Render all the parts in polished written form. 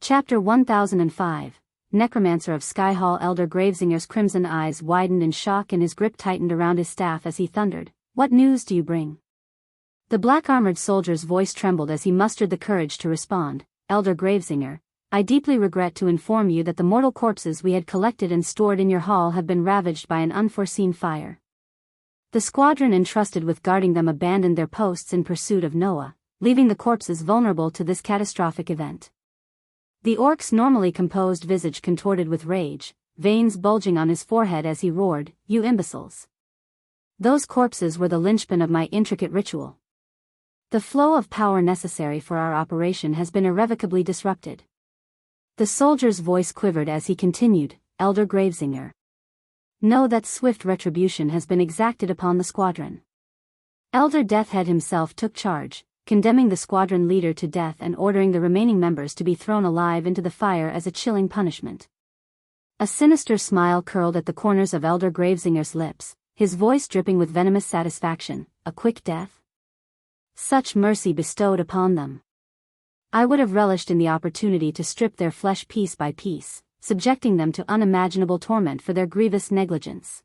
Chapter 1005, Necromancer of Skyhall. Elder Gravesinger's crimson eyes widened in shock and his grip tightened around his staff as he thundered, "What news do you bring?" The black-armored soldier's voice trembled as he mustered the courage to respond. "Elder Gravesinger, I deeply regret to inform you that the mortal corpses we had collected and stored in your hall have been ravaged by an unforeseen fire. The squadron entrusted with guarding them abandoned their posts in pursuit of Noah, leaving the corpses vulnerable to this catastrophic event." The orc's normally composed visage contorted with rage, veins bulging on his forehead as he roared, "You imbeciles! Those corpses were the linchpin of my intricate ritual. The flow of power necessary for our operation has been irrevocably disrupted." The soldier's voice quivered as he continued, "Elder Gravesinger, know that swift retribution has been exacted upon the squadron." Elder Deathhead himself took charge, condemning the squadron leader to death and ordering the remaining members to be thrown alive into the fire as a chilling punishment. A sinister smile curled at the corners of Elder Gravesinger's lips, his voice dripping with venomous satisfaction. "A quick death? Such mercy bestowed upon them! I would have relished in the opportunity to strip their flesh piece by piece, subjecting them to unimaginable torment for their grievous negligence."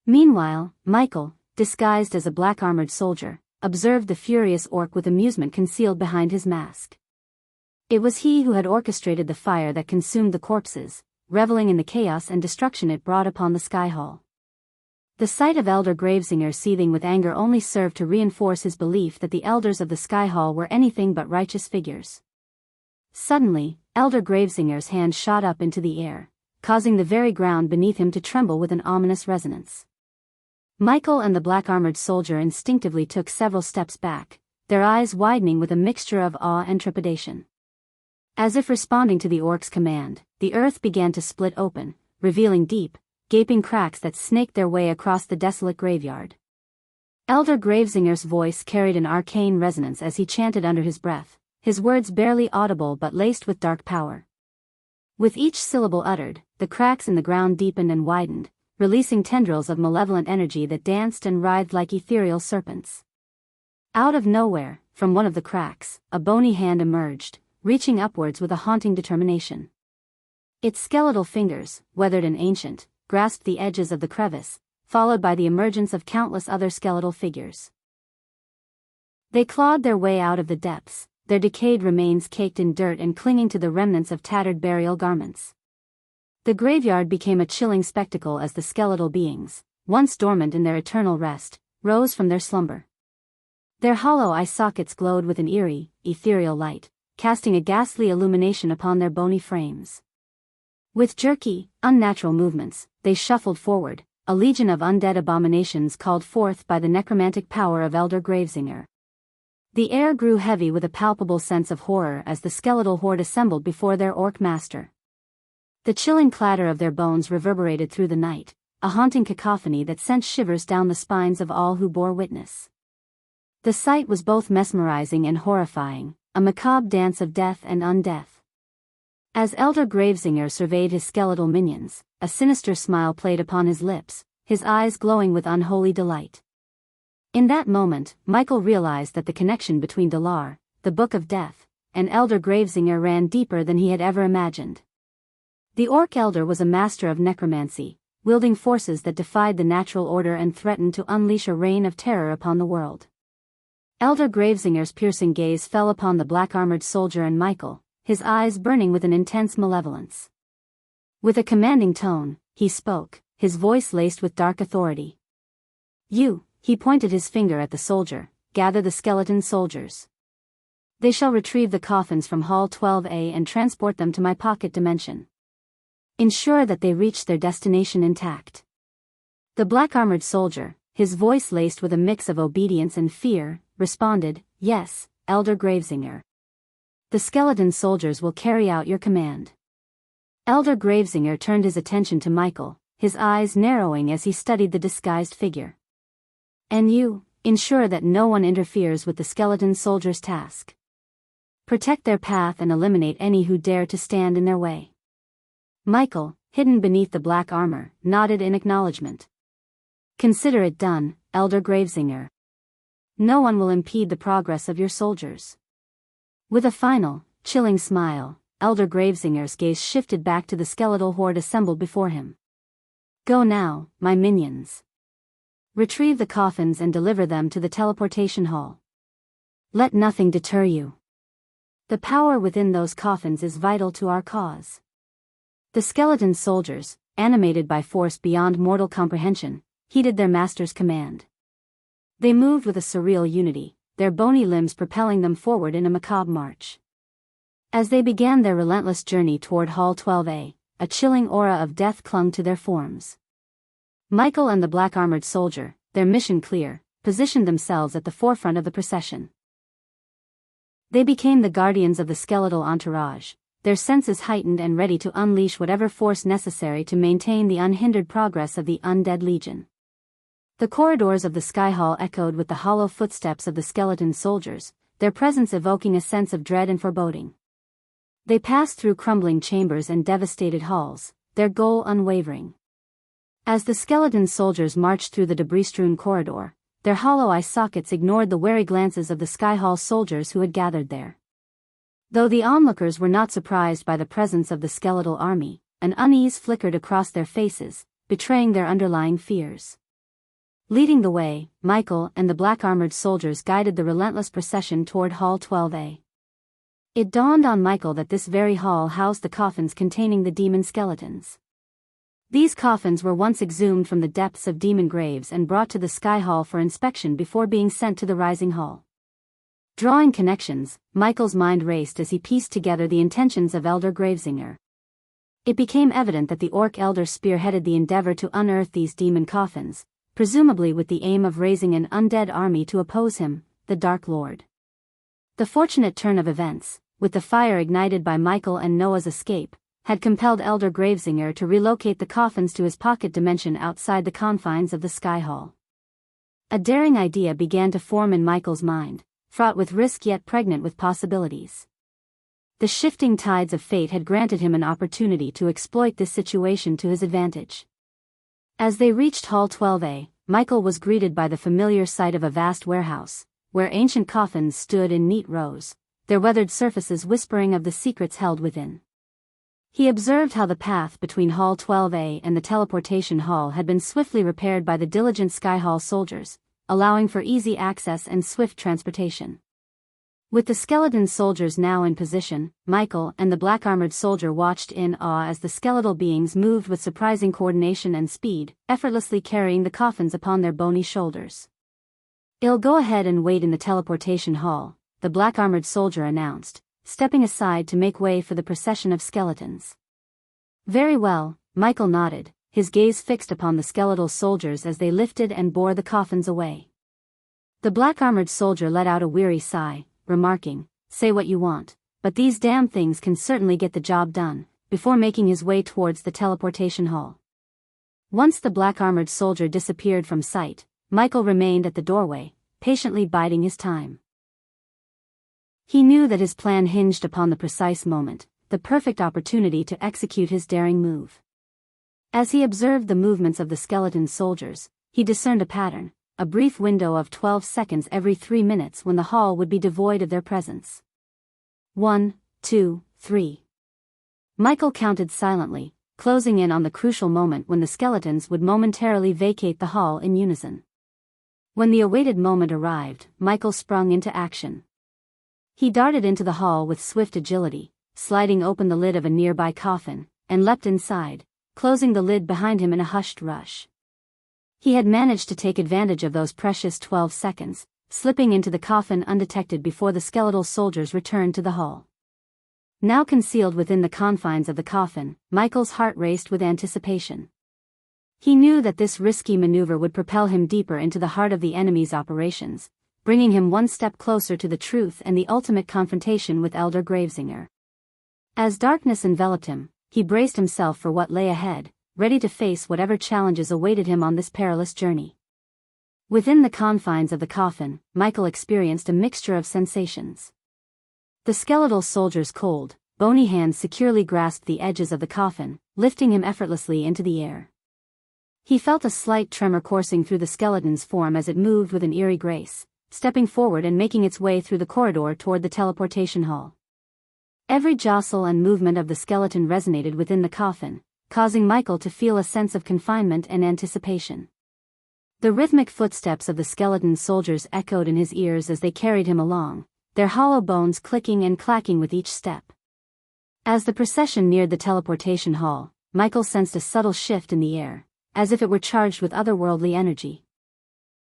Meanwhile, Michael, disguised as a black-armored soldier, observed the furious orc with amusement concealed behind his mask. It was he who had orchestrated the fire that consumed the corpses, reveling in the chaos and destruction it brought upon the Skyhall. The sight of Elder Gravesinger seething with anger only served to reinforce his belief that the elders of the Skyhall were anything but righteous figures. Suddenly, Elder Gravesinger's hand shot up into the air, causing the very ground beneath him to tremble with an ominous resonance. Michael and the black-armored soldier instinctively took several steps back, their eyes widening with a mixture of awe and trepidation. As if responding to the orc's command, the earth began to split open, revealing deep, gaping cracks that snaked their way across the desolate graveyard. Elder Gravesinger's voice carried an arcane resonance as he chanted under his breath, his words barely audible but laced with dark power. With each syllable uttered, the cracks in the ground deepened and widened, releasing tendrils of malevolent energy that danced and writhed like ethereal serpents. Out of nowhere, from one of the cracks, a bony hand emerged, reaching upwards with a haunting determination. Its skeletal fingers, weathered and ancient, grasped the edges of the crevice, followed by the emergence of countless other skeletal figures. They clawed their way out of the depths, their decayed remains caked in dirt and clinging to the remnants of tattered burial garments. The graveyard became a chilling spectacle as the skeletal beings, once dormant in their eternal rest, rose from their slumber. Their hollow eye sockets glowed with an eerie, ethereal light, casting a ghastly illumination upon their bony frames. With jerky, unnatural movements, they shuffled forward, a legion of undead abominations called forth by the necromantic power of Elder Gravesinger. The air grew heavy with a palpable sense of horror as the skeletal horde assembled before their orc master. The chilling clatter of their bones reverberated through the night, a haunting cacophony that sent shivers down the spines of all who bore witness. The sight was both mesmerizing and horrifying, a macabre dance of death and undeath. As Elder Gravesinger surveyed his skeletal minions, a sinister smile played upon his lips, his eyes glowing with unholy delight. In that moment, Michael realized that the connection between Dalar, the Book of Death, and Elder Gravesinger ran deeper than he had ever imagined. The Orc Elder was a master of necromancy, wielding forces that defied the natural order and threatened to unleash a reign of terror upon the world. Elder Gravesinger's piercing gaze fell upon the black-armored soldier and Michael, his eyes burning with an intense malevolence. With a commanding tone, he spoke, his voice laced with dark authority. "You," he pointed his finger at the soldier, "gather the skeleton soldiers. They shall retrieve the coffins from Hall 12A and transport them to my pocket dimension. Ensure that they reach their destination intact." The black-armored soldier, his voice laced with a mix of obedience and fear, responded, "Yes, Elder Gravesinger. The skeleton soldiers will carry out your command." Elder Gravesinger turned his attention to Michael, his eyes narrowing as he studied the disguised figure. "And you, ensure that no one interferes with the skeleton soldiers' task. Protect their path and eliminate any who dare to stand in their way." Michael, hidden beneath the black armor, nodded in acknowledgement. "Consider it done, Elder Gravesinger. No one will impede the progress of your soldiers." With a final, chilling smile, Elder Gravesinger's gaze shifted back to the skeletal horde assembled before him. Go now, my minions. Retrieve the coffins and deliver them to the teleportation hall. Let nothing deter you. The power within those coffins is vital to our cause. The skeleton soldiers, animated by force beyond mortal comprehension, heeded their master's command. They moved with a surreal unity, their bony limbs propelling them forward in a macabre march. As they began their relentless journey toward Hall 12A, a chilling aura of death clung to their forms. Michael and the black-armored soldier, their mission clear, positioned themselves at the forefront of the procession. They became the guardians of the skeletal entourage, their senses heightened and ready to unleash whatever force necessary to maintain the unhindered progress of the undead legion. The corridors of the Sky Hall echoed with the hollow footsteps of the skeleton soldiers, their presence evoking a sense of dread and foreboding. They passed through crumbling chambers and devastated halls, their goal unwavering. As the skeleton soldiers marched through the debris-strewn corridor, their hollow eye sockets ignored the wary glances of the Sky Hall soldiers who had gathered there. Though the onlookers were not surprised by the presence of the skeletal army, an unease flickered across their faces, betraying their underlying fears. Leading the way, Michael and the black-armored soldiers guided the relentless procession toward Hall 12A. It dawned on Michael that this very hall housed the coffins containing the demon skeletons. These coffins were once exhumed from the depths of demon graves and brought to the Sky Hall for inspection before being sent to the Rising Hall. Drawing connections, Michael's mind raced as he pieced together the intentions of Elder Gravesinger. It became evident that the Orc Elder spearheaded the endeavor to unearth these demon coffins, presumably with the aim of raising an undead army to oppose him, the Dark Lord. The fortunate turn of events, with the fire ignited by Michael and Noah's escape, had compelled Elder Gravesinger to relocate the coffins to his pocket dimension outside the confines of the Sky Hall. A daring idea began to form in Michael's mind, fraught with risk yet pregnant with possibilities. The shifting tides of fate had granted him an opportunity to exploit this situation to his advantage. As they reached Hall 12A, Michael was greeted by the familiar sight of a vast warehouse, where ancient coffins stood in neat rows, their weathered surfaces whispering of the secrets held within. He observed how the path between Hall 12A and the teleportation hall had been swiftly repaired by the diligent Sky Hall soldiers, allowing for easy access and swift transportation. With the skeleton soldiers now in position, Michael and the black-armored soldier watched in awe as the skeletal beings moved with surprising coordination and speed, effortlessly carrying the coffins upon their bony shoulders. "I'll go ahead and wait in the teleportation hall," the black-armored soldier announced, stepping aside to make way for the procession of skeletons. "Very well," Michael nodded, his gaze fixed upon the skeletal soldiers as they lifted and bore the coffins away. The black-armored soldier let out a weary sigh, remarking, "Say what you want, but these damn things can certainly get the job done," before making his way towards the teleportation hall. Once the black-armored soldier disappeared from sight, Michael remained at the doorway, patiently biding his time. He knew that his plan hinged upon the precise moment, the perfect opportunity to execute his daring move. As he observed the movements of the skeleton soldiers, he discerned a pattern, a brief window of 12 seconds every 3 minutes when the hall would be devoid of their presence. 1, 2, 3. Michael counted silently, closing in on the crucial moment when the skeletons would momentarily vacate the hall in unison. When the awaited moment arrived, Michael sprung into action. He darted into the hall with swift agility, sliding open the lid of a nearby coffin, and leapt inside, closing the lid behind him in a hushed rush. He had managed to take advantage of those precious 12 seconds, slipping into the coffin undetected before the skeletal soldiers returned to the hall. Now concealed within the confines of the coffin, Michael's heart raced with anticipation. He knew that this risky maneuver would propel him deeper into the heart of the enemy's operations, bringing him one step closer to the truth and the ultimate confrontation with Elder Gravesinger. As darkness enveloped him, he braced himself for what lay ahead, ready to face whatever challenges awaited him on this perilous journey. Within the confines of the coffin, Michael experienced a mixture of sensations. The skeletal soldier's cold, bony hands securely grasped the edges of the coffin, lifting him effortlessly into the air. He felt a slight tremor coursing through the skeleton's form as it moved with an eerie grace, stepping forward and making its way through the corridor toward the teleportation hall. Every jostle and movement of the skeleton resonated within the coffin, causing Michael to feel a sense of confinement and anticipation. The rhythmic footsteps of the skeleton soldiers echoed in his ears as they carried him along, their hollow bones clicking and clacking with each step. As the procession neared the teleportation hall, Michael sensed a subtle shift in the air, as if it were charged with otherworldly energy.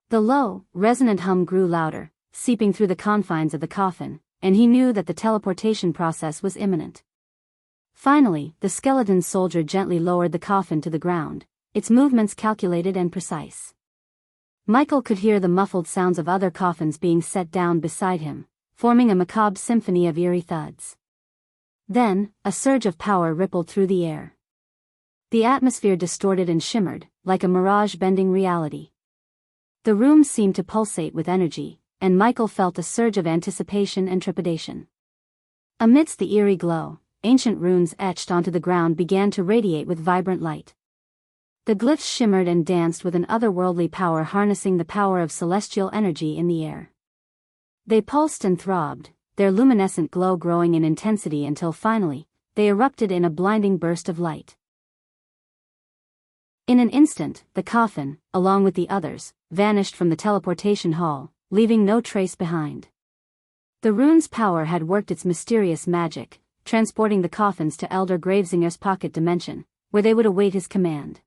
The low, resonant hum grew louder, seeping through the confines of the coffin, and he knew that the teleportation process was imminent. Finally, the skeleton soldier gently lowered the coffin to the ground, its movements calculated and precise. Michael could hear the muffled sounds of other coffins being set down beside him, forming a macabre symphony of eerie thuds. Then, a surge of power rippled through the air. The atmosphere distorted and shimmered, like a mirage bending reality. The room seemed to pulsate with energy, and Michael felt a surge of anticipation and trepidation. Amidst the eerie glow, ancient runes etched onto the ground began to radiate with vibrant light. The glyphs shimmered and danced with an otherworldly power, harnessing the power of celestial energy in the air. They pulsed and throbbed, their luminescent glow growing in intensity until finally, they erupted in a blinding burst of light. In an instant, the coffin, along with the others, vanished from the teleportation hall, leaving no trace behind. The rune's power had worked its mysterious magic, transporting the coffins to Elder Gravesinger's pocket dimension, where they would await his command.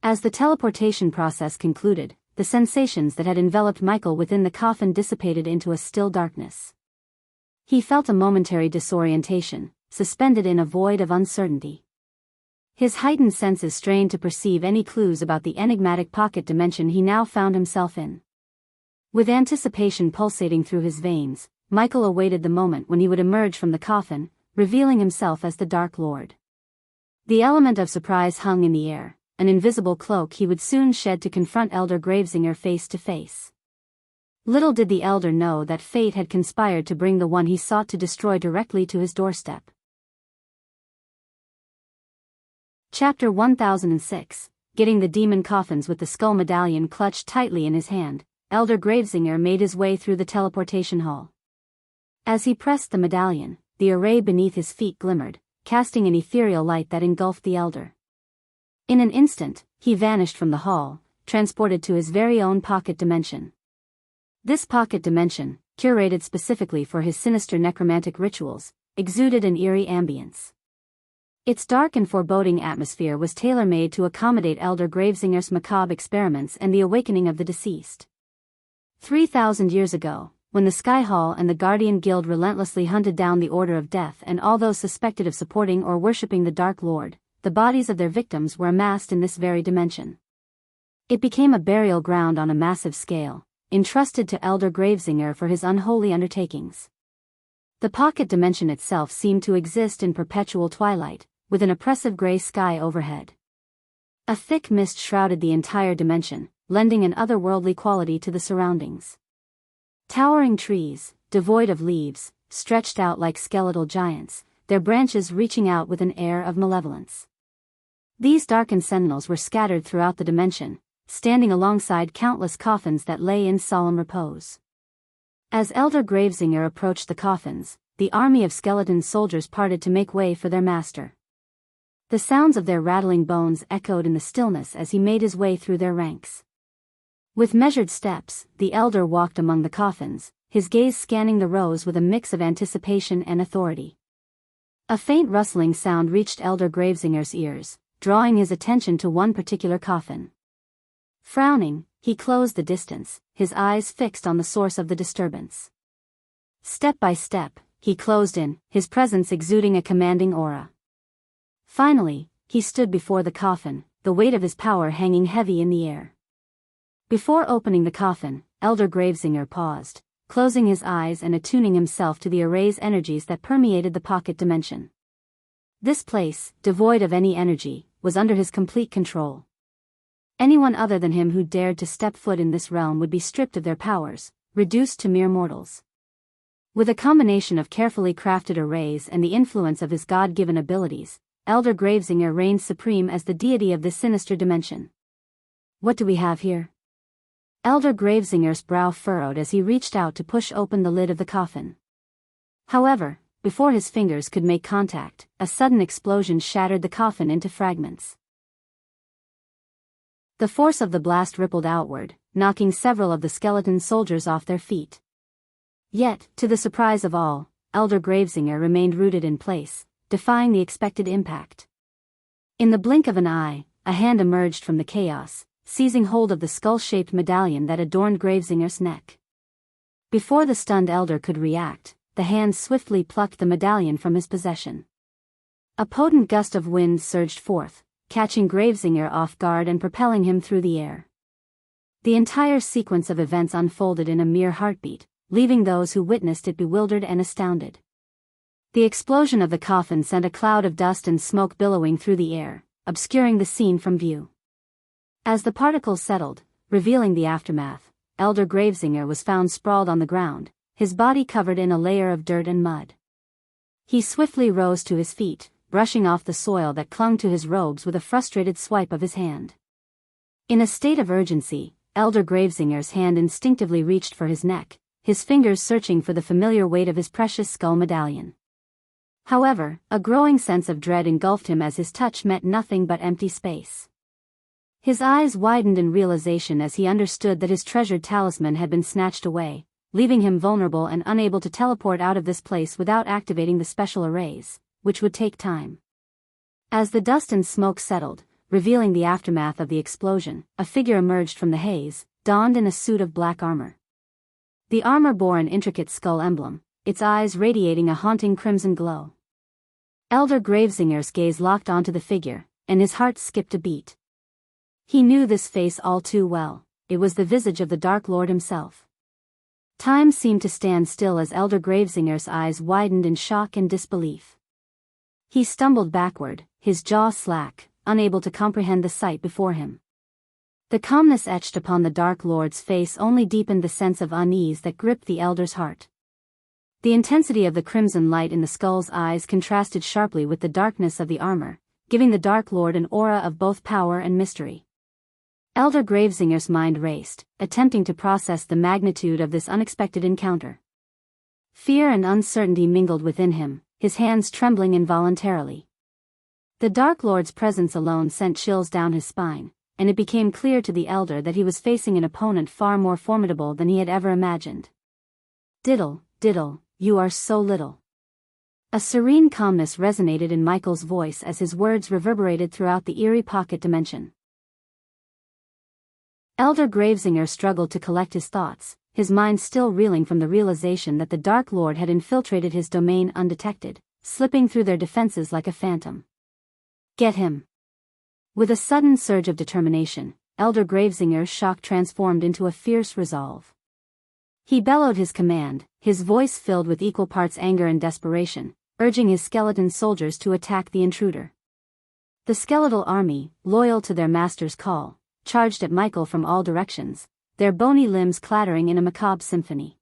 As the teleportation process concluded, the sensations that had enveloped Michael within the coffin dissipated into a still darkness. He felt a momentary disorientation, suspended in a void of uncertainty. His heightened senses strained to perceive any clues about the enigmatic pocket dimension he now found himself in. With anticipation pulsating through his veins, Michael awaited the moment when he would emerge from the coffin, revealing himself as the Dark Lord. The element of surprise hung in the air, an invisible cloak he would soon shed to confront Elder Gravesinger face to face. Little did the Elder know that fate had conspired to bring the one he sought to destroy directly to his doorstep. Chapter 1006, Getting the Demon Coffins. With the skull medallion clutched tightly in his hand, Elder Gravesinger made his way through the teleportation hall. As he pressed the medallion, the array beneath his feet glimmered, casting an ethereal light that engulfed the Elder. In an instant, he vanished from the hall, transported to his very own pocket dimension. This pocket dimension, curated specifically for his sinister necromantic rituals, exuded an eerie ambience. Its dark and foreboding atmosphere was tailor-made to accommodate Elder Gravesinger's macabre experiments and the awakening of the deceased. 3,000 years ago, when the Sky Hall and the Guardian Guild relentlessly hunted down the Order of Death and all those suspected of supporting or worshipping the Dark Lord, the bodies of their victims were amassed in this very dimension. It became a burial ground on a massive scale, entrusted to Elder Gravesinger for his unholy undertakings. The pocket dimension itself seemed to exist in perpetual twilight, with an oppressive gray sky overhead. A thick mist shrouded the entire dimension, lending an otherworldly quality to the surroundings. Towering trees, devoid of leaves, stretched out like skeletal giants, their branches reaching out with an air of malevolence. These darkened sentinels were scattered throughout the dimension, standing alongside countless coffins that lay in solemn repose. As Elder Gravesinger approached the coffins, the army of skeleton soldiers parted to make way for their master. The sounds of their rattling bones echoed in the stillness as he made his way through their ranks. With measured steps, the Elder walked among the coffins, his gaze scanning the rows with a mix of anticipation and authority. A faint rustling sound reached Elder Gravesinger's ears, drawing his attention to one particular coffin. Frowning, he closed the distance, his eyes fixed on the source of the disturbance. Step by step, he closed in, his presence exuding a commanding aura. Finally, he stood before the coffin, the weight of his power hanging heavy in the air. Before opening the coffin, Elder Gravesinger paused, closing his eyes and attuning himself to the array's energies that permeated the pocket dimension. This place, devoid of any energy, was under his complete control. Anyone other than him who dared to step foot in this realm would be stripped of their powers, reduced to mere mortals. With a combination of carefully crafted arrays and the influence of his God-given abilities, Elder Gravesinger reigned supreme as the deity of this sinister dimension. What do we have here? Elder Gravesinger's brow furrowed as he reached out to push open the lid of the coffin. However, before his fingers could make contact, a sudden explosion shattered the coffin into fragments. The force of the blast rippled outward, knocking several of the skeleton soldiers off their feet. Yet, to the surprise of all, Elder Gravesinger remained rooted in place, defying the expected impact. In the blink of an eye, a hand emerged from the chaos, seizing hold of the skull-shaped medallion that adorned Gravesinger's neck. Before the stunned elder could react, the hand swiftly plucked the medallion from his possession. A potent gust of wind surged forth, catching Gravesinger off guard and propelling him through the air. The entire sequence of events unfolded in a mere heartbeat, leaving those who witnessed it bewildered and astounded. The explosion of the coffin sent a cloud of dust and smoke billowing through the air, obscuring the scene from view. As the particles settled, revealing the aftermath, Elder Gravesinger was found sprawled on the ground, his body covered in a layer of dirt and mud. He swiftly rose to his feet, brushing off the soil that clung to his robes with a frustrated swipe of his hand. In a state of urgency, Elder Gravesinger's hand instinctively reached for his neck, his fingers searching for the familiar weight of his precious skull medallion. However, a growing sense of dread engulfed him as his touch met nothing but empty space. His eyes widened in realization as he understood that his treasured talisman had been snatched away, leaving him vulnerable and unable to teleport out of this place without activating the special arrays, which would take time. As the dust and smoke settled, revealing the aftermath of the explosion, a figure emerged from the haze, donned in a suit of black armor. The armor bore an intricate skull emblem, its eyes radiating a haunting crimson glow. Elder Gravesinger's gaze locked onto the figure, and his heart skipped a beat. He knew this face all too well. It was the visage of the Dark Lord himself. Time seemed to stand still as Elder Gravesinger's eyes widened in shock and disbelief. He stumbled backward, his jaw slack, unable to comprehend the sight before him. The calmness etched upon the Dark Lord's face only deepened the sense of unease that gripped the Elder's heart. The intensity of the crimson light in the skull's eyes contrasted sharply with the darkness of the armor, giving the Dark Lord an aura of both power and mystery. Elder Gravesinger's mind raced, attempting to process the magnitude of this unexpected encounter. Fear and uncertainty mingled within him, his hands trembling involuntarily. The Dark Lord's presence alone sent chills down his spine, and it became clear to the Elder that he was facing an opponent far more formidable than he had ever imagined. "Diddle, diddle, you are so little." A serene calmness resonated in Michael's voice as his words reverberated throughout the eerie pocket dimension. Elder Gravesinger struggled to collect his thoughts, his mind still reeling from the realization that the Dark Lord had infiltrated his domain undetected, slipping through their defenses like a phantom. "Get him!" With a sudden surge of determination, Elder Gravesinger's shock transformed into a fierce resolve. He bellowed his command, his voice filled with equal parts anger and desperation, urging his skeleton soldiers to attack the intruder. The skeletal army, loyal to their master's call, charged at Michael from all directions, their bony limbs clattering in a macabre symphony.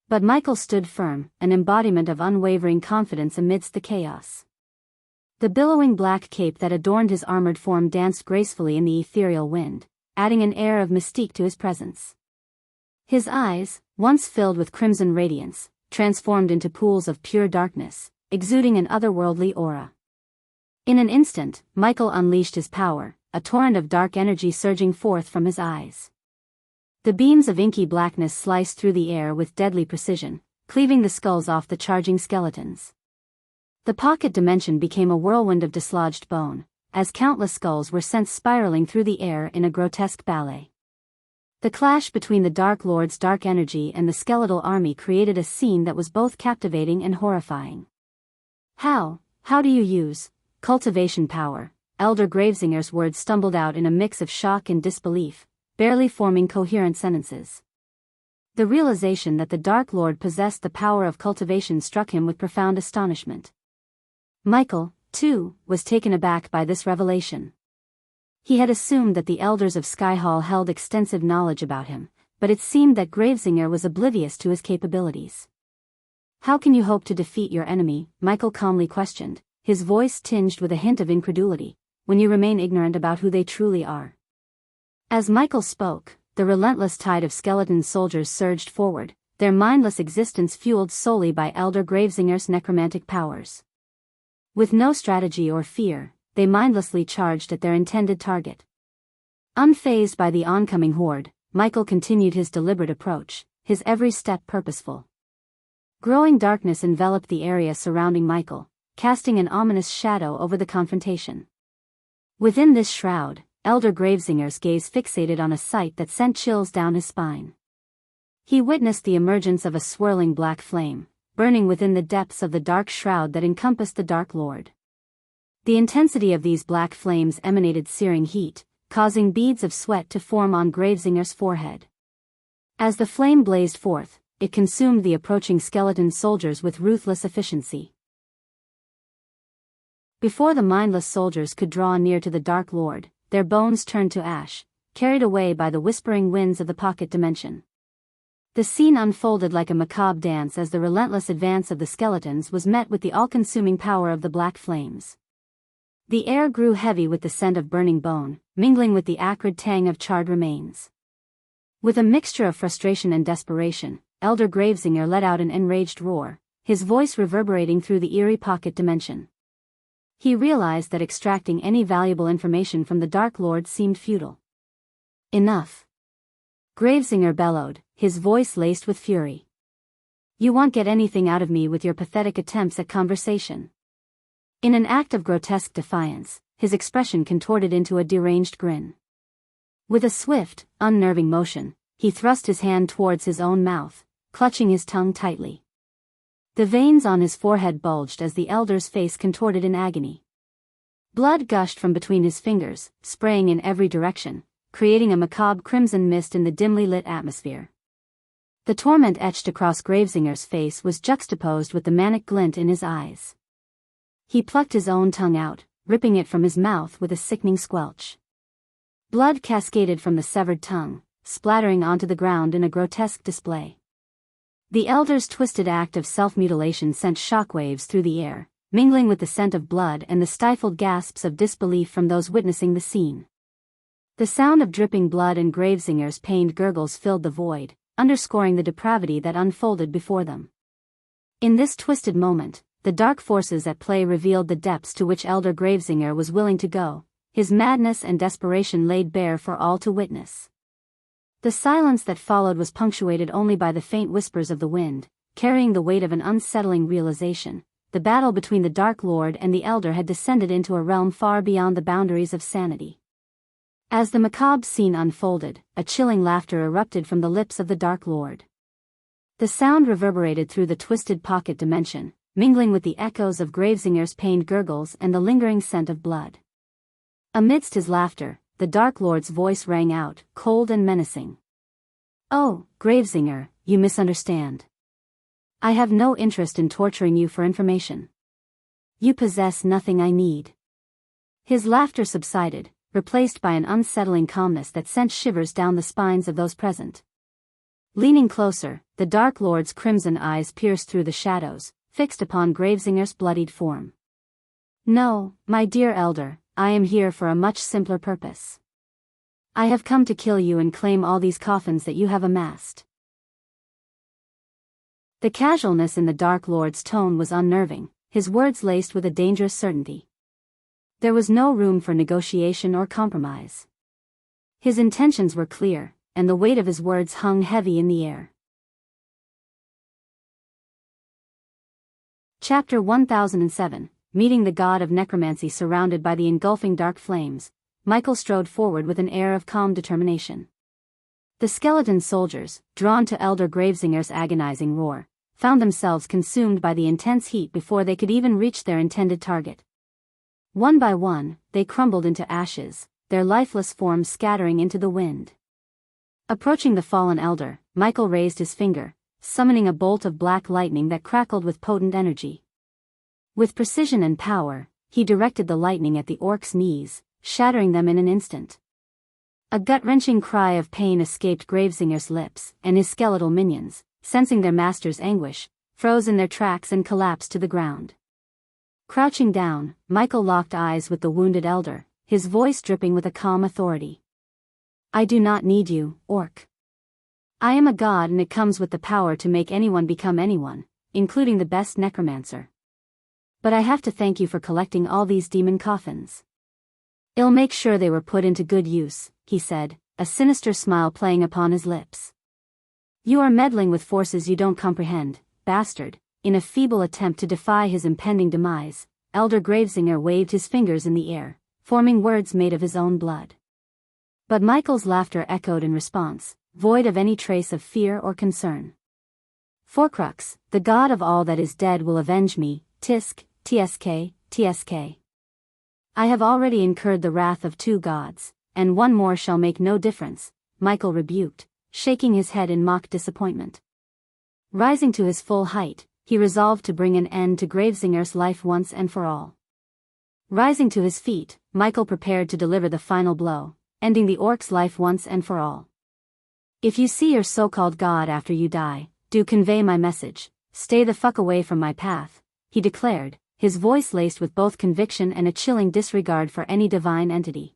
But Michael stood firm, an embodiment of unwavering confidence amidst the chaos. The billowing black cape that adorned his armored form danced gracefully in the ethereal wind, adding an air of mystique to his presence. His eyes, once filled with crimson radiance, transformed into pools of pure darkness, exuding an otherworldly aura. In an instant, Michael unleashed his power, a torrent of dark energy surging forth from his eyes. The beams of inky blackness sliced through the air with deadly precision, cleaving the skulls off the charging skeletons. The pocket dimension became a whirlwind of dislodged bone, as countless skulls were sent spiraling through the air in a grotesque ballet. The clash between the Dark Lord's dark energy and the skeletal army created a scene that was both captivating and horrifying. How do you use cultivation power?" Elder Gravesinger's words stumbled out in a mix of shock and disbelief, barely forming coherent sentences. The realization that the Dark Lord possessed the power of cultivation struck him with profound astonishment. Michael, too, was taken aback by this revelation. He had assumed that the elders of Skyhall held extensive knowledge about him, but it seemed that Gravesinger was oblivious to his capabilities. "How can you hope to defeat your enemy?" Michael calmly questioned, his voice tinged with a hint of incredulity, "when you remain ignorant about who they truly are?" As Michael spoke, the relentless tide of skeleton soldiers surged forward, their mindless existence fueled solely by Elder Gravesinger's necromantic powers. With no strategy or fear, they mindlessly charged at their intended target. Unfazed by the oncoming horde, Michael continued his deliberate approach, his every step purposeful. Growing darkness enveloped the area surrounding Michael, casting an ominous shadow over the confrontation. Within this shroud, Elder Gravesinger's gaze fixated on a sight that sent chills down his spine. He witnessed the emergence of a swirling black flame, burning within the depths of the dark shroud that encompassed the Dark Lord. The intensity of these black flames emanated searing heat, causing beads of sweat to form on Gravesinger's forehead. As the flame blazed forth, it consumed the approaching skeleton soldiers with ruthless efficiency. Before the mindless soldiers could draw near to the Dark Lord, their bones turned to ash, carried away by the whispering winds of the pocket dimension. The scene unfolded like a macabre dance as the relentless advance of the skeletons was met with the all-consuming power of the black flames. The air grew heavy with the scent of burning bone, mingling with the acrid tang of charred remains. With a mixture of frustration and desperation, Elder Gravesinger let out an enraged roar, his voice reverberating through the eerie pocket dimension. He realized that extracting any valuable information from the Dark Lord seemed futile. Enough! Gravesinger bellowed, his voice laced with fury. You won't get anything out of me with your pathetic attempts at conversation. In an act of grotesque defiance, his expression contorted into a deranged grin. With a swift, unnerving motion, he thrust his hand towards his own mouth, clutching his tongue tightly. The veins on his forehead bulged as the elder's face contorted in agony. Blood gushed from between his fingers, spraying in every direction, creating a macabre crimson mist in the dimly lit atmosphere. The torment etched across Gravesinger's face was juxtaposed with the manic glint in his eyes. He plucked his own tongue out, ripping it from his mouth with a sickening squelch. Blood cascaded from the severed tongue, splattering onto the ground in a grotesque display. The elder's twisted act of self-mutilation sent shockwaves through the air, mingling with the scent of blood and the stifled gasps of disbelief from those witnessing the scene. The sound of dripping blood and Gravesinger's pained gurgles filled the void, underscoring the depravity that unfolded before them. In this twisted moment, the dark forces at play revealed the depths to which Elder Gravesinger was willing to go, his madness and desperation laid bare for all to witness. The silence that followed was punctuated only by the faint whispers of the wind, carrying the weight of an unsettling realization. The battle between the Dark Lord and the Elder had descended into a realm far beyond the boundaries of sanity. As the macabre scene unfolded, a chilling laughter erupted from the lips of the Dark Lord. The sound reverberated through the twisted pocket dimension, mingling with the echoes of Gravesinger's pained gurgles and the lingering scent of blood. Amidst his laughter, the Dark Lord's voice rang out, cold and menacing. "Oh, Gravesinger, you misunderstand. I have no interest in torturing you for information. You possess nothing I need." His laughter subsided, replaced by an unsettling calmness that sent shivers down the spines of those present. Leaning closer, the Dark Lord's crimson eyes pierced through the shadows, fixed upon Gravesinger's bloodied form. "No, my dear Elder, I am here for a much simpler purpose. I have come to kill you and claim all these coffins that you have amassed." The casualness in the Dark Lord's tone was unnerving, his words laced with a dangerous certainty. There was no room for negotiation or compromise. His intentions were clear, and the weight of his words hung heavy in the air. Chapter 1007, Meeting the God of Necromancy. Surrounded by the engulfing dark flames, Michael strode forward with an air of calm determination. The skeleton soldiers, drawn to Elder Gravesinger's agonizing roar, found themselves consumed by the intense heat before they could even reach their intended target. One by one, they crumbled into ashes, their lifeless forms scattering into the wind. Approaching the fallen elder, Michael raised his finger, summoning a bolt of black lightning that crackled with potent energy. With precision and power, he directed the lightning at the orc's knees, shattering them in an instant. A gut-wrenching cry of pain escaped Gravesinger's lips, and his skeletal minions, sensing their master's anguish, froze in their tracks and collapsed to the ground. Crouching down, Michael locked eyes with the wounded elder, his voice dripping with a calm authority. "I do not need you, orc. I am a god and it comes with the power to make anyone become anyone, including the best necromancer. But I have to thank you for collecting all these demon coffins. I'll make sure they were put into good use, he said, a sinister smile playing upon his lips. You are meddling with forces you don't comprehend, bastard. In a feeble attempt to defy his impending demise, Elder Gravesinger waved his fingers in the air, forming words made of his own blood. But Michael's laughter echoed in response, void of any trace of fear or concern. Forcrux, the god of all that is dead will avenge me, tisk, tsk, tsk. I have already incurred the wrath of 2 gods, and 1 more shall make no difference, Michael rebuked, shaking his head in mock disappointment. Rising to his full height, he resolved to bring an end to Gravesinger's life once and for all. Rising to his feet, Michael prepared to deliver the final blow, ending the orc's life once and for all. If you see your so-called god after you die, do convey my message, stay the fuck away from my path, he declared, his voice laced with both conviction and a chilling disregard for any divine entity.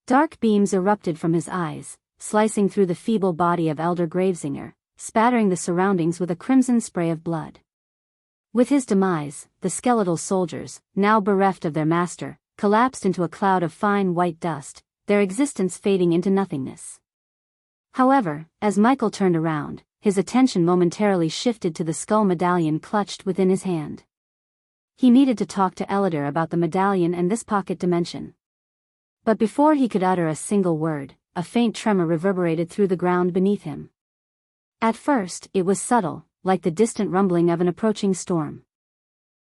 Dark beams erupted from his eyes, slicing through the feeble body of Elder Gravesinger, spattering the surroundings with a crimson spray of blood. With his demise, the skeletal soldiers, now bereft of their master, collapsed into a cloud of fine white dust, their existence fading into nothingness. However, as Michael turned around, his attention momentarily shifted to the skull medallion clutched within his hand. He needed to talk to Elder about the medallion and this pocket dimension. But before he could utter a single word, a faint tremor reverberated through the ground beneath him. At first, it was subtle, like the distant rumbling of an approaching storm.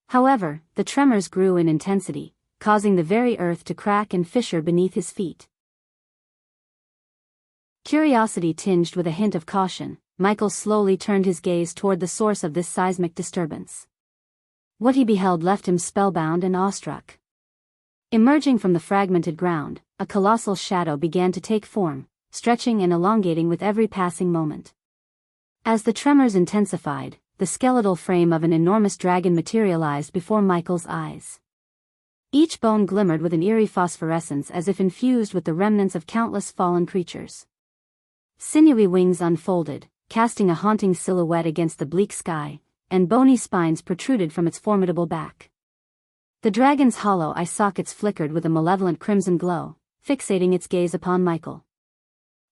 However, the tremors grew in intensity, causing the very earth to crack and fissure beneath his feet. Curiosity tinged with a hint of caution, Michael slowly turned his gaze toward the source of this seismic disturbance. What he beheld left him spellbound and awestruck. Emerging from the fragmented ground, a colossal shadow began to take form, stretching and elongating with every passing moment. As the tremors intensified, the skeletal frame of an enormous dragon materialized before Michael's eyes. Each bone glimmered with an eerie phosphorescence as if infused with the remnants of countless fallen creatures. Sinewy wings unfolded, casting a haunting silhouette against the bleak sky, and bony spines protruded from its formidable back. The dragon's hollow eye sockets flickered with a malevolent crimson glow, fixating its gaze upon Michael.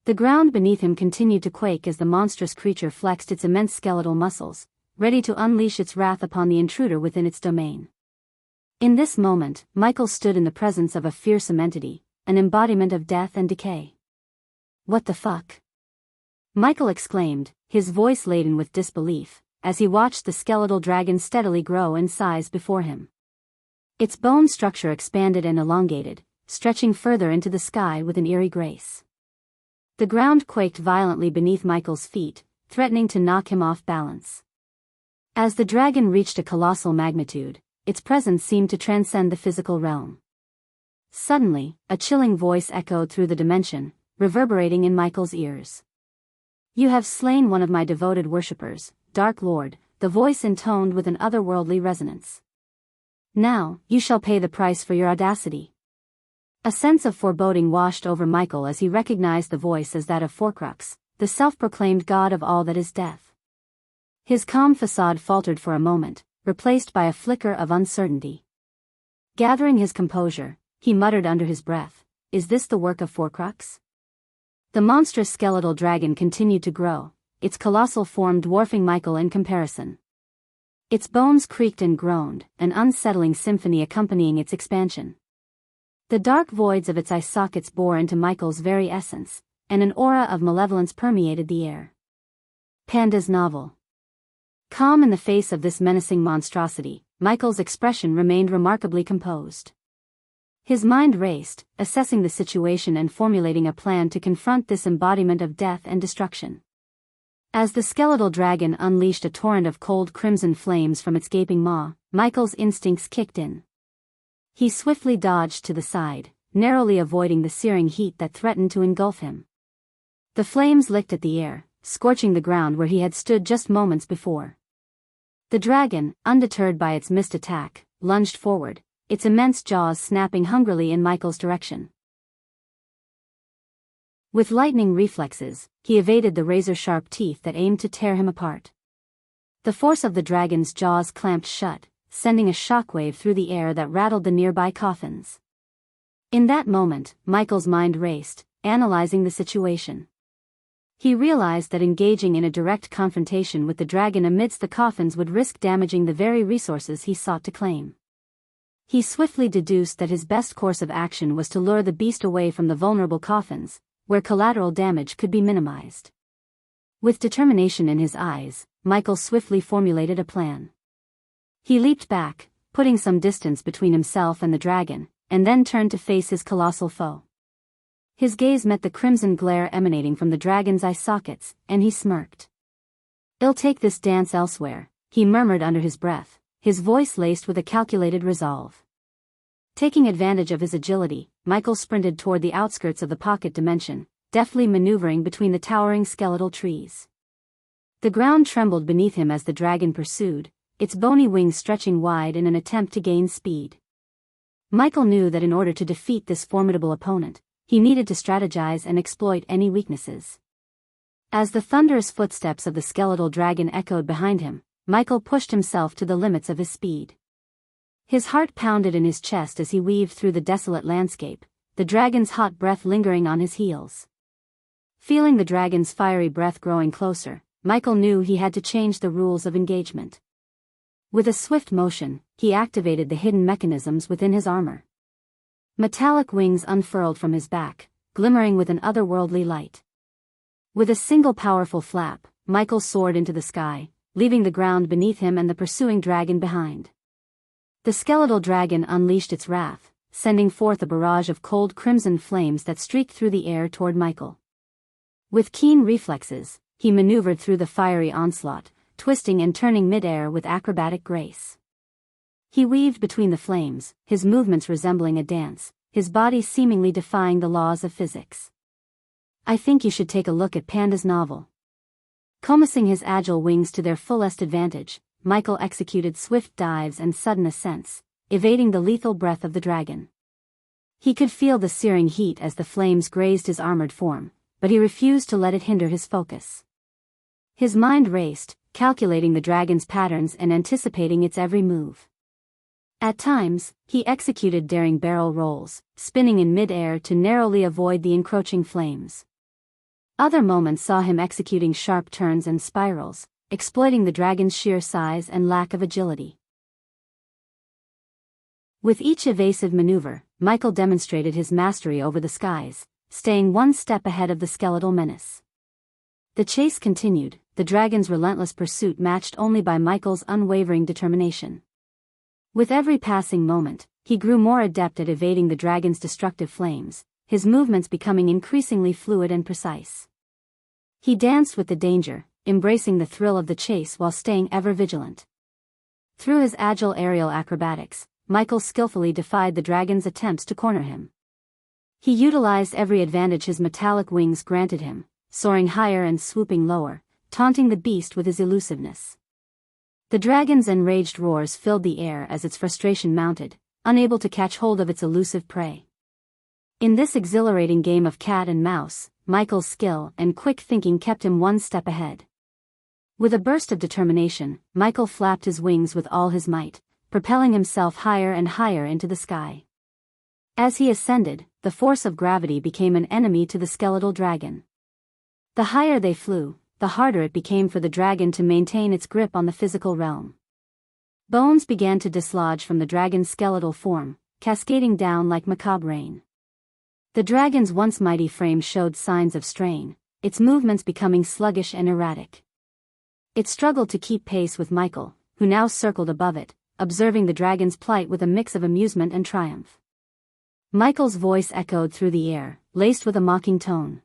The ground beneath him continued to quake as the monstrous creature flexed its immense skeletal muscles, ready to unleash its wrath upon the intruder within its domain. In this moment, Michael stood in the presence of a fearsome entity, an embodiment of death and decay. What the fuck? Michael exclaimed, his voice laden with disbelief, as he watched the skeletal dragon steadily grow in size before him. Its bone structure expanded and elongated, stretching further into the sky with an eerie grace. The ground quaked violently beneath Michael's feet, threatening to knock him off balance. As the dragon reached a colossal magnitude, its presence seemed to transcend the physical realm. Suddenly, a chilling voice echoed through the dimension, reverberating in Michael's ears. You have slain one of my devoted worshippers, Dark Lord, the voice intoned with an otherworldly resonance. Now, you shall pay the price for your audacity. A sense of foreboding washed over Michael as he recognized the voice as that of Forcrux, the self-proclaimed god of all that is death. His calm facade faltered for a moment, replaced by a flicker of uncertainty. Gathering his composure, he muttered under his breath, "Is this the work of Forcrux?" The monstrous skeletal dragon continued to grow, its colossal form dwarfing Michael in comparison. Its bones creaked and groaned, an unsettling symphony accompanying its expansion. The dark voids of its eye sockets bore into Michael's very essence, and an aura of malevolence permeated the air. Panda's novel. Calm in the face of this menacing monstrosity, Michael's expression remained remarkably composed. His mind raced, assessing the situation and formulating a plan to confront this embodiment of death and destruction. As the skeletal dragon unleashed a torrent of cold crimson flames from its gaping maw, Michael's instincts kicked in. He swiftly dodged to the side, narrowly avoiding the searing heat that threatened to engulf him. The flames licked at the air, scorching the ground where he had stood just moments before. The dragon, undeterred by its missed attack, lunged forward, its immense jaws snapping hungrily in Michael's direction. With lightning reflexes, he evaded the razor-sharp teeth that aimed to tear him apart. The force of the dragon's jaws clamped shut, sending a shockwave through the air that rattled the nearby coffins. In that moment, Michael's mind raced, analyzing the situation. He realized that engaging in a direct confrontation with the dragon amidst the coffins would risk damaging the very resources he sought to claim. He swiftly deduced that his best course of action was to lure the beast away from the vulnerable coffins, where collateral damage could be minimized. With determination in his eyes, Michael swiftly formulated a plan. He leaped back, putting some distance between himself and the dragon, and then turned to face his colossal foe. His gaze met the crimson glare emanating from the dragon's eye sockets, and he smirked. "I'll take this dance elsewhere," he murmured under his breath, his voice laced with a calculated resolve. Taking advantage of his agility, Michael sprinted toward the outskirts of the pocket dimension, deftly maneuvering between the towering skeletal trees. The ground trembled beneath him as the dragon pursued, its bony wings stretching wide in an attempt to gain speed. Michael knew that in order to defeat this formidable opponent, he needed to strategize and exploit any weaknesses. As the thunderous footsteps of the skeletal dragon echoed behind him, Michael pushed himself to the limits of his speed. His heart pounded in his chest as he weaved through the desolate landscape, the dragon's hot breath lingering on his heels. Feeling the dragon's fiery breath growing closer, Michael knew he had to change the rules of engagement. With a swift motion, he activated the hidden mechanisms within his armor. Metallic wings unfurled from his back, glimmering with an otherworldly light. With a single powerful flap, Michael soared into the sky, leaving the ground beneath him and the pursuing dragon behind. The skeletal dragon unleashed its wrath, sending forth a barrage of cold crimson flames that streaked through the air toward Michael. With keen reflexes, he maneuvered through the fiery onslaught, twisting and turning mid-air with acrobatic grace. He weaved between the flames, his movements resembling a dance, his body seemingly defying the laws of physics. "I think you should take a look at Panda's novel." Commissing his agile wings to their fullest advantage, Michael executed swift dives and sudden ascents, evading the lethal breath of the dragon. He could feel the searing heat as the flames grazed his armored form, but he refused to let it hinder his focus. His mind raced, calculating the dragon's patterns and anticipating its every move. At times, he executed daring barrel rolls, spinning in mid-air to narrowly avoid the encroaching flames. Other moments saw him executing sharp turns and spirals, exploiting the dragon's sheer size and lack of agility. With each evasive maneuver, Michael demonstrated his mastery over the skies, staying one step ahead of the skeletal menace. The chase continued, the dragon's relentless pursuit matched only by Michael's unwavering determination. With every passing moment, he grew more adept at evading the dragon's destructive flames, his movements becoming increasingly fluid and precise. He danced with the danger, embracing the thrill of the chase while staying ever vigilant. Through his agile aerial acrobatics, Michael skillfully defied the dragon's attempts to corner him. He utilized every advantage his metallic wings granted him, soaring higher and swooping lower, taunting the beast with his elusiveness. The dragon's enraged roars filled the air as its frustration mounted, unable to catch hold of its elusive prey. In this exhilarating game of cat and mouse, Michael's skill and quick thinking kept him one step ahead. With a burst of determination, Michael flapped his wings with all his might, propelling himself higher and higher into the sky. As he ascended, the force of gravity became an enemy to the skeletal dragon. The higher they flew, the harder it became for the dragon to maintain its grip on the physical realm. Bones began to dislodge from the dragon's skeletal form, cascading down like macabre rain. The dragon's once mighty frame showed signs of strain, its movements becoming sluggish and erratic. It struggled to keep pace with Michael, who now circled above it, observing the dragon's plight with a mix of amusement and triumph. Michael's voice echoed through the air, laced with a mocking tone.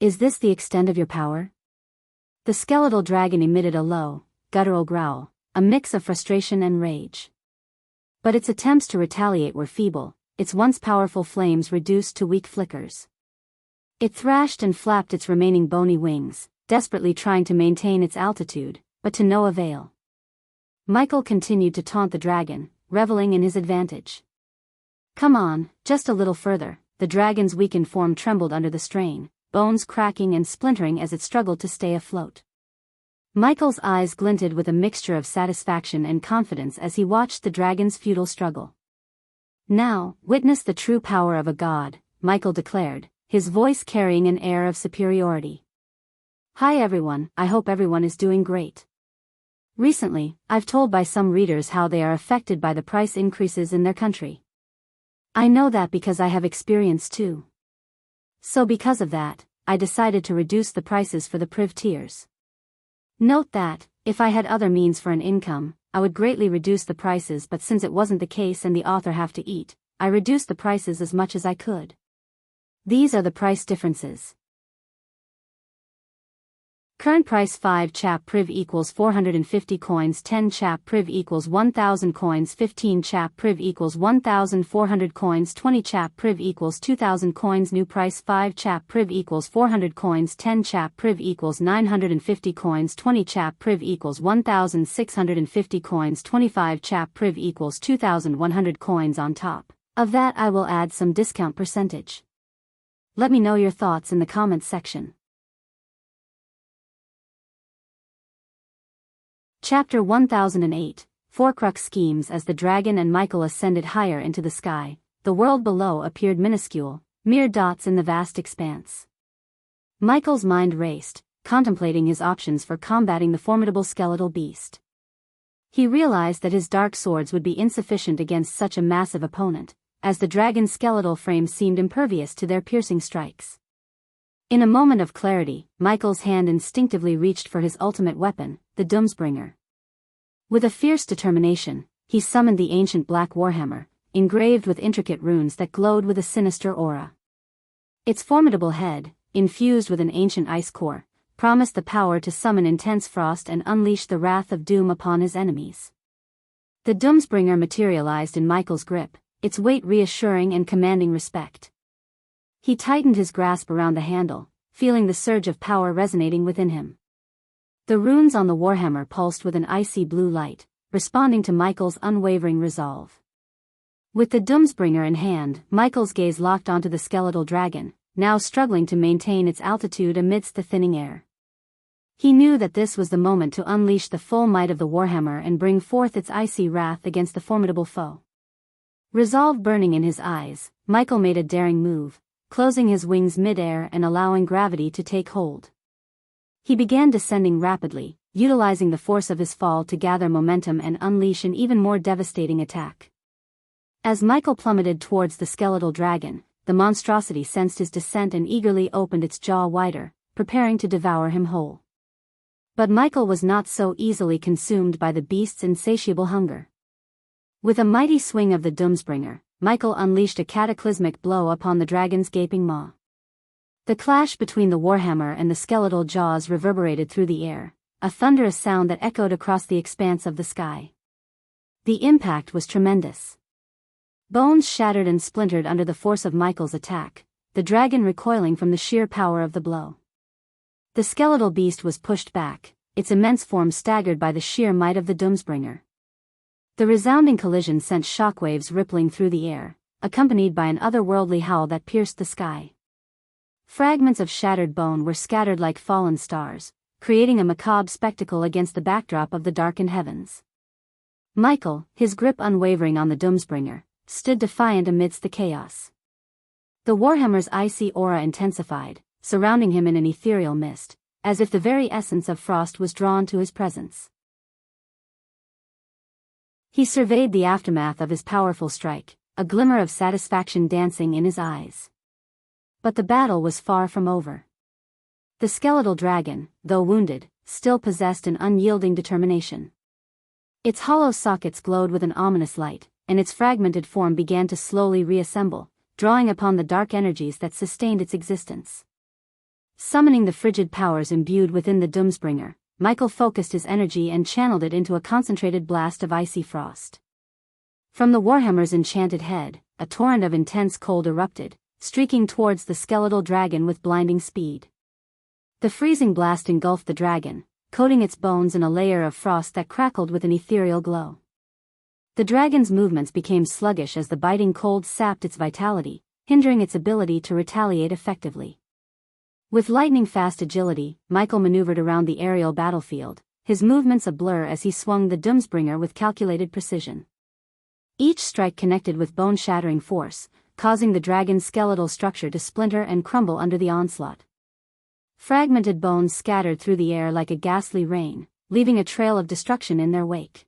"Is this the extent of your power?" The skeletal dragon emitted a low, guttural growl, a mix of frustration and rage. But its attempts to retaliate were feeble, its once powerful flames reduced to weak flickers. It thrashed and flapped its remaining bony wings, desperately trying to maintain its altitude, but to no avail. Michael continued to taunt the dragon, reveling in his advantage. "Come on, just a little further." The dragon's weakened form trembled under the strain, bones cracking and splintering as it struggled to stay afloat. Michael's eyes glinted with a mixture of satisfaction and confidence as he watched the dragon's futile struggle. "Now, witness the true power of a god," Michael declared, his voice carrying an air of superiority. "Hi everyone, I hope everyone is doing great. Recently, I've told by some readers how they are affected by the price increases in their country. I know that because I have experience too. So because of that, I decided to reduce the prices for the priv tiers. Note that, if I had other means for an income, I would greatly reduce the prices, but since it wasn't the case and the author have to eat, I reduced the prices as much as I could. These are the price differences. Current price 5 chap priv equals 450 coins, 10 chap priv equals 1000 coins, 15 chap priv equals 1400 coins, 20 chap priv equals 2000 coins. New price 5 chap priv equals 400 coins, 10 chap priv equals 950 coins, 20 chap priv equals 1650 coins, 25 chap priv equals 2100 coins. On top of that, I will add some discount percentage. Let me know your thoughts in the comments section. Chapter 1008, Four-Crux Schemes. As the dragon and Michael ascended higher into the sky, the world below appeared minuscule, mere dots in the vast expanse. Michael's mind raced, contemplating his options for combating the formidable skeletal beast. He realized that his dark swords would be insufficient against such a massive opponent, as the dragon's skeletal frame seemed impervious to their piercing strikes. In a moment of clarity, Michael's hand instinctively reached for his ultimate weapon, the Doomsbringer. With a fierce determination, he summoned the ancient black warhammer, engraved with intricate runes that glowed with a sinister aura. Its formidable head, infused with an ancient ice core, promised the power to summon intense frost and unleash the wrath of doom upon his enemies. The Doomsbringer materialized in Michael's grip, its weight reassuring and commanding respect. He tightened his grasp around the handle, feeling the surge of power resonating within him. The runes on the warhammer pulsed with an icy blue light, responding to Michael's unwavering resolve. With the Doomsbringer in hand, Michael's gaze locked onto the skeletal dragon, now struggling to maintain its altitude amidst the thinning air. He knew that this was the moment to unleash the full might of the warhammer and bring forth its icy wrath against the formidable foe. Resolve burning in his eyes, Michael made a daring move, closing his wings mid-air and allowing gravity to take hold. He began descending rapidly, utilizing the force of his fall to gather momentum and unleash an even more devastating attack. As Michael plummeted towards the skeletal dragon, the monstrosity sensed his descent and eagerly opened its jaw wider, preparing to devour him whole. But Michael was not so easily consumed by the beast's insatiable hunger. With a mighty swing of the Doomsbringer, Michael unleashed a cataclysmic blow upon the dragon's gaping maw. The clash between the warhammer and the skeletal jaws reverberated through the air, a thunderous sound that echoed across the expanse of the sky. The impact was tremendous. Bones shattered and splintered under the force of Michael's attack, the dragon recoiling from the sheer power of the blow. The skeletal beast was pushed back, its immense form staggered by the sheer might of the Doomsbringer. The resounding collision sent shockwaves rippling through the air, accompanied by an otherworldly howl that pierced the sky. Fragments of shattered bone were scattered like fallen stars, creating a macabre spectacle against the backdrop of the darkened heavens. Michael, his grip unwavering on the Doomsbringer, stood defiant amidst the chaos. The warhammer's icy aura intensified, surrounding him in an ethereal mist, as if the very essence of frost was drawn to his presence. He surveyed the aftermath of his powerful strike, a glimmer of satisfaction dancing in his eyes. But the battle was far from over. The skeletal dragon, though wounded, still possessed an unyielding determination. Its hollow sockets glowed with an ominous light, and its fragmented form began to slowly reassemble, drawing upon the dark energies that sustained its existence. Summoning the frigid powers imbued within the Doomsbringer, Michael focused his energy and channeled it into a concentrated blast of icy frost. From the warhammer's enchanted head, a torrent of intense cold erupted, streaking towards the skeletal dragon with blinding speed. The freezing blast engulfed the dragon, coating its bones in a layer of frost that crackled with an ethereal glow. The dragon's movements became sluggish as the biting cold sapped its vitality, hindering its ability to retaliate effectively. With lightning-fast agility, Michael maneuvered around the aerial battlefield, his movements a blur as he swung the Doomsbringer with calculated precision. Each strike connected with bone-shattering force, causing the dragon's skeletal structure to splinter and crumble under the onslaught. Fragmented bones scattered through the air like a ghastly rain, leaving a trail of destruction in their wake.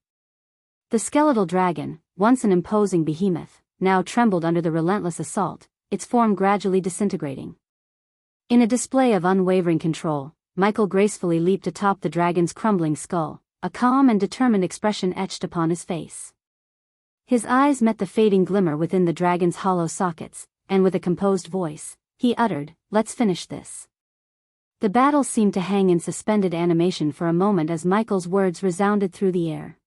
The skeletal dragon, once an imposing behemoth, now trembled under the relentless assault, its form gradually disintegrating. In a display of unwavering control, Michael gracefully leaped atop the dragon's crumbling skull, a calm and determined expression etched upon his face. His eyes met the fading glimmer within the dragon's hollow sockets, and with a composed voice, he uttered, "Let's finish this." The battle seemed to hang in suspended animation for a moment as Michael's words resounded through the air.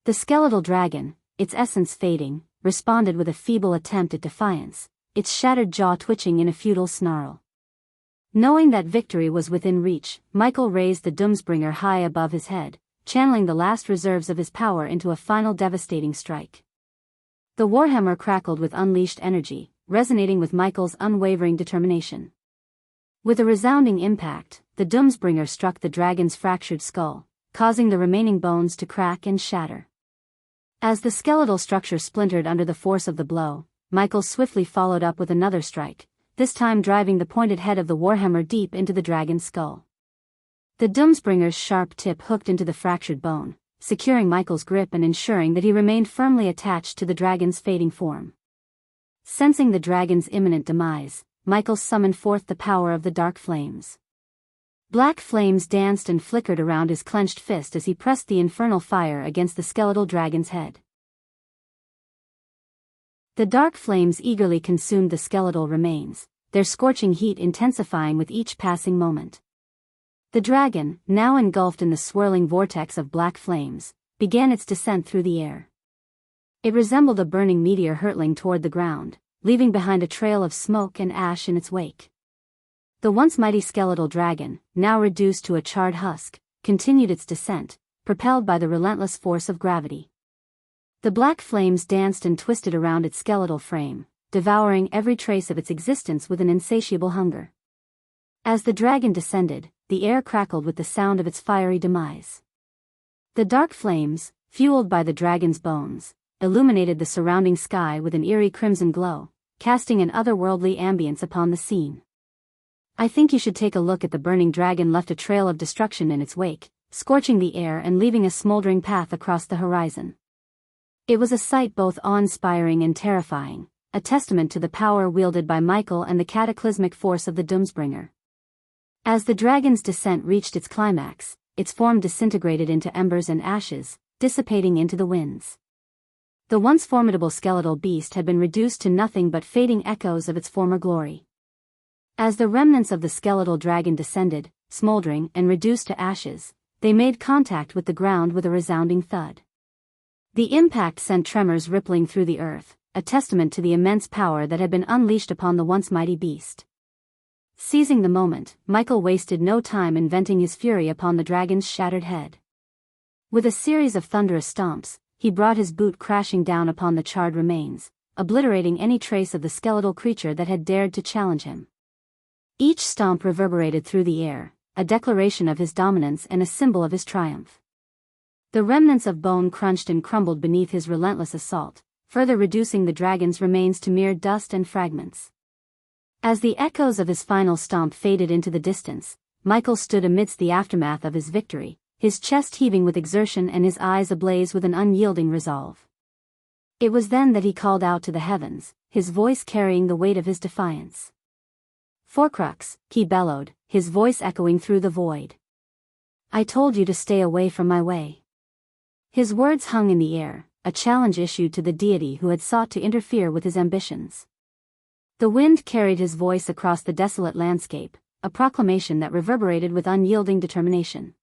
The skeletal dragon, its essence fading, responded with a feeble attempt at defiance, its shattered jaw twitching in a futile snarl. Knowing that victory was within reach, Michael raised the Doomsbringer high above his head, channeling the last reserves of his power into a final devastating strike. The warhammer crackled with unleashed energy, resonating with Michael's unwavering determination. With a resounding impact, the Doomsbringer struck the dragon's fractured skull, causing the remaining bones to crack and shatter. As the skeletal structure splintered under the force of the blow, Michael swiftly followed up with another strike, this time driving the pointed head of the warhammer deep into the dragon's skull. The Doomsbringer's sharp tip hooked into the fractured bone, securing Michael's grip and ensuring that he remained firmly attached to the dragon's fading form. Sensing the dragon's imminent demise, Michael summoned forth the power of the dark flames. Black flames danced and flickered around his clenched fist as he pressed the infernal fire against the skeletal dragon's head. The dark flames eagerly consumed the skeletal remains, their scorching heat intensifying with each passing moment. The dragon, now engulfed in the swirling vortex of black flames, began its descent through the air. It resembled a burning meteor hurtling toward the ground, leaving behind a trail of smoke and ash in its wake. The once mighty skeletal dragon, now reduced to a charred husk, continued its descent, propelled by the relentless force of gravity. The black flames danced and twisted around its skeletal frame, devouring every trace of its existence with an insatiable hunger. As the dragon descended, the air crackled with the sound of its fiery demise. The dark flames, fueled by the dragon's bones, illuminated the surrounding sky with an eerie crimson glow, casting an otherworldly ambience upon the scene. "I think you should take a look at the burning dragon." Left a trail of destruction in its wake, scorching the air and leaving a smoldering path across the horizon. It was a sight both awe-inspiring and terrifying, a testament to the power wielded by Michael and the cataclysmic force of the Doomsbringer. As the dragon's descent reached its climax, its form disintegrated into embers and ashes, dissipating into the winds. The once formidable skeletal beast had been reduced to nothing but fading echoes of its former glory. As the remnants of the skeletal dragon descended, smoldering and reduced to ashes, they made contact with the ground with a resounding thud. The impact sent tremors rippling through the earth, a testament to the immense power that had been unleashed upon the once mighty beast. Seizing the moment, Michael wasted no time in venting his fury upon the dragon's shattered head. With a series of thunderous stomps, he brought his boot crashing down upon the charred remains, obliterating any trace of the skeletal creature that had dared to challenge him. Each stomp reverberated through the air, a declaration of his dominance and a symbol of his triumph. The remnants of bone crunched and crumbled beneath his relentless assault, further reducing the dragon's remains to mere dust and fragments. As the echoes of his final stomp faded into the distance, Michael stood amidst the aftermath of his victory, his chest heaving with exertion and his eyes ablaze with an unyielding resolve. It was then that he called out to the heavens, his voice carrying the weight of his defiance. "Forcrux," he bellowed, his voice echoing through the void. "I told you to stay away from my way." His words hung in the air, a challenge issued to the deity who had sought to interfere with his ambitions. The wind carried his voice across the desolate landscape, a proclamation that reverberated with unyielding determination.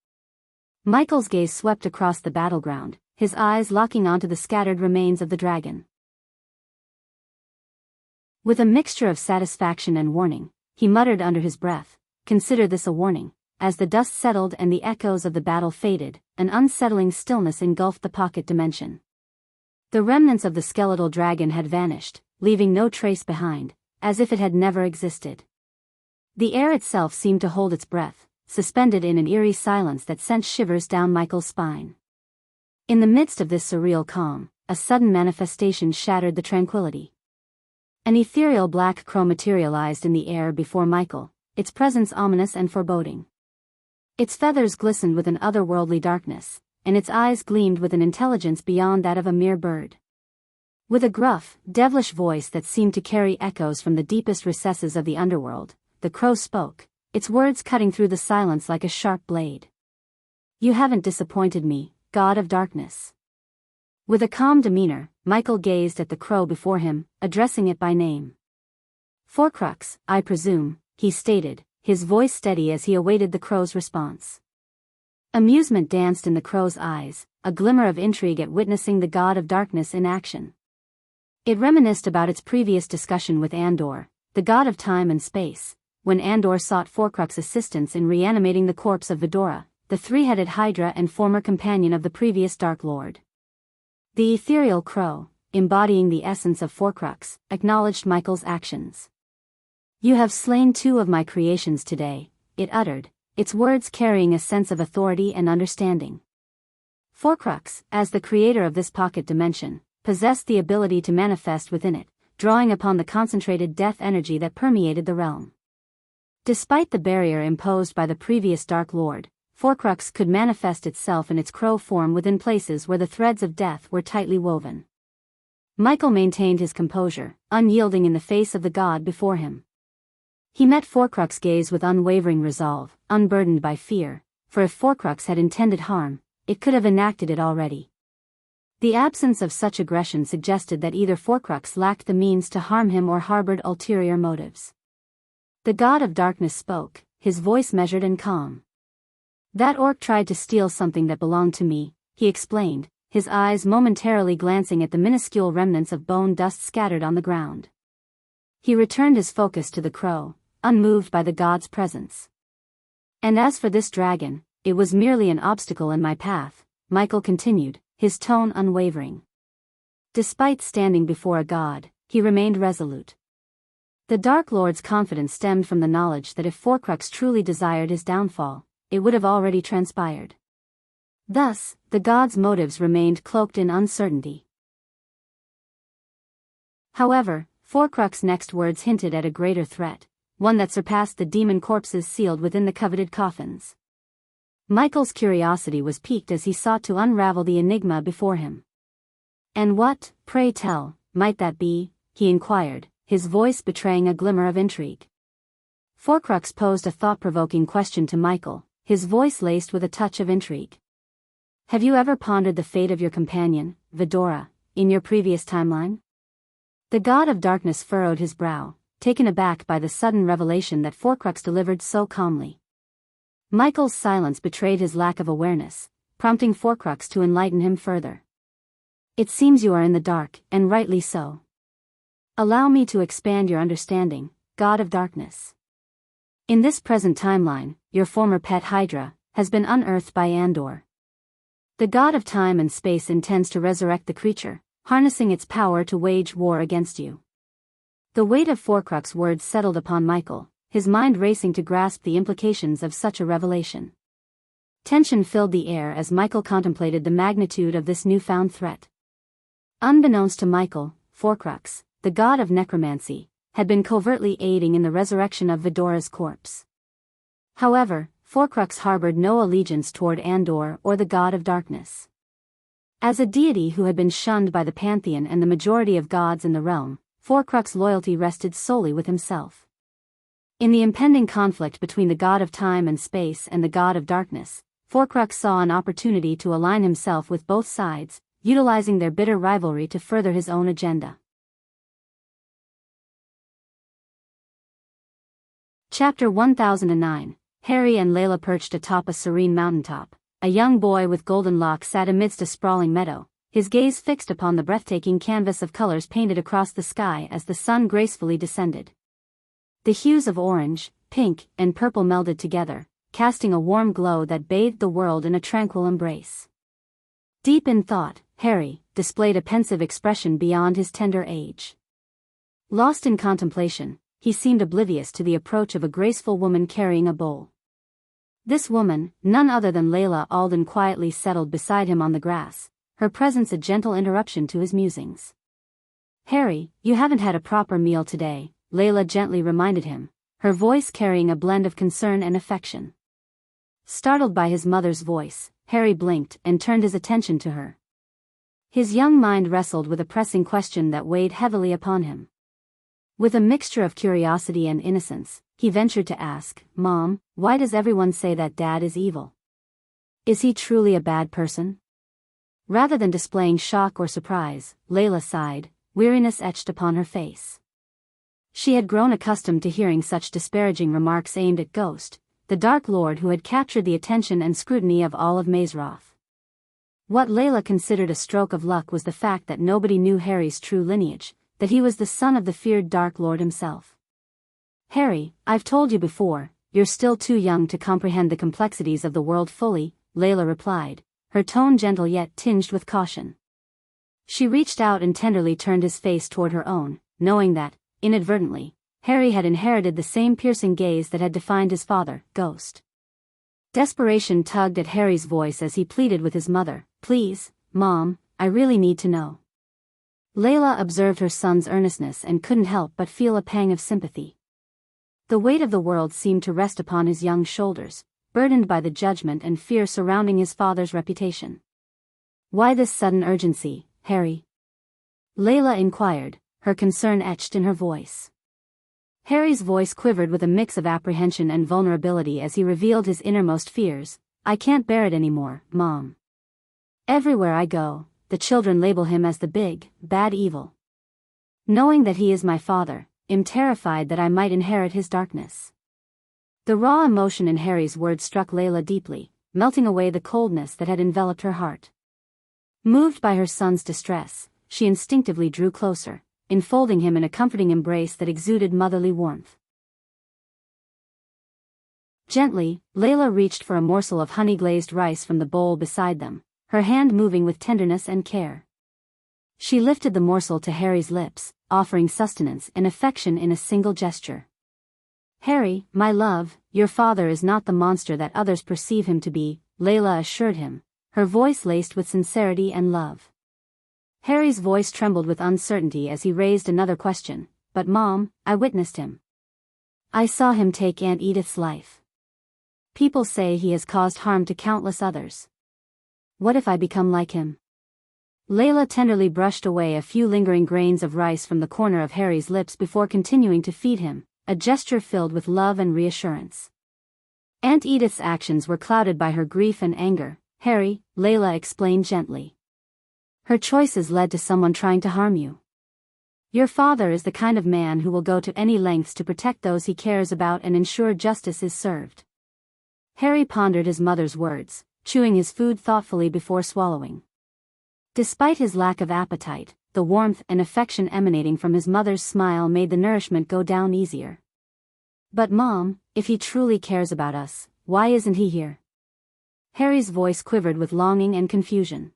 Michael's gaze swept across the battleground, his eyes locking onto the scattered remains of the dragon. With a mixture of satisfaction and warning, he muttered under his breath, "Consider this a warning." As the dust settled and the echoes of the battle faded, an unsettling stillness engulfed the pocket dimension. The remnants of the skeletal dragon had vanished, leaving no trace behind, as if it had never existed. The air itself seemed to hold its breath, suspended in an eerie silence that sent shivers down Michael's spine. In the midst of this surreal calm, a sudden manifestation shattered the tranquility. An ethereal black crow materialized in the air before Michael, its presence ominous and foreboding. Its feathers glistened with an otherworldly darkness, and its eyes gleamed with an intelligence beyond that of a mere bird. With a gruff, devilish voice that seemed to carry echoes from the deepest recesses of the underworld, the crow spoke, its words cutting through the silence like a sharp blade. "You haven't disappointed me, God of Darkness." With a calm demeanor, Michael gazed at the crow before him, addressing it by name. "Forcrux, I presume," he stated, his voice steady as he awaited the crow's response. Amusement danced in the crow's eyes, a glimmer of intrigue at witnessing the God of Darkness in action. It reminisced about its previous discussion with Andor, the god of time and space, when Andor sought Forcrux assistance in reanimating the corpse of Vidora, the three-headed Hydra and former companion of the previous Dark Lord. The ethereal crow, embodying the essence of Forcrux, acknowledged Michael's actions. "You have slain two of my creations today," it uttered, its words carrying a sense of authority and understanding. Forcrux, as the creator of this pocket dimension, possessed the ability to manifest within it, drawing upon the concentrated death energy that permeated the realm. Despite the barrier imposed by the previous Dark Lord, Forcrux could manifest itself in its crow form within places where the threads of death were tightly woven. Michael maintained his composure, unyielding in the face of the god before him. He met Forcrux's gaze with unwavering resolve, unburdened by fear, for if Forcrux had intended harm, it could have enacted it already. The absence of such aggression suggested that either Forcrux lacked the means to harm him or harbored ulterior motives. The God of Darkness spoke, his voice measured and calm. "That orc tried to steal something that belonged to me," he explained, his eyes momentarily glancing at the minuscule remnants of bone dust scattered on the ground. He returned his focus to the crow, unmoved by the god's presence. "And as for this dragon, it was merely an obstacle in my path," Michael continued, his tone unwavering. Despite standing before a god, he remained resolute. The Dark Lord's confidence stemmed from the knowledge that if Forcrux truly desired his downfall, it would have already transpired. Thus, the god's motives remained cloaked in uncertainty. However, Forcrux's next words hinted at a greater threat, one that surpassed the demon corpses sealed within the coveted coffins. Michael's curiosity was piqued as he sought to unravel the enigma before him. "And what, pray tell, might that be?" he inquired, his voice betraying a glimmer of intrigue. Forcrux posed a thought-provoking question to Michael, his voice laced with a touch of intrigue. "Have you ever pondered the fate of your companion, Vidora, in your previous timeline?" The God of Darkness furrowed his brow, taken aback by the sudden revelation that Forcrux delivered so calmly. Michael's silence betrayed his lack of awareness, prompting Forcrux to enlighten him further. "It seems you are in the dark, and rightly so. Allow me to expand your understanding, God of Darkness. In this present timeline, your former pet Hydra has been unearthed by Andor. The god of time and space intends to resurrect the creature, harnessing its power to wage war against you." The weight of Forcrux's words settled upon Michael, his mind racing to grasp the implications of such a revelation. Tension filled the air as Michael contemplated the magnitude of this newfound threat. Unbeknownst to Michael, Forcrux, the god of necromancy, had been covertly aiding in the resurrection of Vidora's corpse. However, Forcrux harbored no allegiance toward Andor or the God of Darkness. As a deity who had been shunned by the pantheon and the majority of gods in the realm, Forcrux's loyalty rested solely with himself. In the impending conflict between the God of Time and Space and the God of Darkness, Forcrux saw an opportunity to align himself with both sides, utilizing their bitter rivalry to further his own agenda. Chapter 1009. Harry and Layla perched atop a serene mountaintop. A young boy with golden locks sat amidst a sprawling meadow, his gaze fixed upon the breathtaking canvas of colors painted across the sky as the sun gracefully descended. The hues of orange, pink, and purple melded together, casting a warm glow that bathed the world in a tranquil embrace. Deep in thought, Harry displayed a pensive expression beyond his tender age. Lost in contemplation, he seemed oblivious to the approach of a graceful woman carrying a bowl. This woman, none other than Layla Alden, quietly settled beside him on the grass, her presence a gentle interruption to his musings. "Harry, you haven't had a proper meal today," Layla gently reminded him, her voice carrying a blend of concern and affection. Startled by his mother's voice, Harry blinked and turned his attention to her. His young mind wrestled with a pressing question that weighed heavily upon him. With a mixture of curiosity and innocence, he ventured to ask, "Mom, why does everyone say that Dad is evil? Is he truly a bad person?" Rather than displaying shock or surprise, Layla sighed, weariness etched upon her face. She had grown accustomed to hearing such disparaging remarks aimed at Ghost, the Dark Lord who had captured the attention and scrutiny of all of Mazeroth. What Layla considered a stroke of luck was the fact that nobody knew Harry's true lineage, that he was the son of the feared Dark Lord himself. "Harry, I've told you before, you're still too young to comprehend the complexities of the world fully," Layla replied, her tone gentle yet tinged with caution. She reached out and tenderly turned his face toward her own, knowing that, inadvertently, Harry had inherited the same piercing gaze that had defined his father, Ghost. Desperation tugged at Harry's voice as he pleaded with his mother, "Please, Mom, I really need to know." Layla observed her son's earnestness and couldn't help but feel a pang of sympathy. The weight of the world seemed to rest upon his young shoulders, burdened by the judgment and fear surrounding his father's reputation. "Why this sudden urgency, Harry?" Layla inquired, her concern etched in her voice. Harry's voice quivered with a mix of apprehension and vulnerability as he revealed his innermost fears. "I can't bear it anymore, Mom. Everywhere I go, the children label him as the big, bad evil. Knowing that he is my father, I'm terrified that I might inherit his darkness." The raw emotion in Harry's words struck Layla deeply, melting away the coldness that had enveloped her heart. Moved by her son's distress, she instinctively drew closer, enfolding him in a comforting embrace that exuded motherly warmth. Gently, Layla reached for a morsel of honey-glazed rice from the bowl beside them, her hand moving with tenderness and care. She lifted the morsel to Harry's lips, offering sustenance and affection in a single gesture. "Harry, my love, your father is not the monster that others perceive him to be," Layla assured him, her voice laced with sincerity and love. Harry's voice trembled with uncertainty as he raised another question, "But Mom, I witnessed him. I saw him take Aunt Edith's life. People say he has caused harm to countless others. What if I become like him?" Layla tenderly brushed away a few lingering grains of rice from the corner of Harry's lips before continuing to feed him, a gesture filled with love and reassurance. Aunt Edith's actions were clouded by her grief and anger, Harry, Layla explained gently. Her choices led to someone trying to harm you. Your father is the kind of man who will go to any lengths to protect those he cares about and ensure justice is served. Harry pondered his mother's words, chewing his food thoughtfully before swallowing. Despite his lack of appetite, the warmth and affection emanating from his mother's smile made the nourishment go down easier. "But Mom, if he truly cares about us, why isn't he here?" Harry's voice quivered with longing and confusion.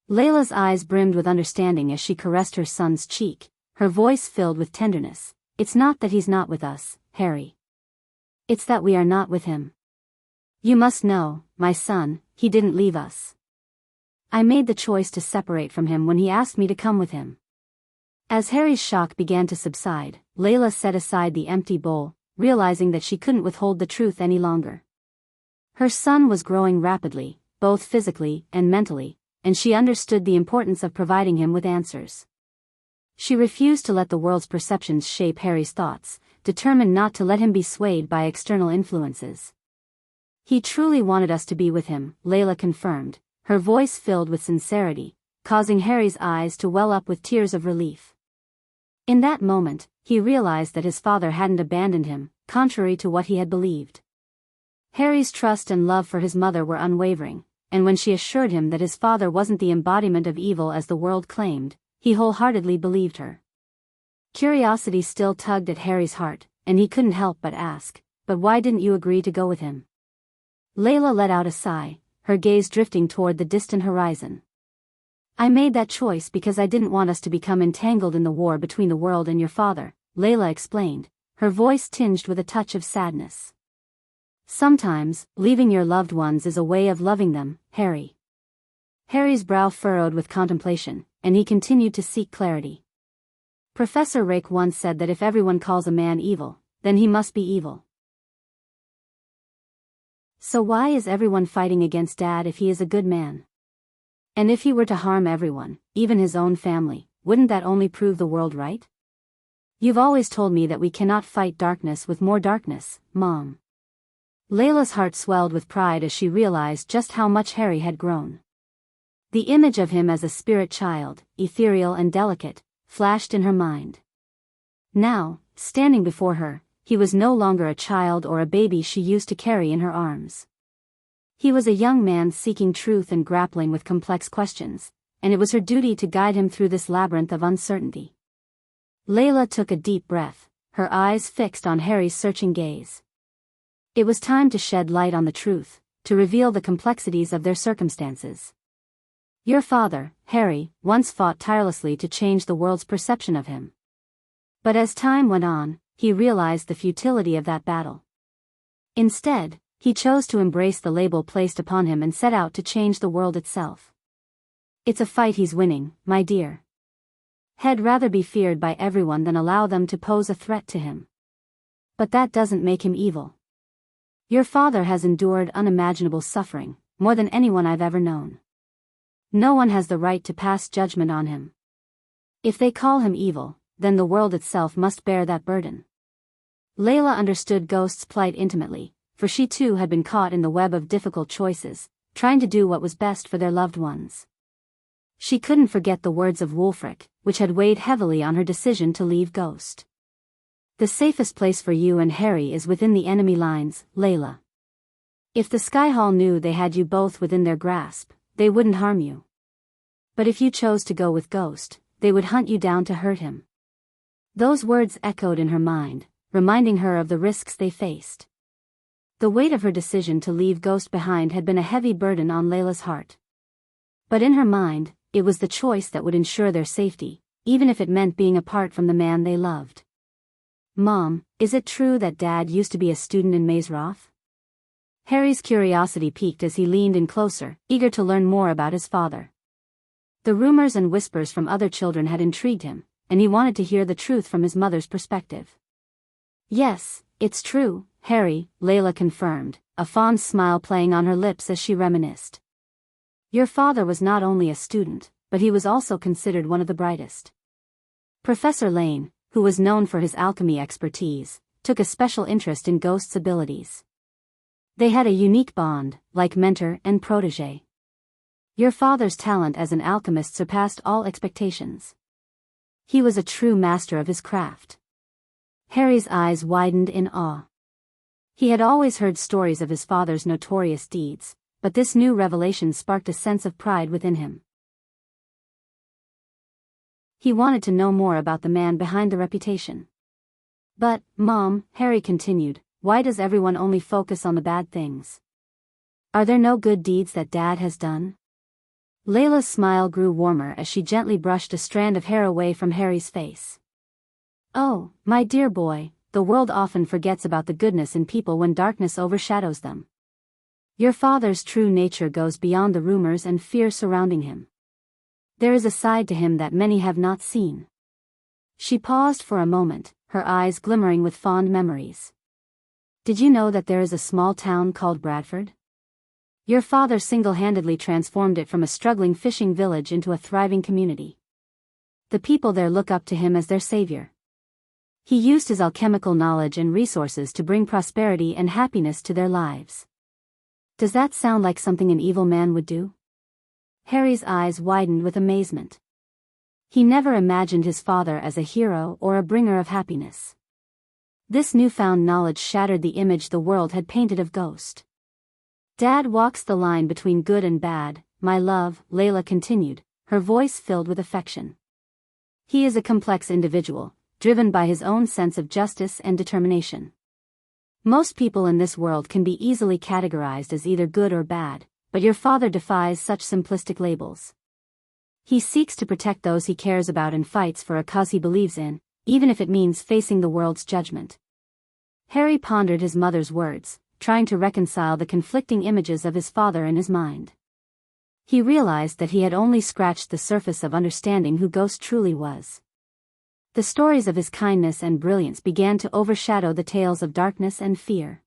Layla's eyes brimmed with understanding as she caressed her son's cheek, her voice filled with tenderness. "It's not that he's not with us, Harry. It's that we are not with him. You must know, my son, he didn't leave us. I made the choice to separate from him when he asked me to come with him." As Harry's shock began to subside, Layla set aside the empty bowl, realizing that she couldn't withhold the truth any longer. Her son was growing rapidly, both physically and mentally, and she understood the importance of providing him with answers. She refused to let the world's perceptions shape Harry's thoughts, determined not to let him be swayed by external influences. "He truly wanted us to be with him," Layla confirmed, her voice filled with sincerity, causing Harry's eyes to well up with tears of relief. In that moment, he realized that his father hadn't abandoned him, contrary to what he had believed. Harry's trust and love for his mother were unwavering, and when she assured him that his father wasn't the embodiment of evil as the world claimed, he wholeheartedly believed her. Curiosity still tugged at Harry's heart, and he couldn't help but ask, "But why didn't you agree to go with him?" Layla let out a sigh, her gaze drifting toward the distant horizon. "I made that choice because I didn't want us to become entangled in the war between the world and your father," Layla explained, her voice tinged with a touch of sadness. Sometimes, leaving your loved ones is a way of loving them, Harry. Harry's brow furrowed with contemplation, and he continued to seek clarity. Professor Rake once said that if everyone calls a man evil, then he must be evil. So why is everyone fighting against Dad if he is a good man? And if he were to harm everyone, even his own family, wouldn't that only prove the world right? You've always told me that we cannot fight darkness with more darkness, Mom. Layla's heart swelled with pride as she realized just how much Harry had grown. The image of him as a spirit child, ethereal and delicate, flashed in her mind. Now, standing before her, he was no longer a child or a baby she used to carry in her arms. He was a young man seeking truth and grappling with complex questions, and it was her duty to guide him through this labyrinth of uncertainty. Layla took a deep breath, her eyes fixed on Harry's searching gaze. It was time to shed light on the truth, to reveal the complexities of their circumstances. Your father, Harry, once fought tirelessly to change the world's perception of him. But as time went on, he realized the futility of that battle. Instead, he chose to embrace the label placed upon him and set out to change the world itself. It's a fight he's winning, my dear. He'd rather be feared by everyone than allow them to pose a threat to him. But that doesn't make him evil. Your father has endured unimaginable suffering, more than anyone I've ever known. No one has the right to pass judgment on him. If they call him evil, then the world itself must bear that burden. Layla understood Ghost's plight intimately, for she too had been caught in the web of difficult choices, trying to do what was best for their loved ones. She couldn't forget the words of Wulfric, which had weighed heavily on her decision to leave Ghost. The safest place for you and Harry is within the enemy lines, Layla. If the Skyhall knew they had you both within their grasp, they wouldn't harm you. But if you chose to go with Ghost, they would hunt you down to hurt him. Those words echoed in her mind, reminding her of the risks they faced. The weight of her decision to leave Ghost behind had been a heavy burden on Layla's heart. But in her mind, it was the choice that would ensure their safety, even if it meant being apart from the man they loved. Mom, is it true that Dad used to be a student in Maze Roth? Harry's curiosity piqued as he leaned in closer, eager to learn more about his father. The rumors and whispers from other children had intrigued him, and he wanted to hear the truth from his mother's perspective. Yes, it's true, Harry, Layla confirmed, a fond smile playing on her lips as she reminisced. Your father was not only a student, but he was also considered one of the brightest. Professor Lane, who was known for his alchemy expertise, took a special interest in Ghost's abilities. They had a unique bond, like mentor and protege. Your father's talent as an alchemist surpassed all expectations. He was a true master of his craft. Harry's eyes widened in awe. He had always heard stories of his father's notorious deeds, but this new revelation sparked a sense of pride within him. He wanted to know more about the man behind the reputation. But, Mom, Harry continued, why does everyone only focus on the bad things? Are there no good deeds that Dad has done? Layla's smile grew warmer as she gently brushed a strand of hair away from Harry's face. Oh, my dear boy, the world often forgets about the goodness in people when darkness overshadows them. Your father's true nature goes beyond the rumors and fear surrounding him. There is a side to him that many have not seen. She paused for a moment, her eyes glimmering with fond memories. Did you know that there is a small town called Bradford? Your father single-handedly transformed it from a struggling fishing village into a thriving community. The people there look up to him as their savior. He used his alchemical knowledge and resources to bring prosperity and happiness to their lives. Does that sound like something an evil man would do? Harry's eyes widened with amazement. He never imagined his father as a hero or a bringer of happiness. This newfound knowledge shattered the image the world had painted of Ghost. Dad walks the line between good and bad, my love, Layla continued, her voice filled with affection. He is a complex individual, driven by his own sense of justice and determination. Most people in this world can be easily categorized as either good or bad, but your father defies such simplistic labels. He seeks to protect those he cares about and fights for a cause he believes in, even if it means facing the world's judgment. Harry pondered his mother's words, trying to reconcile the conflicting images of his father in his mind. He realized that he had only scratched the surface of understanding who Ghost truly was. The stories of his kindness and brilliance began to overshadow the tales of darkness and fear.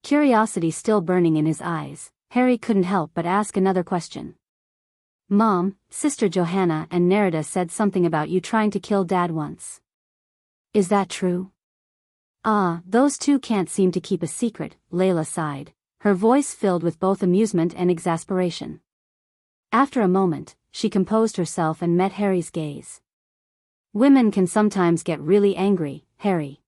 Curiosity still burning in his eyes, Harry couldn't help but ask another question. Mom, Sister Johanna and Nerida said something about you trying to kill Dad once. Is that true? Those two can't seem to keep a secret, Layla sighed, her voice filled with both amusement and exasperation. After a moment, she composed herself and met Harry's gaze. Women can sometimes get really angry, Harry.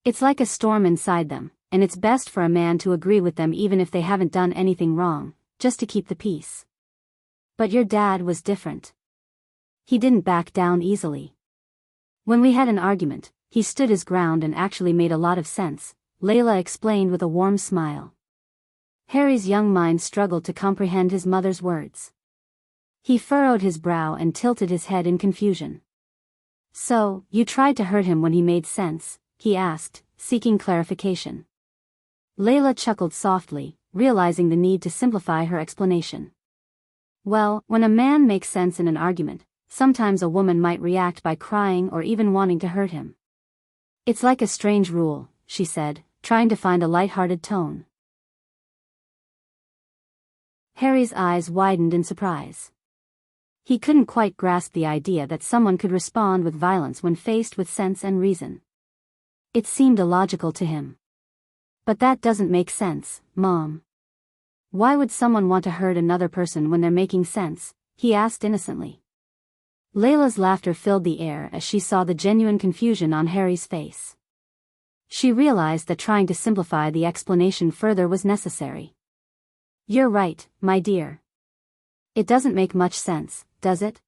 It's like a storm inside them, and it's best for a man to agree with them even if they haven't done anything wrong, just to keep the peace. But your dad was different. He didn't back down easily. When we had an argument, he stood his ground and actually made a lot of sense, Layla explained with a warm smile. Harry's young mind struggled to comprehend his mother's words. He furrowed his brow and tilted his head in confusion. So, you tried to hurt him when he made sense, he asked, seeking clarification. Layla chuckled softly, realizing the need to simplify her explanation. Well, when a man makes sense in an argument, sometimes a woman might react by crying or even wanting to hurt him. It's like a strange rule, she said, trying to find a light-hearted tone. Harry's eyes widened in surprise. He couldn't quite grasp the idea that someone could respond with violence when faced with sense and reason. It seemed illogical to him. But that doesn't make sense, Mom. Why would someone want to hurt another person when they're making sense? He asked innocently. Layla's laughter filled the air as she saw the genuine confusion on Harry's face. She realized that trying to simplify the explanation further was necessary. You're right, my dear. It doesn't make much sense, does it?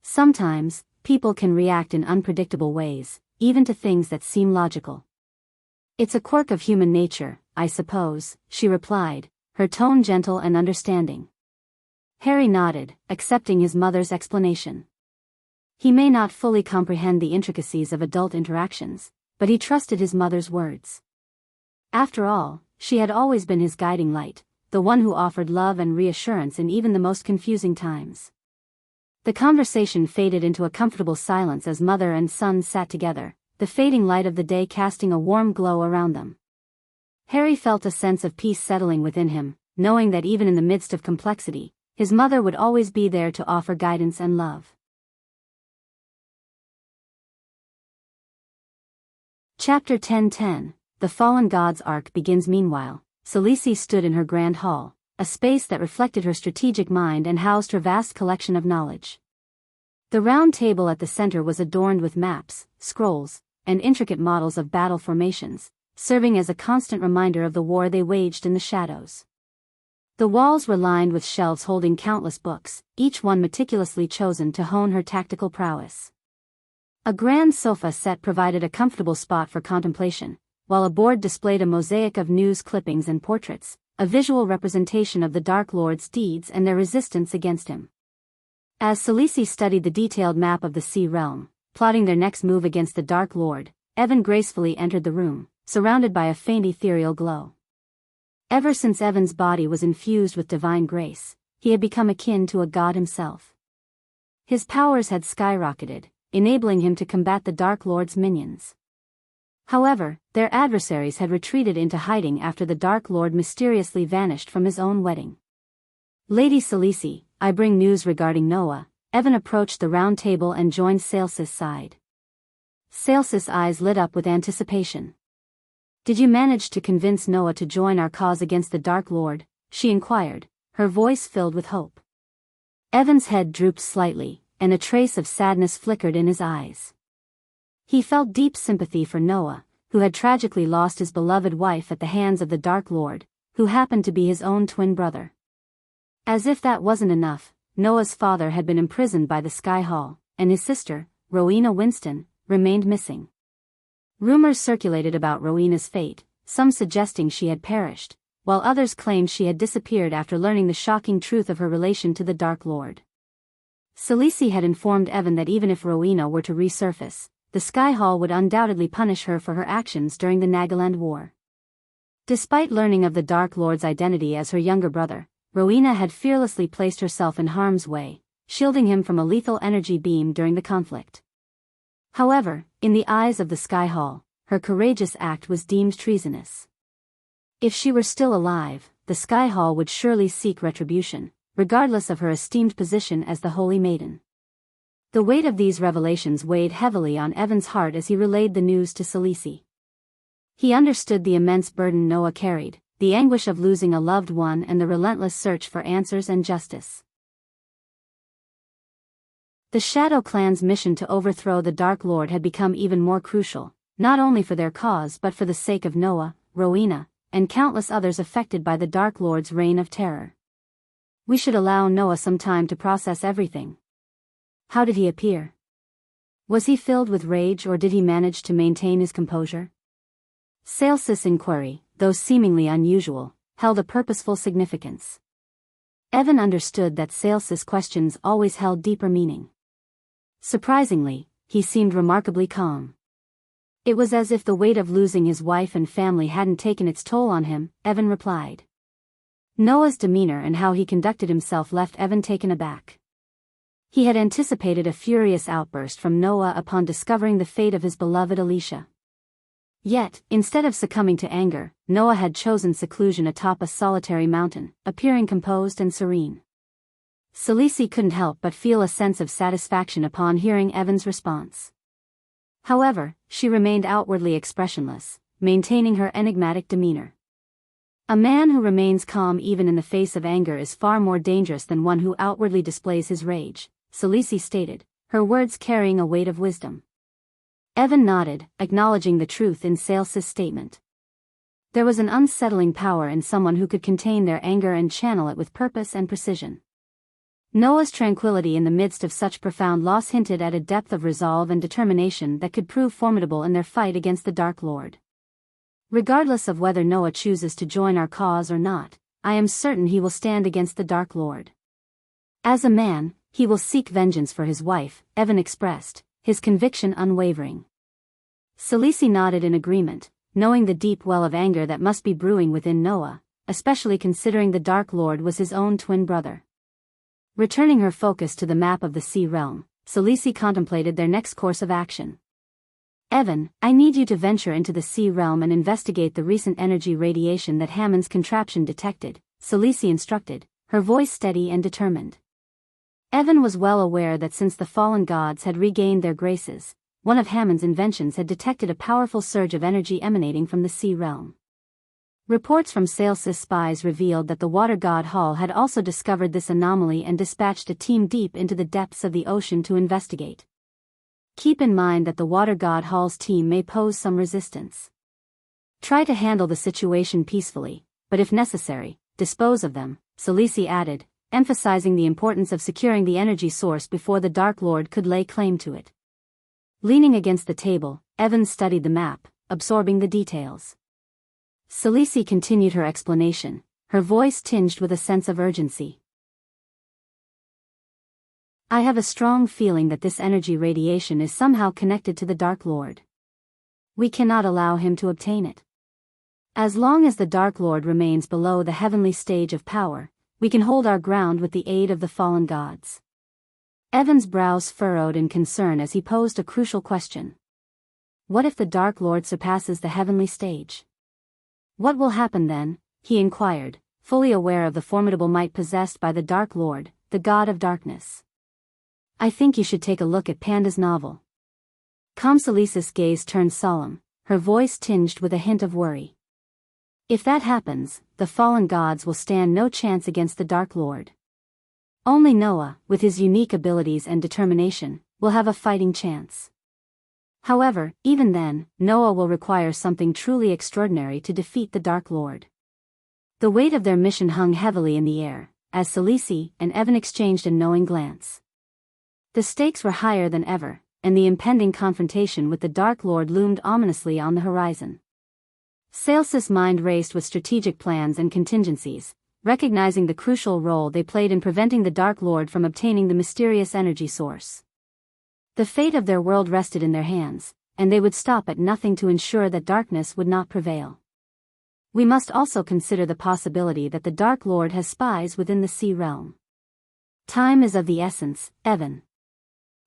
Sometimes, people can react in unpredictable ways, even to things that seem logical. It's a quirk of human nature, I suppose, she replied, her tone gentle and understanding. Harry nodded, accepting his mother's explanation. He may not fully comprehend the intricacies of adult interactions, but he trusted his mother's words. After all, she had always been his guiding light, the one who offered love and reassurance in even the most confusing times. The conversation faded into a comfortable silence as mother and son sat together, the fading light of the day casting a warm glow around them. Harry felt a sense of peace settling within him, knowing that even in the midst of complexity, his mother would always be there to offer guidance and love. Chapter 10:10, The Fallen Gods arc begins. Meanwhile, Selisi stood in her grand hall, a space that reflected her strategic mind and housed her vast collection of knowledge. The round table at the center was adorned with maps, scrolls, and intricate models of battle formations, serving as a constant reminder of the war they waged in the shadows. The walls were lined with shelves holding countless books, each one meticulously chosen to hone her tactical prowess. A grand sofa set provided a comfortable spot for contemplation, while a board displayed a mosaic of news clippings and portraits, a visual representation of the Dark Lord's deeds and their resistance against him. As Selisi studied the detailed map of the Sea Realm, plotting their next move against the Dark Lord, Evan gracefully entered the room, surrounded by a faint ethereal glow. Ever since Evan's body was infused with divine grace, he had become akin to a god himself. His powers had skyrocketed, enabling him to combat the Dark Lord's minions. However, their adversaries had retreated into hiding after the Dark Lord mysteriously vanished from his own wedding. Lady Selisi, I bring news regarding Noah. Evan approached the round table and joined Sales's side. Sales's eyes lit up with anticipation. Did you manage to convince Noah to join our cause against the Dark Lord? She inquired, her voice filled with hope. Evan's head drooped slightly, and a trace of sadness flickered in his eyes. He felt deep sympathy for Noah, who had tragically lost his beloved wife at the hands of the Dark Lord, who happened to be his own twin brother. As if that wasn't enough, Noah's father had been imprisoned by the Sky Hall, and his sister, Rowena Winston, remained missing. Rumors circulated about Rowena's fate, some suggesting she had perished, while others claimed she had disappeared after learning the shocking truth of her relation to the Dark Lord. Selisi had informed Evan that even if Rowena were to resurface, the Sky Hall would undoubtedly punish her for her actions during the Nagaland War. Despite learning of the Dark Lord's identity as her younger brother, Rowena had fearlessly placed herself in harm's way, shielding him from a lethal energy beam during the conflict. However, in the eyes of the Sky Hall, her courageous act was deemed treasonous. If she were still alive, the Sky Hall would surely seek retribution, regardless of her esteemed position as the Holy Maiden. The weight of these revelations weighed heavily on Evan's heart as he relayed the news to Selisi. He understood the immense burden Noah carried, the anguish of losing a loved one and the relentless search for answers and justice. The Shadow Clan's mission to overthrow the Dark Lord had become even more crucial, not only for their cause but for the sake of Noah, Rowena, and countless others affected by the Dark Lord's reign of terror. We should allow Noah some time to process everything. How did he appear? Was he filled with rage or did he manage to maintain his composure? Selsis' inquiry, though seemingly unusual, held a purposeful significance. Evan understood that Selsis' questions always held deeper meaning. Surprisingly, he seemed remarkably calm. It was as if the weight of losing his wife and family hadn't taken its toll on him, Evan replied. Noah's demeanor and how he conducted himself left Evan taken aback. He had anticipated a furious outburst from Noah upon discovering the fate of his beloved Alicia. Yet, instead of succumbing to anger, Noah had chosen seclusion atop a solitary mountain, appearing composed and serene. Selisi couldn't help but feel a sense of satisfaction upon hearing Evan's response. However, she remained outwardly expressionless, maintaining her enigmatic demeanor. A man who remains calm even in the face of anger is far more dangerous than one who outwardly displays his rage, Selisi stated, her words carrying a weight of wisdom. Evan nodded, acknowledging the truth in Selsis' statement. There was an unsettling power in someone who could contain their anger and channel it with purpose and precision. Noah's tranquility in the midst of such profound loss hinted at a depth of resolve and determination that could prove formidable in their fight against the Dark Lord. Regardless of whether Noah chooses to join our cause or not, I am certain he will stand against the Dark Lord. As a man, he will seek vengeance for his wife, Evan expressed, his conviction unwavering. Selisi nodded in agreement, knowing the deep well of anger that must be brewing within Noah, especially considering the Dark Lord was his own twin brother. Returning her focus to the map of the Sea Realm, Selisi contemplated their next course of action. Evan, I need you to venture into the Sea Realm and investigate the recent energy radiation that Hammond's contraption detected, Selisi instructed, her voice steady and determined. Evan was well aware that since the fallen gods had regained their graces, one of Hammond's inventions had detected a powerful surge of energy emanating from the Sea Realm. Reports from Selsis spies revealed that the Water God Hall had also discovered this anomaly and dispatched a team deep into the depths of the ocean to investigate. Keep in mind that the Water God Hall's team may pose some resistance. Try to handle the situation peacefully, but if necessary, dispose of them, Selisi added, emphasizing the importance of securing the energy source before the Dark Lord could lay claim to it. Leaning against the table, Evans studied the map, absorbing the details. Selisi continued her explanation, her voice tinged with a sense of urgency. I have a strong feeling that this energy radiation is somehow connected to the Dark Lord. We cannot allow him to obtain it. As long as the Dark Lord remains below the heavenly stage of power, we can hold our ground with the aid of the fallen gods. Evan's brows furrowed in concern as he posed a crucial question. What if the Dark Lord surpasses the heavenly stage? What will happen then? He inquired, fully aware of the formidable might possessed by the Dark Lord, the God of Darkness. I think you should take a look at Panda's novel. Selisi's gaze turned solemn, her voice tinged with a hint of worry. If that happens, the fallen gods will stand no chance against the Dark Lord. Only Noah, with his unique abilities and determination, will have a fighting chance. However, even then, Noah will require something truly extraordinary to defeat the Dark Lord. The weight of their mission hung heavily in the air, as Selisi and Evan exchanged a knowing glance. The stakes were higher than ever, and the impending confrontation with the Dark Lord loomed ominously on the horizon. Selsis' mind raced with strategic plans and contingencies, recognizing the crucial role they played in preventing the Dark Lord from obtaining the mysterious energy source. The fate of their world rested in their hands, and they would stop at nothing to ensure that darkness would not prevail. We must also consider the possibility that the Dark Lord has spies within the sea realm. Time is of the essence, Evan.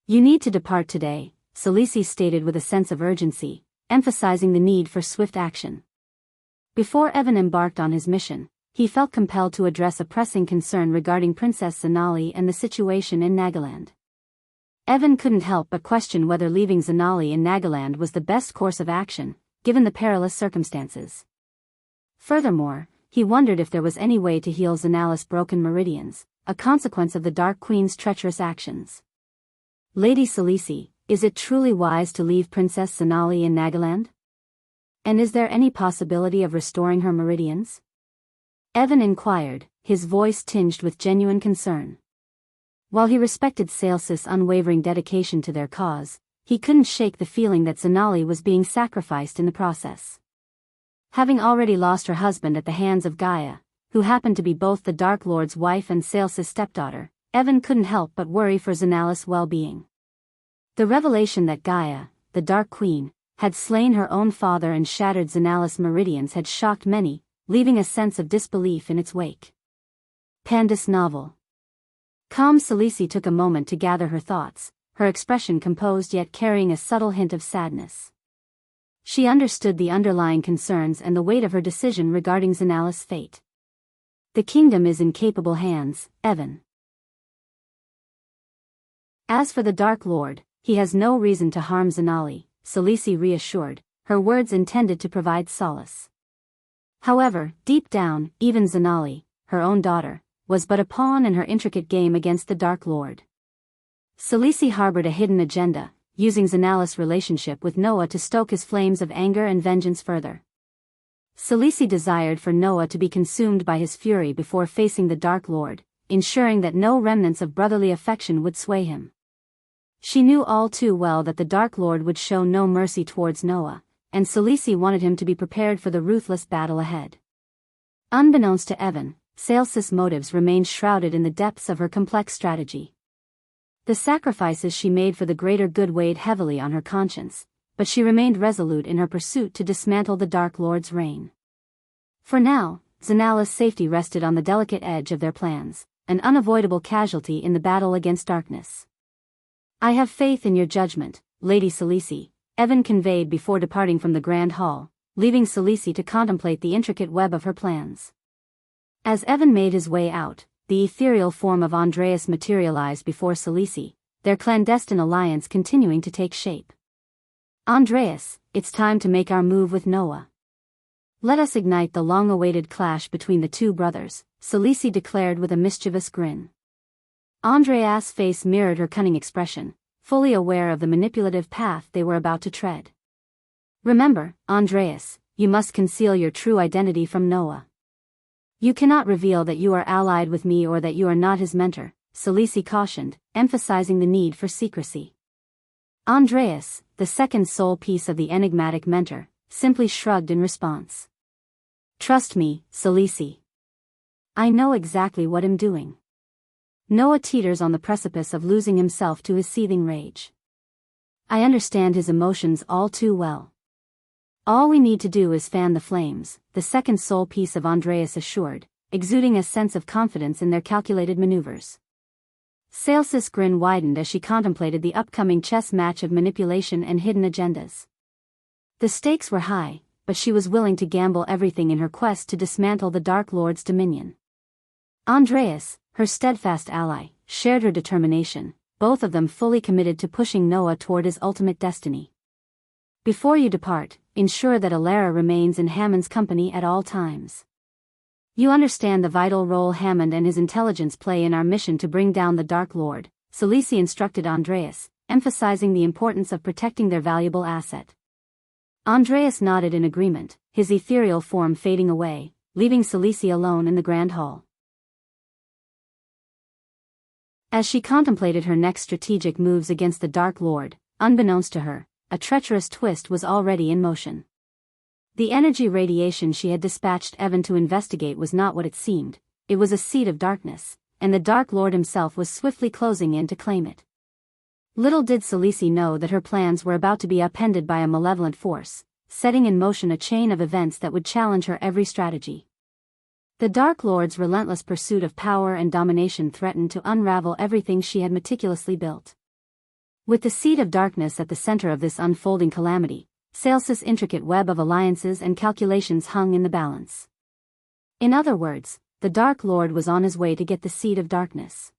You need to depart today, Khaleesi stated with a sense of urgency, emphasizing the need for swift action. Before Evan embarked on his mission, he felt compelled to address a pressing concern regarding Princess Zanali and the situation in Nagaland. Evan couldn't help but question whether leaving Zanali in Nagaland was the best course of action, given the perilous circumstances. Furthermore, he wondered if there was any way to heal Zanali's broken meridians, a consequence of the Dark Queen's treacherous actions. Lady Khaleesi, is it truly wise to leave Princess Zanali in Nagaland? And is there any possibility of restoring her meridians? Evan inquired, his voice tinged with genuine concern. While he respected Sales's unwavering dedication to their cause, he couldn't shake the feeling that Zanali was being sacrificed in the process. Having already lost her husband at the hands of Gaia, who happened to be both the Dark Lord's wife and Sales's stepdaughter, Evan couldn't help but worry for Zanali's well-being. The revelation that Gaia, the Dark Queen, had slain her own father and shattered Zanali's meridians had shocked many, leaving a sense of disbelief in its wake. Pandus novel. Calm Khaleesi took a moment to gather her thoughts, her expression composed yet carrying a subtle hint of sadness. She understood the underlying concerns and the weight of her decision regarding Zanali's fate. The kingdom is in capable hands, Evan. As for the Dark Lord, he has no reason to harm Zanali, Khaleesi reassured, her words intended to provide solace. However, deep down, even Zanali, her own daughter, was but a pawn in her intricate game against the Dark Lord. Khaleesi harbored a hidden agenda, using Zanali's relationship with Noah to stoke his flames of anger and vengeance further. Khaleesi desired for Noah to be consumed by his fury before facing the Dark Lord, ensuring that no remnants of brotherly affection would sway him. She knew all too well that the Dark Lord would show no mercy towards Noah, and Khaleesi wanted him to be prepared for the ruthless battle ahead. Unbeknownst to Evan, Sales's motives remained shrouded in the depths of her complex strategy. The sacrifices she made for the greater good weighed heavily on her conscience, but she remained resolute in her pursuit to dismantle the Dark Lord's reign. For now, Zanali's safety rested on the delicate edge of their plans, an unavoidable casualty in the battle against darkness. I have faith in your judgment, Lady Khaleesi, Evan conveyed before departing from the Grand Hall, leaving Khaleesi to contemplate the intricate web of her plans. As Evan made his way out, the ethereal form of Andreas materialized before Khaleesi, their clandestine alliance continuing to take shape. Andreas, it's time to make our move with Noah. Let us ignite the long-awaited clash between the two brothers, Khaleesi declared with a mischievous grin. Andreas' face mirrored her cunning expression, fully aware of the manipulative path they were about to tread. Remember, Andreas, you must conceal your true identity from Noah. You cannot reveal that you are allied with me or that you are not his mentor, Khaleesi cautioned, emphasizing the need for secrecy. Andreas, the second soul piece of the enigmatic mentor, simply shrugged in response. Trust me, Khaleesi. I know exactly what I'm doing. Noah teeters on the precipice of losing himself to his seething rage. I understand his emotions all too well. All we need to do is fan the flames, the second soul piece of Andreas assured, exuding a sense of confidence in their calculated maneuvers. Sales's grin widened as she contemplated the upcoming chess match of manipulation and hidden agendas. The stakes were high, but she was willing to gamble everything in her quest to dismantle the Dark Lord's dominion. Andreas, her steadfast ally, shared her determination, both of them fully committed to pushing Noah toward his ultimate destiny. Before you depart, ensure that Alara remains in Hammond's company at all times. You understand the vital role Hammond and his intelligence play in our mission to bring down the Dark Lord, Khaleesi instructed Andreas, emphasizing the importance of protecting their valuable asset. Andreas nodded in agreement, his ethereal form fading away, leaving Khaleesi alone in the Grand Hall. As she contemplated her next strategic moves against the Dark Lord, unbeknownst to her, a treacherous twist was already in motion. The energy radiation she had dispatched Evan to investigate was not what it seemed, it was a seed of darkness, and the Dark Lord himself was swiftly closing in to claim it. Little did Selisi know that her plans were about to be upended by a malevolent force, setting in motion a chain of events that would challenge her every strategy. The Dark Lord's relentless pursuit of power and domination threatened to unravel everything she had meticulously built. With the seed of darkness at the center of this unfolding calamity, Sales's intricate web of alliances and calculations hung in the balance. In other words, the Dark Lord was on his way to get the seed of darkness.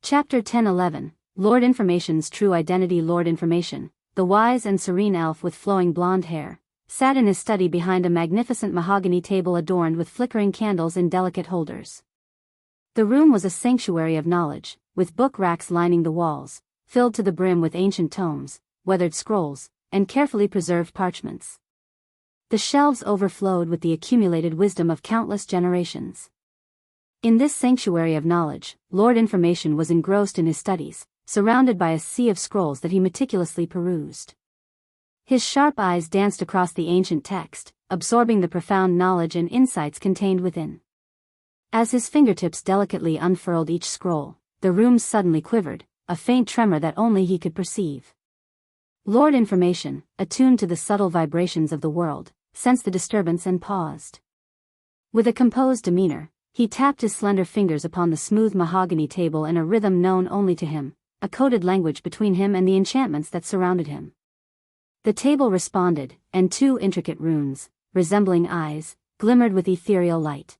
Chapter 10-11, Lord Information's True Identity. Lord Information, the wise and serene elf with flowing blonde hair, sat in his study behind a magnificent mahogany table adorned with flickering candles in delicate holders. The room was a sanctuary of knowledge, with book racks lining the walls, filled to the brim with ancient tomes, weathered scrolls, and carefully preserved parchments. The shelves overflowed with the accumulated wisdom of countless generations. In this sanctuary of knowledge, Lord Information was engrossed in his studies, surrounded by a sea of scrolls that he meticulously perused. His sharp eyes danced across the ancient text, absorbing the profound knowledge and insights contained within. As his fingertips delicately unfurled each scroll, the room suddenly quivered, a faint tremor that only he could perceive. Lord Information, attuned to the subtle vibrations of the world, sensed the disturbance and paused. With a composed demeanor, he tapped his slender fingers upon the smooth mahogany table in a rhythm known only to him, a coded language between him and the enchantments that surrounded him. The table responded, and two intricate runes, resembling eyes, glimmered with ethereal light.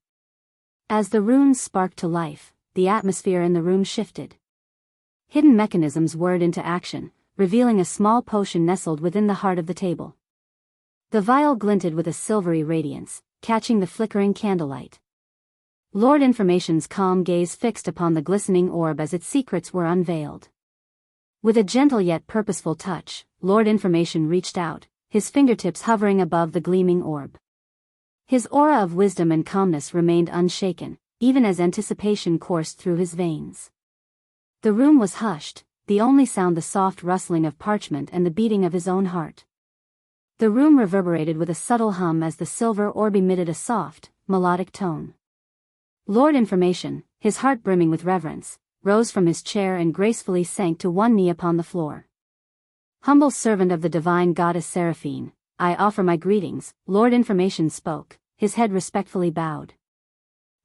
As the runes sparked to life, the atmosphere in the room shifted. Hidden mechanisms whirred into action, revealing a small potion nestled within the heart of the table. The vial glinted with a silvery radiance, catching the flickering candlelight. Lord Information's calm gaze fixed upon the glistening orb as its secrets were unveiled. With a gentle yet purposeful touch, Lord Information reached out, his fingertips hovering above the gleaming orb. His aura of wisdom and calmness remained unshaken, even as anticipation coursed through his veins. The room was hushed, the only sound the soft rustling of parchment and the beating of his own heart. The room reverberated with a subtle hum as the silver orb emitted a soft, melodic tone. Lord Information, his heart brimming with reverence, rose from his chair and gracefully sank to one knee upon the floor. "Humble servant of the divine goddess Seraphine, I offer my greetings," Lord Information spoke, his head respectfully bowed.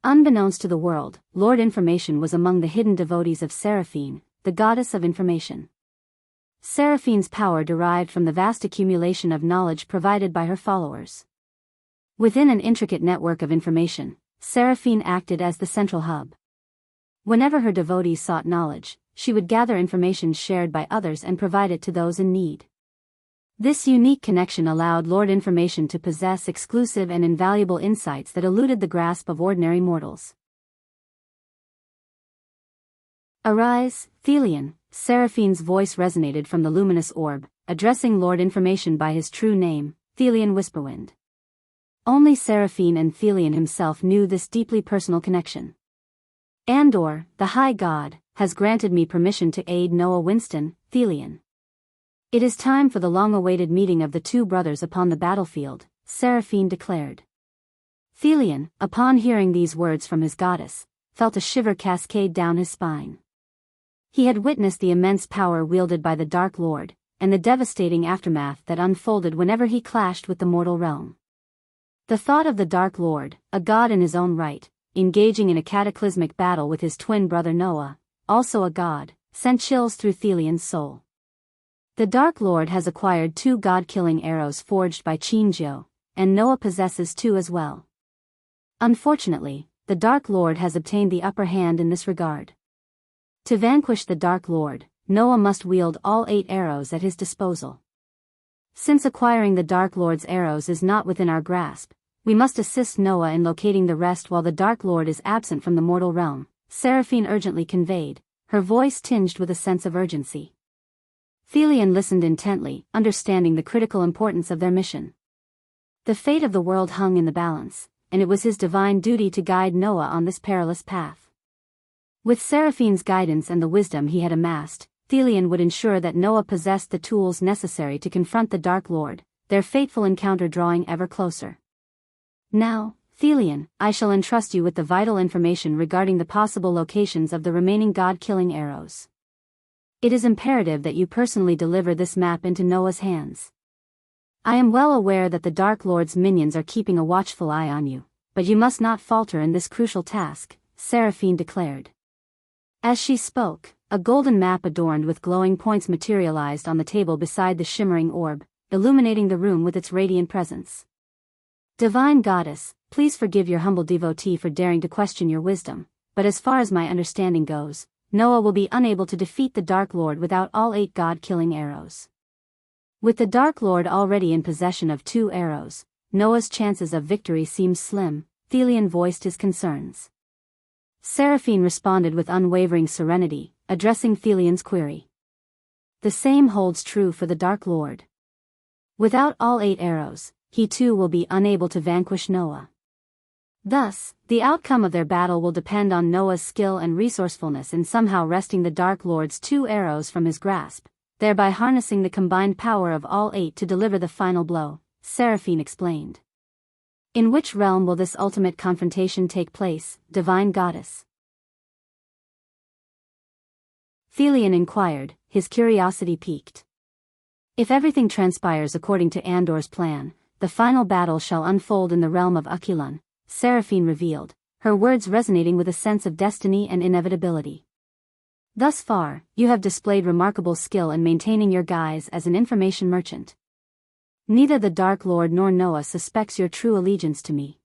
Unbeknownst to the world, Lord Information was among the hidden devotees of Seraphine, the goddess of information. Seraphine's power derived from the vast accumulation of knowledge provided by her followers. Within an intricate network of information, Seraphine acted as the central hub. Whenever her devotees sought knowledge, she would gather information shared by others and provide it to those in need. This unique connection allowed Lord Information to possess exclusive and invaluable insights that eluded the grasp of ordinary mortals. "Arise, Thelian," Seraphine's voice resonated from the luminous orb, addressing Lord Information by his true name, Thelian Whisperwind. Only Seraphine and Thelian himself knew this deeply personal connection. "Andor, the High God, has granted me permission to aid Noah Winston, Thelian. It is time for the long-awaited meeting of the two brothers upon the battlefield," Seraphine declared. Thelian, upon hearing these words from his goddess, felt a shiver cascade down his spine. He had witnessed the immense power wielded by the Dark Lord, and the devastating aftermath that unfolded whenever he clashed with the mortal realm. The thought of the Dark Lord, a god in his own right, engaging in a cataclysmic battle with his twin brother Noah, also a god, sent chills through Thelian's soul. The Dark Lord has acquired 2 god-killing arrows forged by Chinjo, and Noah possesses 2 as well. Unfortunately, the Dark Lord has obtained the upper hand in this regard. To vanquish the Dark Lord, Noah must wield all 8 arrows at his disposal. Since acquiring the Dark Lord's arrows is not within our grasp, we must assist Noah in locating the rest while the Dark Lord is absent from the mortal realm, Seraphine urgently conveyed, her voice tinged with a sense of urgency. Thelian listened intently, understanding the critical importance of their mission. The fate of the world hung in the balance, and it was his divine duty to guide Noah on this perilous path. With Seraphine's guidance and the wisdom he had amassed, Thelian would ensure that Noah possessed the tools necessary to confront the Dark Lord, their fateful encounter drawing ever closer. Now, Thelian, I shall entrust you with the vital information regarding the possible locations of the remaining god-killing arrows. It is imperative that you personally deliver this map into Noah's hands. I am well aware that the Dark Lord's minions are keeping a watchful eye on you, but you must not falter in this crucial task, Seraphine declared. As she spoke, a golden map adorned with glowing points materialized on the table beside the shimmering orb, illuminating the room with its radiant presence. Divine Goddess, please forgive your humble devotee for daring to question your wisdom, but as far as my understanding goes, Noah will be unable to defeat the Dark Lord without all 8 god-killing arrows. With the Dark Lord already in possession of 2 arrows, Noah's chances of victory seem slim, Thelian voiced his concerns. Seraphine responded with unwavering serenity, addressing Thelian's query. The same holds true for the Dark Lord. Without all 8 arrows, he too will be unable to vanquish Noah. Thus, the outcome of their battle will depend on Noah's skill and resourcefulness in somehow wresting the Dark Lord's 2 arrows from his grasp, thereby harnessing the combined power of all 8 to deliver the final blow, Seraphine explained. In which realm will this ultimate confrontation take place, Divine Goddess? Thelian inquired, his curiosity piqued. If everything transpires according to Andor's plan, the final battle shall unfold in the realm of Akulon, Seraphine revealed, her words resonating with a sense of destiny and inevitability. Thus far, you have displayed remarkable skill in maintaining your guise as an information merchant. Neither the Dark Lord nor Noah suspects your true allegiance to me.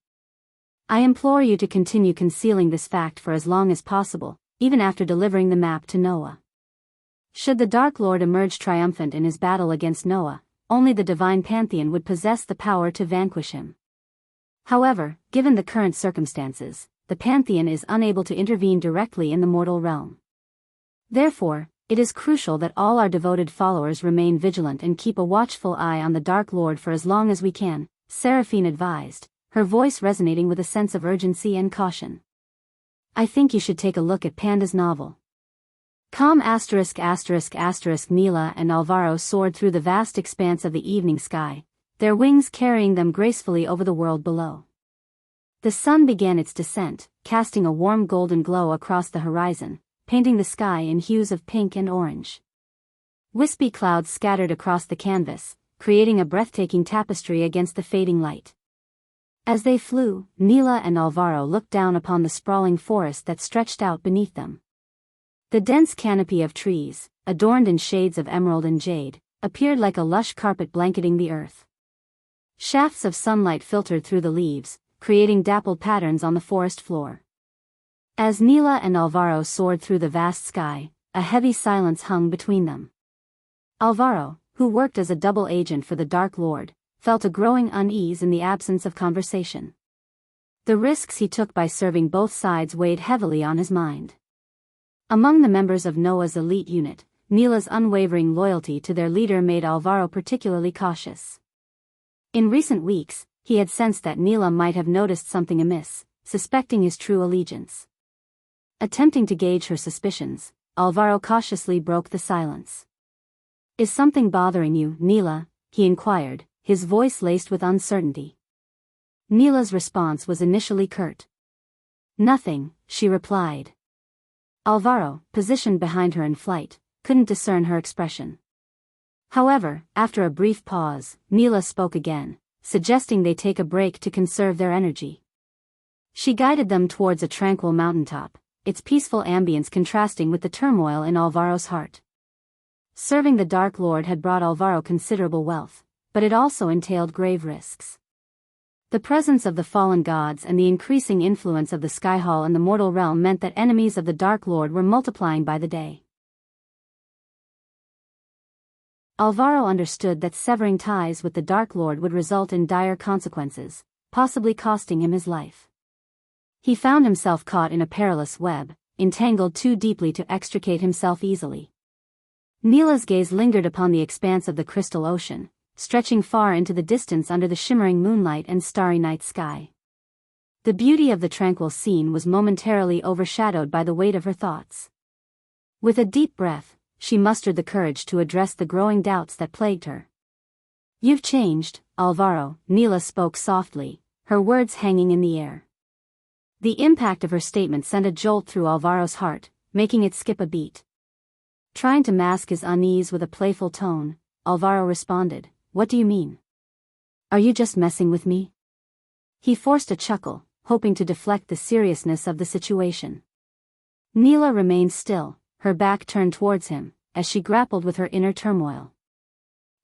I implore you to continue concealing this fact for as long as possible, even after delivering the map to Noah. Should the Dark Lord emerge triumphant in his battle against Noah, only the Divine Pantheon would possess the power to vanquish him. However, given the current circumstances, the Pantheon is unable to intervene directly in the mortal realm. Therefore, it is crucial that all our devoted followers remain vigilant and keep a watchful eye on the Dark Lord for as long as we can, Seraphine advised, her voice resonating with a sense of urgency and caution. I think you should take a look at Panda's novel. Nila and Alvaro soared through the vast expanse of the evening sky, their wings carrying them gracefully over the world below. The sun began its descent, casting a warm golden glow across the horizon, painting the sky in hues of pink and orange. Wispy clouds scattered across the canvas, creating a breathtaking tapestry against the fading light. As they flew, Nila and Alvaro looked down upon the sprawling forest that stretched out beneath them. The dense canopy of trees, adorned in shades of emerald and jade, appeared like a lush carpet blanketing the earth. Shafts of sunlight filtered through the leaves, creating dappled patterns on the forest floor. As Nila and Alvaro soared through the vast sky, a heavy silence hung between them. Alvaro, who worked as a double agent for the Dark Lord, felt a growing unease in the absence of conversation. The risks he took by serving both sides weighed heavily on his mind. Among the members of Noah's elite unit, Nila's unwavering loyalty to their leader made Alvaro particularly cautious. In recent weeks, he had sensed that Nila might have noticed something amiss, suspecting his true allegiance. Attempting to gauge her suspicions, Alvaro cautiously broke the silence. Is something bothering you, Nila? He inquired, his voice laced with uncertainty. Nila's response was initially curt. Nothing, she replied. Alvaro, positioned behind her in flight, couldn't discern her expression. However, after a brief pause, Nila spoke again, suggesting they take a break to conserve their energy. She guided them towards a tranquil mountaintop, its peaceful ambience contrasting with the turmoil in Alvaro's heart. Serving the Dark Lord had brought Alvaro considerable wealth, but it also entailed grave risks. The presence of the fallen gods and the increasing influence of the Skyhall in the mortal realm meant that enemies of the Dark Lord were multiplying by the day. Alvaro understood that severing ties with the Dark Lord would result in dire consequences, possibly costing him his life. He found himself caught in a perilous web, entangled too deeply to extricate himself easily. Nila's gaze lingered upon the expanse of the crystal ocean, stretching far into the distance under the shimmering moonlight and starry night sky. The beauty of the tranquil scene was momentarily overshadowed by the weight of her thoughts. With a deep breath, she mustered the courage to address the growing doubts that plagued her. You've changed, Alvaro, Nila spoke softly, her words hanging in the air. The impact of her statement sent a jolt through Alvaro's heart, making it skip a beat. Trying to mask his unease with a playful tone, Alvaro responded, "What do you mean? Are you just messing with me?" He forced a chuckle, hoping to deflect the seriousness of the situation. Neela remained still, her back turned towards him, as she grappled with her inner turmoil.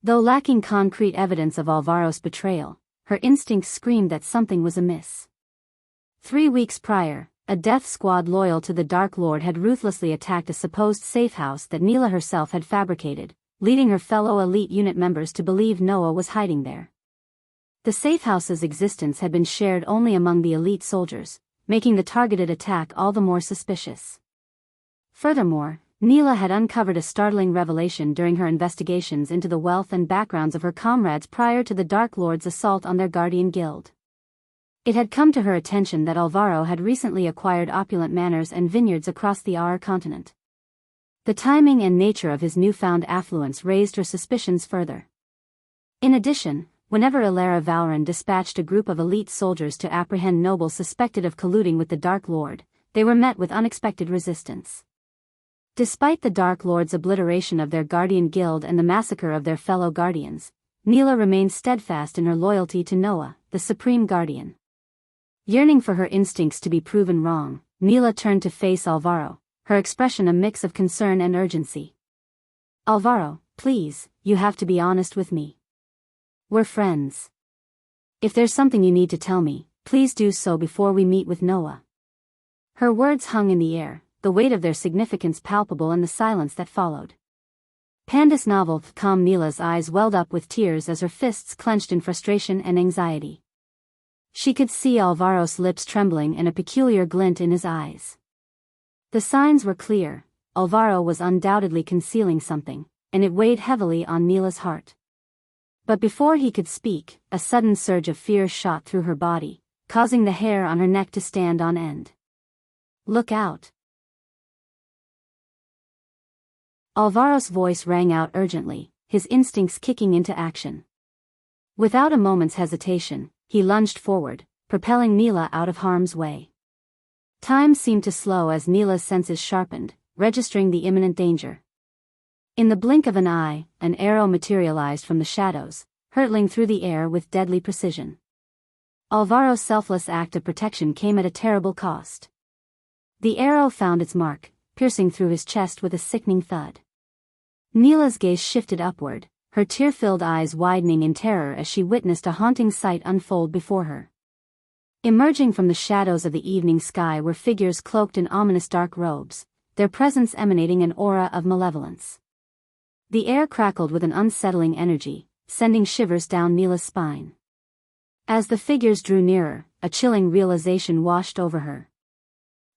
Though lacking concrete evidence of Alvaro's betrayal, her instincts screamed that something was amiss. 3 weeks prior, a death squad loyal to the Dark Lord had ruthlessly attacked a supposed safe house that Neela herself had fabricated, leading her fellow elite unit members to believe Noah was hiding there. The safe house's existence had been shared only among the elite soldiers, making the targeted attack all the more suspicious. Furthermore, Neela had uncovered a startling revelation during her investigations into the wealth and backgrounds of her comrades prior to the Dark Lord's assault on their guardian guild. It had come to her attention that Alvaro had recently acquired opulent manors and vineyards across the Aur continent. The timing and nature of his newfound affluence raised her suspicions further. In addition, whenever Ilara Valran dispatched a group of elite soldiers to apprehend nobles suspected of colluding with the Dark Lord, they were met with unexpected resistance. Despite the Dark Lord's obliteration of their guardian guild and the massacre of their fellow guardians, Neela remained steadfast in her loyalty to Noah, the supreme guardian. Yearning for her instincts to be proven wrong, Neela turned to face Alvaro, her expression a mix of concern and urgency. "Alvaro, please, you have to be honest with me. We're friends. If there's something you need to tell me, please do so before we meet with Noah." Her words hung in the air, the weight of their significance palpable in the silence that followed. Pandus Novel calm Neela's eyes welled up with tears as her fists clenched in frustration and anxiety. She could see Alvaro's lips trembling and a peculiar glint in his eyes. The signs were clear, Alvaro was undoubtedly concealing something, and it weighed heavily on Neela's heart. But before he could speak, a sudden surge of fear shot through her body, causing the hair on her neck to stand on end. "Look out!" Alvaro's voice rang out urgently, his instincts kicking into action. Without a moment's hesitation, he lunged forward, propelling Neela out of harm's way. Time seemed to slow as Neela's senses sharpened, registering the imminent danger. In the blink of an eye, an arrow materialized from the shadows, hurtling through the air with deadly precision. Alvaro's selfless act of protection came at a terrible cost. The arrow found its mark, piercing through his chest with a sickening thud. Neela's gaze shifted upward, her tear-filled eyes widening in terror as she witnessed a haunting sight unfold before her. Emerging from the shadows of the evening sky were figures cloaked in ominous dark robes, their presence emanating an aura of malevolence. The air crackled with an unsettling energy, sending shivers down Neela's spine. As the figures drew nearer, a chilling realization washed over her.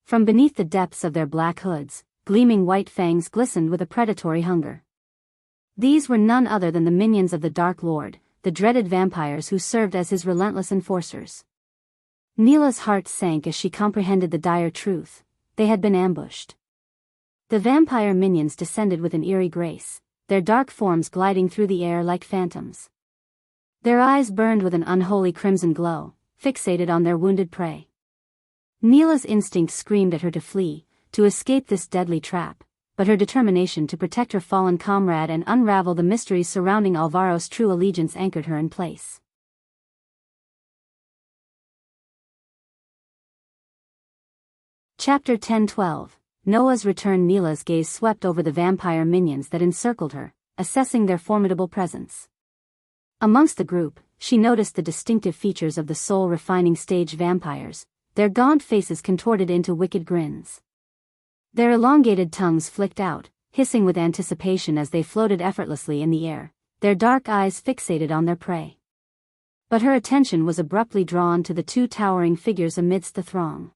From beneath the depths of their black hoods, gleaming white fangs glistened with a predatory hunger. These were none other than the minions of the Dark Lord, the dreaded vampires who served as his relentless enforcers. Neela's heart sank as she comprehended the dire truth: they had been ambushed. The vampire minions descended with an eerie grace, their dark forms gliding through the air like phantoms. Their eyes burned with an unholy crimson glow, fixated on their wounded prey. Neela's instinct screamed at her to flee, to escape this deadly trap, but her determination to protect her fallen comrade and unravel the mysteries surrounding Alvaro's true allegiance anchored her in place. Chapter 10-12 Noah's Return. Neela's gaze swept over the vampire minions that encircled her, assessing their formidable presence. Amongst the group, she noticed the distinctive features of the soul-refining stage vampires, their gaunt faces contorted into wicked grins. Their elongated tongues flicked out, hissing with anticipation as they floated effortlessly in the air, their dark eyes fixated on their prey. But her attention was abruptly drawn to the two towering figures amidst the throng.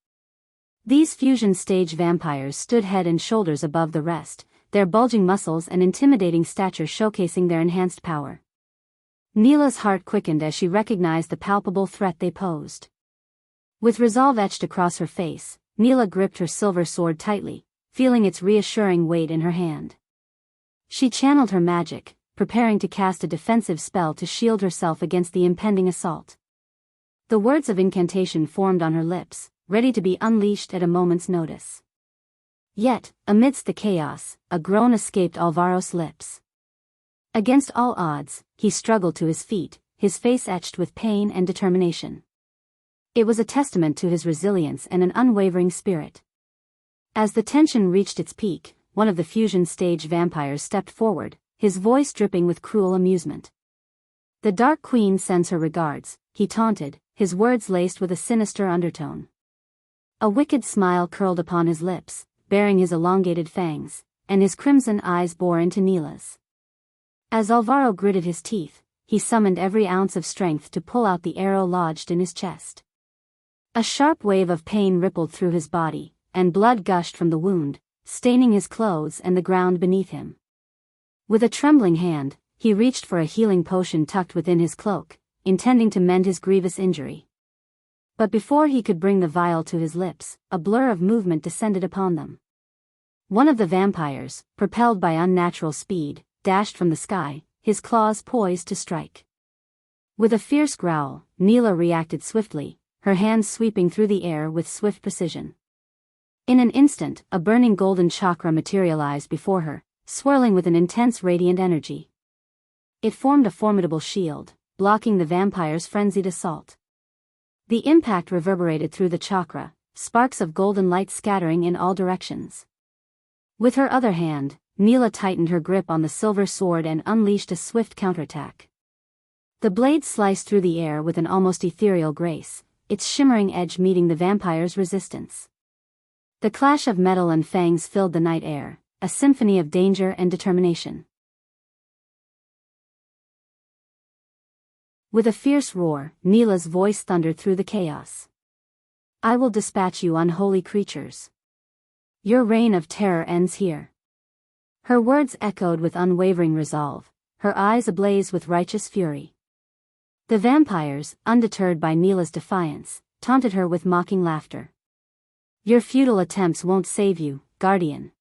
These fusion stage vampires stood head and shoulders above the rest, their bulging muscles and intimidating stature showcasing their enhanced power. Neela's heart quickened as she recognized the palpable threat they posed. With resolve etched across her face, Neela gripped her silver sword tightly, feeling its reassuring weight in her hand. She channeled her magic, preparing to cast a defensive spell to shield herself against the impending assault. The words of incantation formed on her lips, ready to be unleashed at a moment's notice. Yet, amidst the chaos, a groan escaped Alvaro's lips. Against all odds, he struggled to his feet, his face etched with pain and determination. It was a testament to his resilience and an unwavering spirit. As the tension reached its peak, one of the fusion stage vampires stepped forward, his voice dripping with cruel amusement. "The Dark Queen sends her regards," he taunted, his words laced with a sinister undertone. A wicked smile curled upon his lips, baring his elongated fangs, and his crimson eyes bore into Neela's. As Alvaro gritted his teeth, he summoned every ounce of strength to pull out the arrow lodged in his chest. A sharp wave of pain rippled through his body, and blood gushed from the wound, staining his clothes and the ground beneath him. With a trembling hand, he reached for a healing potion tucked within his cloak, intending to mend his grievous injury. But before he could bring the vial to his lips, a blur of movement descended upon them. One of the vampires, propelled by unnatural speed, dashed from the sky, his claws poised to strike. With a fierce growl, Neela reacted swiftly, her hands sweeping through the air with swift precision. In an instant, a burning golden chakra materialized before her, swirling with an intense radiant energy. It formed a formidable shield, blocking the vampire's frenzied assault. The impact reverberated through the chakra, sparks of golden light scattering in all directions. With her other hand, Neela tightened her grip on the silver sword and unleashed a swift counterattack. The blade sliced through the air with an almost ethereal grace, its shimmering edge meeting the vampire's resistance. The clash of metal and fangs filled the night air, a symphony of danger and determination. With a fierce roar, Neela's voice thundered through the chaos. "I will dispatch you unholy creatures. Your reign of terror ends here." Her words echoed with unwavering resolve, her eyes ablaze with righteous fury. The vampires, undeterred by Neela's defiance, taunted her with mocking laughter. "Your futile attempts won't save you, Guardian.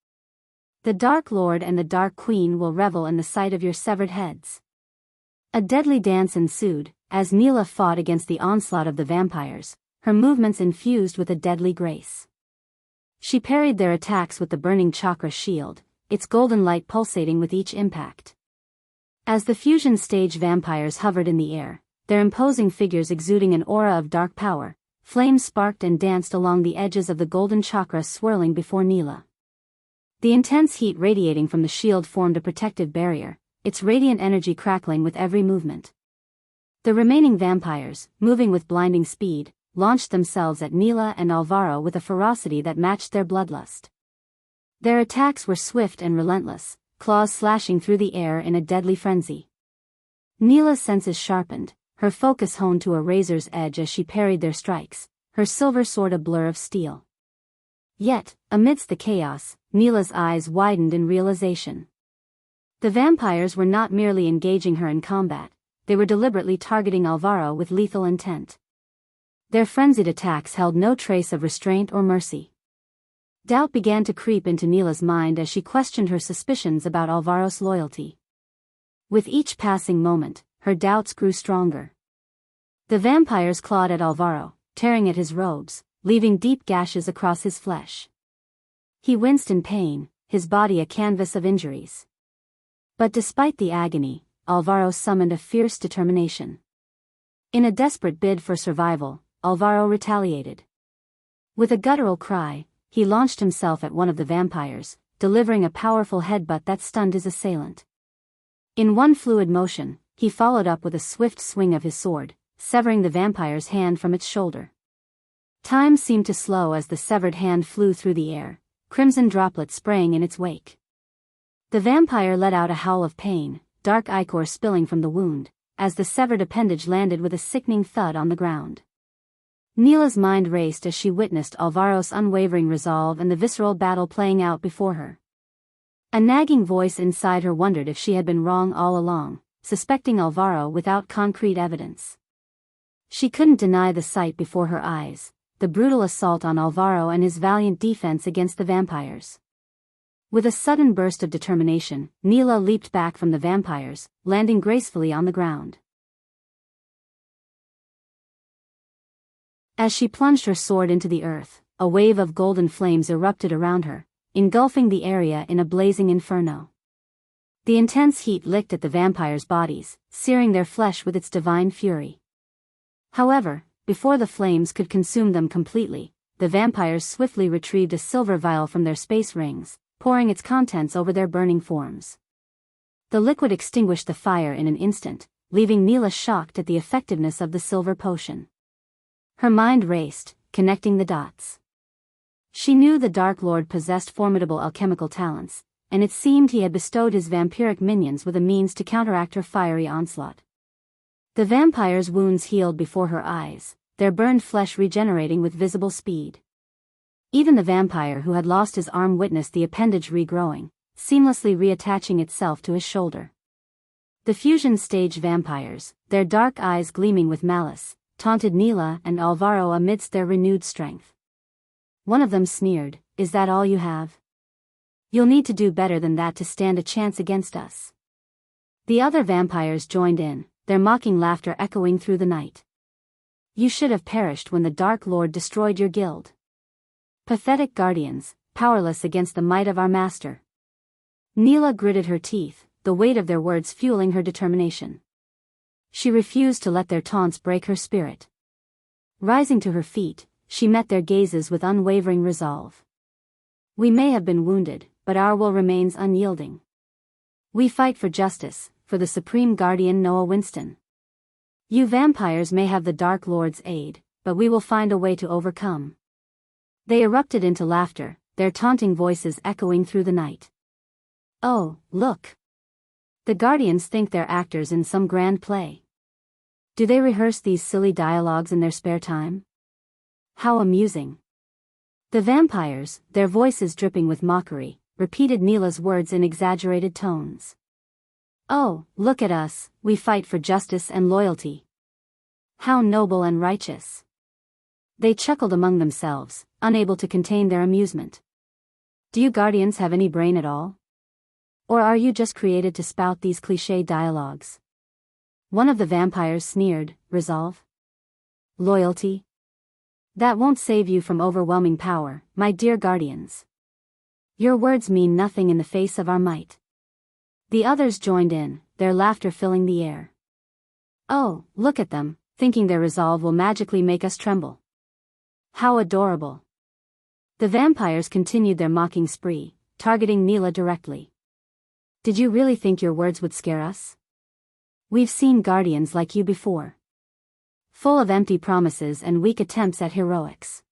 The Dark Lord and the Dark Queen will revel in the sight of your severed heads." A deadly dance ensued, as Neela fought against the onslaught of the vampires, her movements infused with a deadly grace. She parried their attacks with the burning chakra shield, its golden light pulsating with each impact. As the fusion stage vampires hovered in the air, their imposing figures exuding an aura of dark power, flames sparked and danced along the edges of the golden chakra swirling before Neela. The intense heat radiating from the shield formed a protective barrier, its radiant energy crackling with every movement. The remaining vampires, moving with blinding speed, launched themselves at Neela and Alvaro with a ferocity that matched their bloodlust. Their attacks were swift and relentless, claws slashing through the air in a deadly frenzy. Neela's senses sharpened, her focus honed to a razor's edge as she parried their strikes, her silver sword a blur of steel. Yet, amidst the chaos, Neela's eyes widened in realization. The vampires were not merely engaging her in combat, they were deliberately targeting Alvaro with lethal intent. Their frenzied attacks held no trace of restraint or mercy. Doubt began to creep into Neela's mind as she questioned her suspicions about Alvaro's loyalty. With each passing moment, her doubts grew stronger. The vampires clawed at Alvaro, tearing at his robes, leaving deep gashes across his flesh. He winced in pain, his body a canvas of injuries. But despite the agony, Alvaro summoned a fierce determination. In a desperate bid for survival, Alvaro retaliated. With a guttural cry, he launched himself at one of the vampires, delivering a powerful headbutt that stunned his assailant. In one fluid motion, he followed up with a swift swing of his sword, severing the vampire's hand from its shoulder. Time seemed to slow as the severed hand flew through the air, crimson droplets spraying in its wake. The vampire let out a howl of pain, dark ichor spilling from the wound, as the severed appendage landed with a sickening thud on the ground. Neela's mind raced as she witnessed Alvaro's unwavering resolve and the visceral battle playing out before her. A nagging voice inside her wondered if she had been wrong all along, suspecting Alvaro without concrete evidence. She couldn't deny the sight before her eyes, the brutal assault on Alvaro and his valiant defense against the vampires. With a sudden burst of determination, Neela leaped back from the vampires, landing gracefully on the ground. As she plunged her sword into the earth, a wave of golden flames erupted around her, engulfing the area in a blazing inferno. The intense heat licked at the vampires' bodies, searing their flesh with its divine fury. However, before the flames could consume them completely, the vampires swiftly retrieved a silver vial from their space rings, pouring its contents over their burning forms. The liquid extinguished the fire in an instant, leaving Neela shocked at the effectiveness of the silver potion. Her mind raced, connecting the dots. She knew the Dark Lord possessed formidable alchemical talents, and it seemed he had bestowed his vampiric minions with a means to counteract her fiery onslaught. The vampires' wounds healed before her eyes, their burned flesh regenerating with visible speed. Even the vampire who had lost his arm witnessed the appendage regrowing, seamlessly reattaching itself to his shoulder. The fusion stage vampires, their dark eyes gleaming with malice, taunted Neela and Alvaro amidst their renewed strength. One of them sneered, "Is that all you have? You'll need to do better than that to stand a chance against us." The other vampires joined in, their mocking laughter echoing through the night. "You should have perished when the Dark Lord destroyed your guild. Pathetic guardians, powerless against the might of our master." Neela gritted her teeth, the weight of their words fueling her determination. She refused to let their taunts break her spirit. Rising to her feet, she met their gazes with unwavering resolve. "We may have been wounded, but our will remains unyielding. We fight for justice, for the Supreme Guardian Noah Winston. You vampires may have the Dark Lord's aid, but we will find a way to overcome." They erupted into laughter, their taunting voices echoing through the night. "Oh, look! The Guardians think they're actors in some grand play. Do they rehearse these silly dialogues in their spare time? How amusing." The vampires, their voices dripping with mockery, repeated Neela's words in exaggerated tones. "Oh, look at us, we fight for justice and loyalty. How noble and righteous." They chuckled among themselves, unable to contain their amusement. "Do you Guardians have any brain at all? Or are you just created to spout these cliché dialogues?" One of the vampires sneered, "Resolve? Loyalty? That won't save you from overwhelming power, my dear Guardians. Your words mean nothing in the face of our might." The others joined in, their laughter filling the air. "Oh, look at them, thinking their resolve will magically make us tremble. How adorable." The vampires continued their mocking spree, targeting Neela directly. "Did you really think your words would scare us? We've seen Guardians like you before. Full of empty promises and weak attempts at heroics.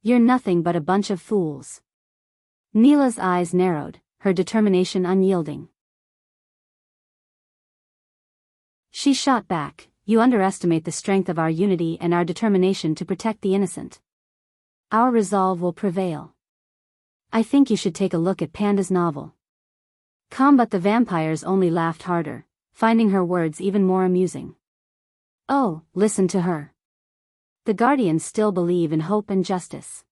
You're nothing but a bunch of fools." Neela's eyes narrowed, her determination unyielding. She shot back, "You underestimate the strength of our unity and our determination to protect the innocent. Our resolve will prevail. I think you should take a look at Panda's novel." But the vampires only laughed harder, finding her words even more amusing. "Oh, listen to her. The Guardians still believe in hope and justice.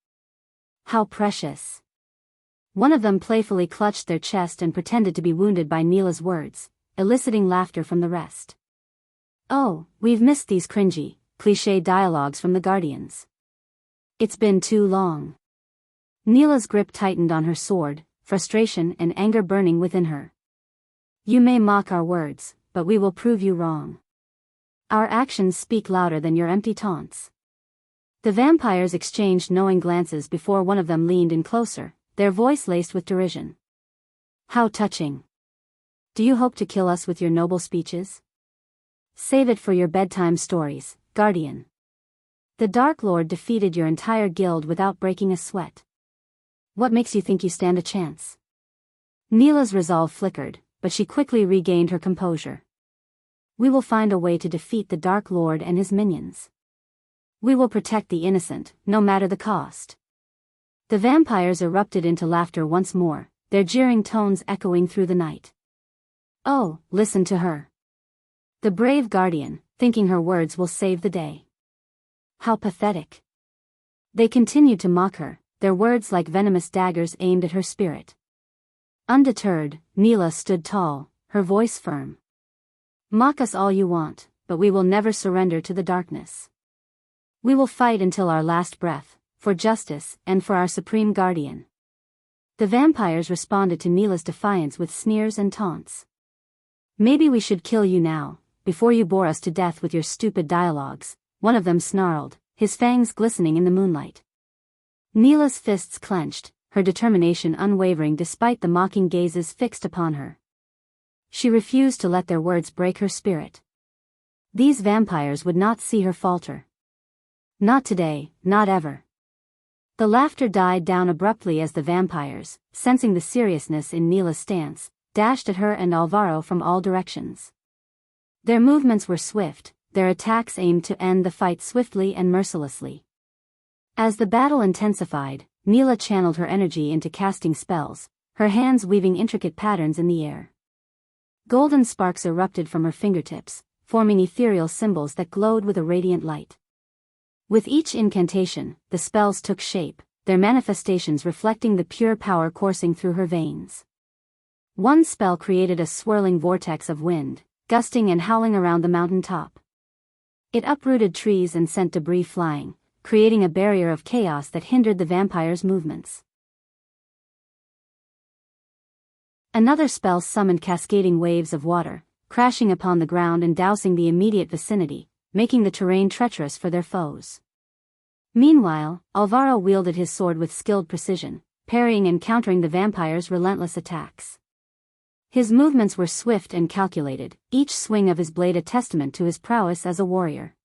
How precious." One of them playfully clutched their chest and pretended to be wounded by Neela's words, eliciting laughter from the rest. "Oh, we've missed these cringy, cliché dialogues from the Guardians. It's been too long." Neela's grip tightened on her sword, frustration and anger burning within her. "You may mock our words, but we will prove you wrong. Our actions speak louder than your empty taunts." The vampires exchanged knowing glances before one of them leaned in closer, their voice laced with derision. "How touching. Do you hope to kill us with your noble speeches? Save it for your bedtime stories, Guardian. The Dark Lord defeated your entire guild without breaking a sweat. What makes you think you stand a chance?" Neela's resolve flickered, but she quickly regained her composure. "We will find a way to defeat the Dark Lord and his minions. We will protect the innocent, no matter the cost." The vampires erupted into laughter once more, their jeering tones echoing through the night. "Oh, listen to her. The brave Guardian, thinking her words will save the day. How pathetic." They continued to mock her, their words like venomous daggers aimed at her spirit. Undeterred, Neela stood tall, her voice firm. "Mock us all you want, but we will never surrender to the darkness. We will fight until our last breath, for justice and for our supreme guardian. The vampires responded to Neela's defiance with sneers and taunts. Maybe we should kill you now, before you bore us to death with your stupid dialogues, one of them snarled, his fangs glistening in the moonlight. Neela's fists clenched, her determination unwavering despite the mocking gazes fixed upon her. She refused to let their words break her spirit. These vampires would not see her falter. Not today, not ever. The laughter died down abruptly as the vampires, sensing the seriousness in Neela's stance, dashed at her and Alvaro from all directions. Their movements were swift, their attacks aimed to end the fight swiftly and mercilessly. As the battle intensified, Neela channeled her energy into casting spells, her hands weaving intricate patterns in the air. Golden sparks erupted from her fingertips, forming ethereal symbols that glowed with a radiant light. With each incantation, the spells took shape, their manifestations reflecting the pure power coursing through her veins. One spell created a swirling vortex of wind, gusting and howling around the mountain top. It uprooted trees and sent debris flying, creating a barrier of chaos that hindered the vampire's movements. Another spell summoned cascading waves of water, crashing upon the ground and dousing the immediate vicinity, making the terrain treacherous for their foes. Meanwhile, Alvaro wielded his sword with skilled precision, parrying and countering the vampire's relentless attacks. His movements were swift and calculated, each swing of his blade a testament to his prowess as a warrior.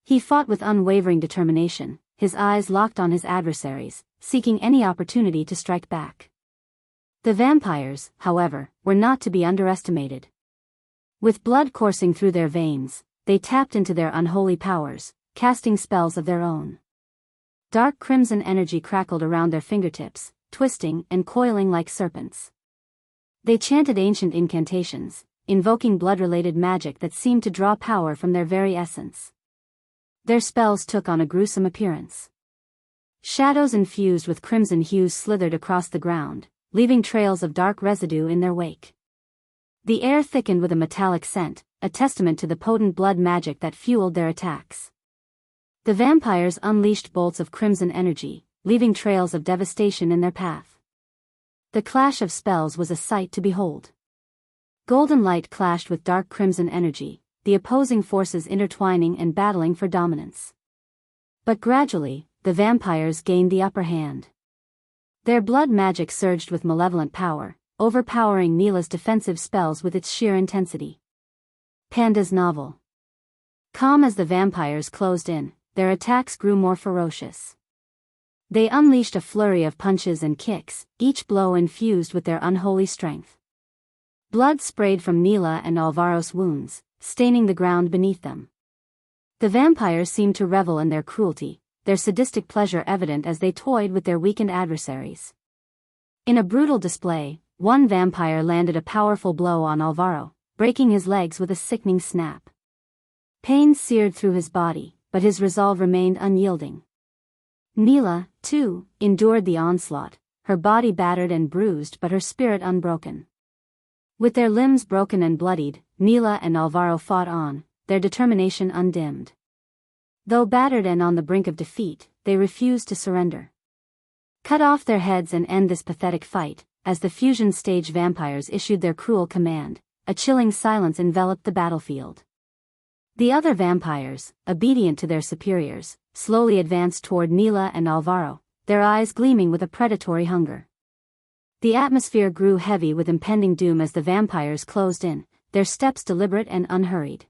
He fought with unwavering determination, his eyes locked on his adversaries, seeking any opportunity to strike back. The vampires, however, were not to be underestimated. With blood coursing through their veins, they tapped into their unholy powers, casting spells of their own. Dark crimson energy crackled around their fingertips, twisting and coiling like serpents. They chanted ancient incantations, invoking blood-related magic that seemed to draw power from their very essence. Their spells took on a gruesome appearance. Shadows infused with crimson hues slithered across the ground, leaving trails of dark residue in their wake. The air thickened with a metallic scent, a testament to the potent blood magic that fueled their attacks. The vampires unleashed bolts of crimson energy, leaving trails of devastation in their path. The clash of spells was a sight to behold. Golden light clashed with dark crimson energy, the opposing forces intertwining and battling for dominance. But gradually, the vampires gained the upper hand. Their blood magic surged with malevolent power, overpowering Neela's defensive spells with its sheer intensity. Panda's novel. Calm as the vampires closed in, their attacks grew more ferocious. They unleashed a flurry of punches and kicks, each blow infused with their unholy strength. Blood sprayed from Neela and Alvaro's wounds, staining the ground beneath them. The vampires seemed to revel in their cruelty, their sadistic pleasure evident as they toyed with their weakened adversaries. In a brutal display, one vampire landed a powerful blow on Alvaro, breaking his legs with a sickening snap. Pain seared through his body, but his resolve remained unyielding. Neela, too, endured the onslaught, her body battered and bruised but her spirit unbroken. With their limbs broken and bloodied, Neela and Alvaro fought on, their determination undimmed. Though battered and on the brink of defeat, they refused to surrender. Cut off their heads and end this pathetic fight. As the fusion stage vampires issued their cruel command, a chilling silence enveloped the battlefield. The other vampires, obedient to their superiors, slowly advanced toward Neela and Alvaro, their eyes gleaming with a predatory hunger. The atmosphere grew heavy with impending doom as the vampires closed in, their steps deliberate and unhurried.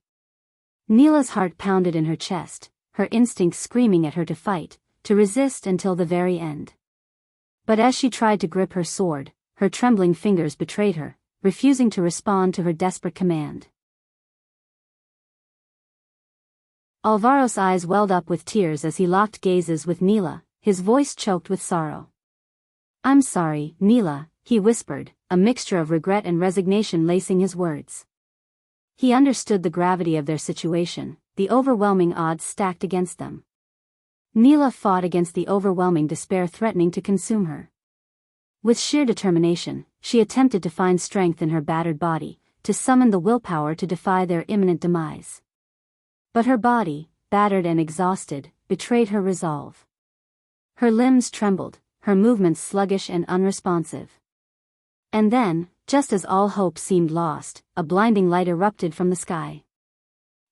Neela's heart pounded in her chest, her instincts screaming at her to fight, to resist until the very end. But as she tried to grip her sword, her trembling fingers betrayed her, refusing to respond to her desperate command. Alvaro's eyes welled up with tears as he locked gazes with Neela, his voice choked with sorrow. "I'm sorry, Neela," he whispered, a mixture of regret and resignation lacing his words. He understood the gravity of their situation, the overwhelming odds stacked against them. Neela fought against the overwhelming despair threatening to consume her. With sheer determination, she attempted to find strength in her battered body, to summon the willpower to defy their imminent demise. But her body, battered and exhausted, betrayed her resolve. Her limbs trembled, her movements sluggish and unresponsive. And then, just as all hope seemed lost, a blinding light erupted from the sky.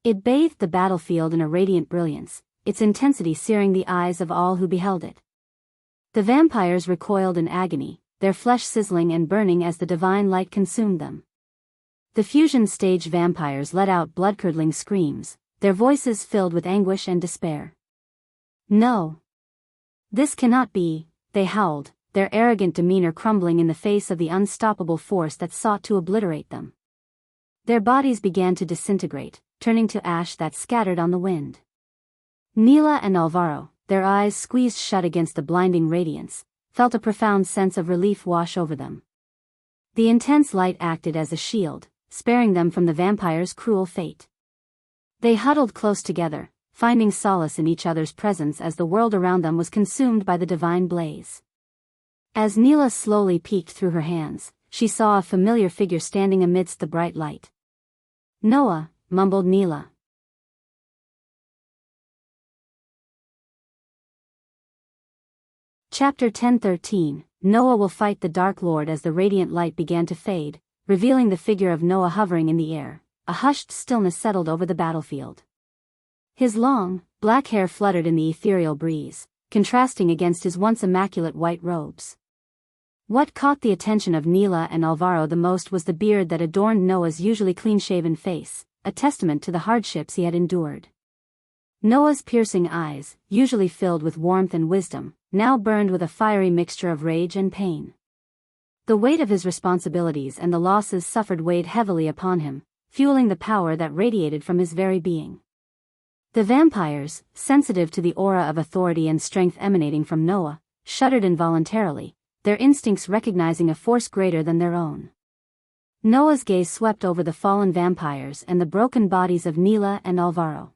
It bathed the battlefield in a radiant brilliance, its intensity searing the eyes of all who beheld it. The vampires recoiled in agony, their flesh sizzling and burning as the divine light consumed them. The fusion stage vampires let out blood-curdling screams, their voices filled with anguish and despair. "No! This cannot be," they howled, their arrogant demeanor crumbling in the face of the unstoppable force that sought to obliterate them. Their bodies began to disintegrate, turning to ash that scattered on the wind. Neela and Alvaro, their eyes squeezed shut against the blinding radiance, felt a profound sense of relief wash over them. The intense light acted as a shield, sparing them from the vampire's cruel fate. They huddled close together, finding solace in each other's presence as the world around them was consumed by the divine blaze. As Neela slowly peeked through her hands, she saw a familiar figure standing amidst the bright light. "Noah," mumbled Neela. Chapter 10:13. Noah will fight the Dark Lord. As the radiant light began to fade, revealing the figure of Noah hovering in the air, a hushed stillness settled over the battlefield. His long, black hair fluttered in the ethereal breeze, contrasting against his once immaculate white robes. What caught the attention of Neela and Alvaro the most was the beard that adorned Noah's usually clean-shaven face, a testament to the hardships he had endured. Noah's piercing eyes, usually filled with warmth and wisdom, now burned with a fiery mixture of rage and pain. The weight of his responsibilities and the losses suffered weighed heavily upon him, fueling the power that radiated from his very being. The vampires, sensitive to the aura of authority and strength emanating from Noah, shuddered involuntarily, their instincts recognizing a force greater than their own. Noah's gaze swept over the fallen vampires and the broken bodies of Neela and Alvaro.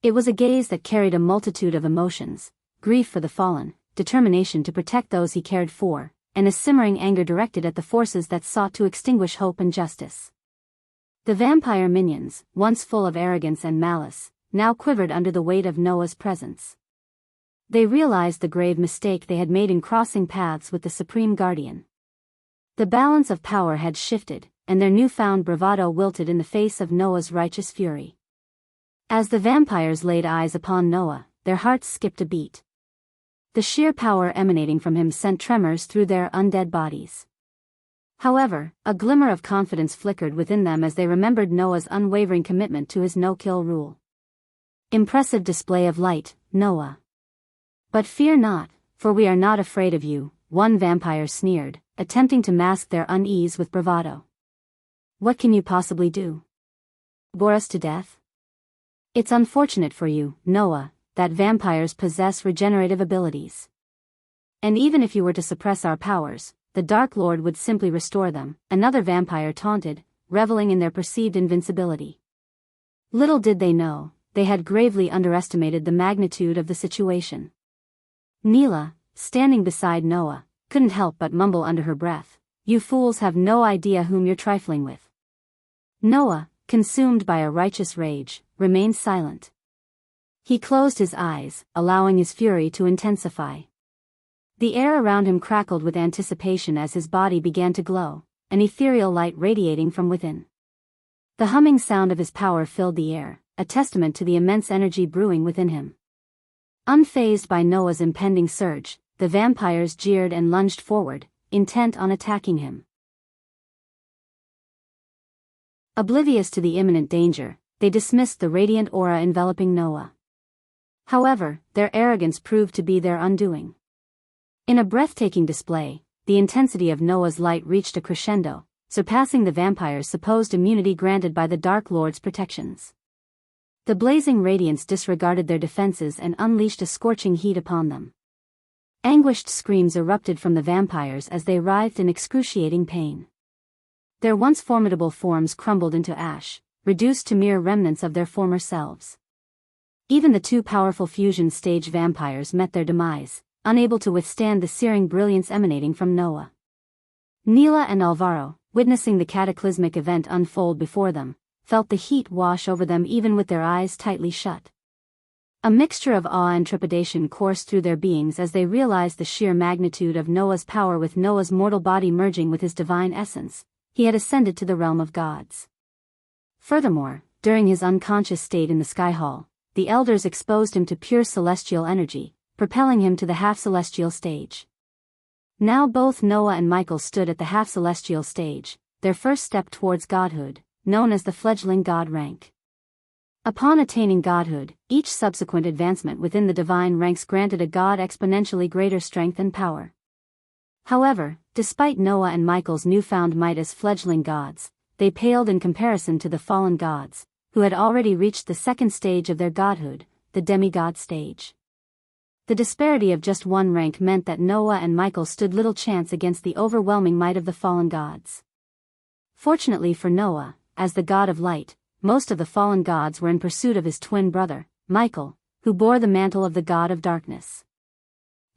It was a gaze that carried a multitude of emotions: grief for the fallen, determination to protect those he cared for, and a simmering anger directed at the forces that sought to extinguish hope and justice. The vampire minions, once full of arrogance and malice, now quivered under the weight of Noah's presence. They realized the grave mistake they had made in crossing paths with the Supreme Guardian. The balance of power had shifted, and their newfound bravado wilted in the face of Noah's righteous fury. As the vampires laid eyes upon Noah, their hearts skipped a beat. The sheer power emanating from him sent tremors through their undead bodies. However, a glimmer of confidence flickered within them as they remembered Noah's unwavering commitment to his no-kill rule. "Impressive display of light, Noah. But fear not, for we are not afraid of you," one vampire sneered, attempting to mask their unease with bravado. "What can you possibly do? Bore us to death? It's unfortunate for you, Noah, that vampires possess regenerative abilities. And even if you were to suppress our powers, the Dark Lord would simply restore them," another vampire taunted, reveling in their perceived invincibility. Little did they know, they had gravely underestimated the magnitude of the situation. Neela, standing beside Noah, couldn't help but mumble under her breath, "You fools have no idea whom you're trifling with." Noah, consumed by a righteous rage, remained silent. He closed his eyes, allowing his fury to intensify. The air around him crackled with anticipation as his body began to glow, an ethereal light radiating from within. The humming sound of his power filled the air, a testament to the immense energy brewing within him. Unfazed by Noah's impending surge, the vampires jeered and lunged forward, intent on attacking him. Oblivious to the imminent danger, they dismissed the radiant aura enveloping Noah. However, their arrogance proved to be their undoing. In a breathtaking display, the intensity of Noah's light reached a crescendo, surpassing the vampire's supposed immunity granted by the Dark Lord's protections. The blazing radiance disregarded their defenses and unleashed a scorching heat upon them. Anguished screams erupted from the vampires as they writhed in excruciating pain. Their once formidable forms crumbled into ash, reduced to mere remnants of their former selves. Even the two powerful fusion stage vampires met their demise, unable to withstand the searing brilliance emanating from Noah. Neela and Alvaro, witnessing the cataclysmic event unfold before them, felt the heat wash over them even with their eyes tightly shut. A mixture of awe and trepidation coursed through their beings as they realized the sheer magnitude of Noah's power. With Noah's mortal body merging with his divine essence, he had ascended to the realm of gods. Furthermore, during his unconscious state in the sky hall, the elders exposed him to pure celestial energy, propelling him to the half-celestial stage. Now both Noah and Michael stood at the half-celestial stage, their first step towards godhood, known as the fledgling god rank. Upon attaining godhood, each subsequent advancement within the divine ranks granted a god exponentially greater strength and power. However, despite Noah and Michael's newfound might as fledgling gods, they paled in comparison to the fallen gods, who had already reached the second stage of their godhood, the demigod stage. The disparity of just one rank meant that Noah and Michael stood little chance against the overwhelming might of the fallen gods. Fortunately for Noah, as the god of light, most of the fallen gods were in pursuit of his twin brother, Michael, who bore the mantle of the god of darkness.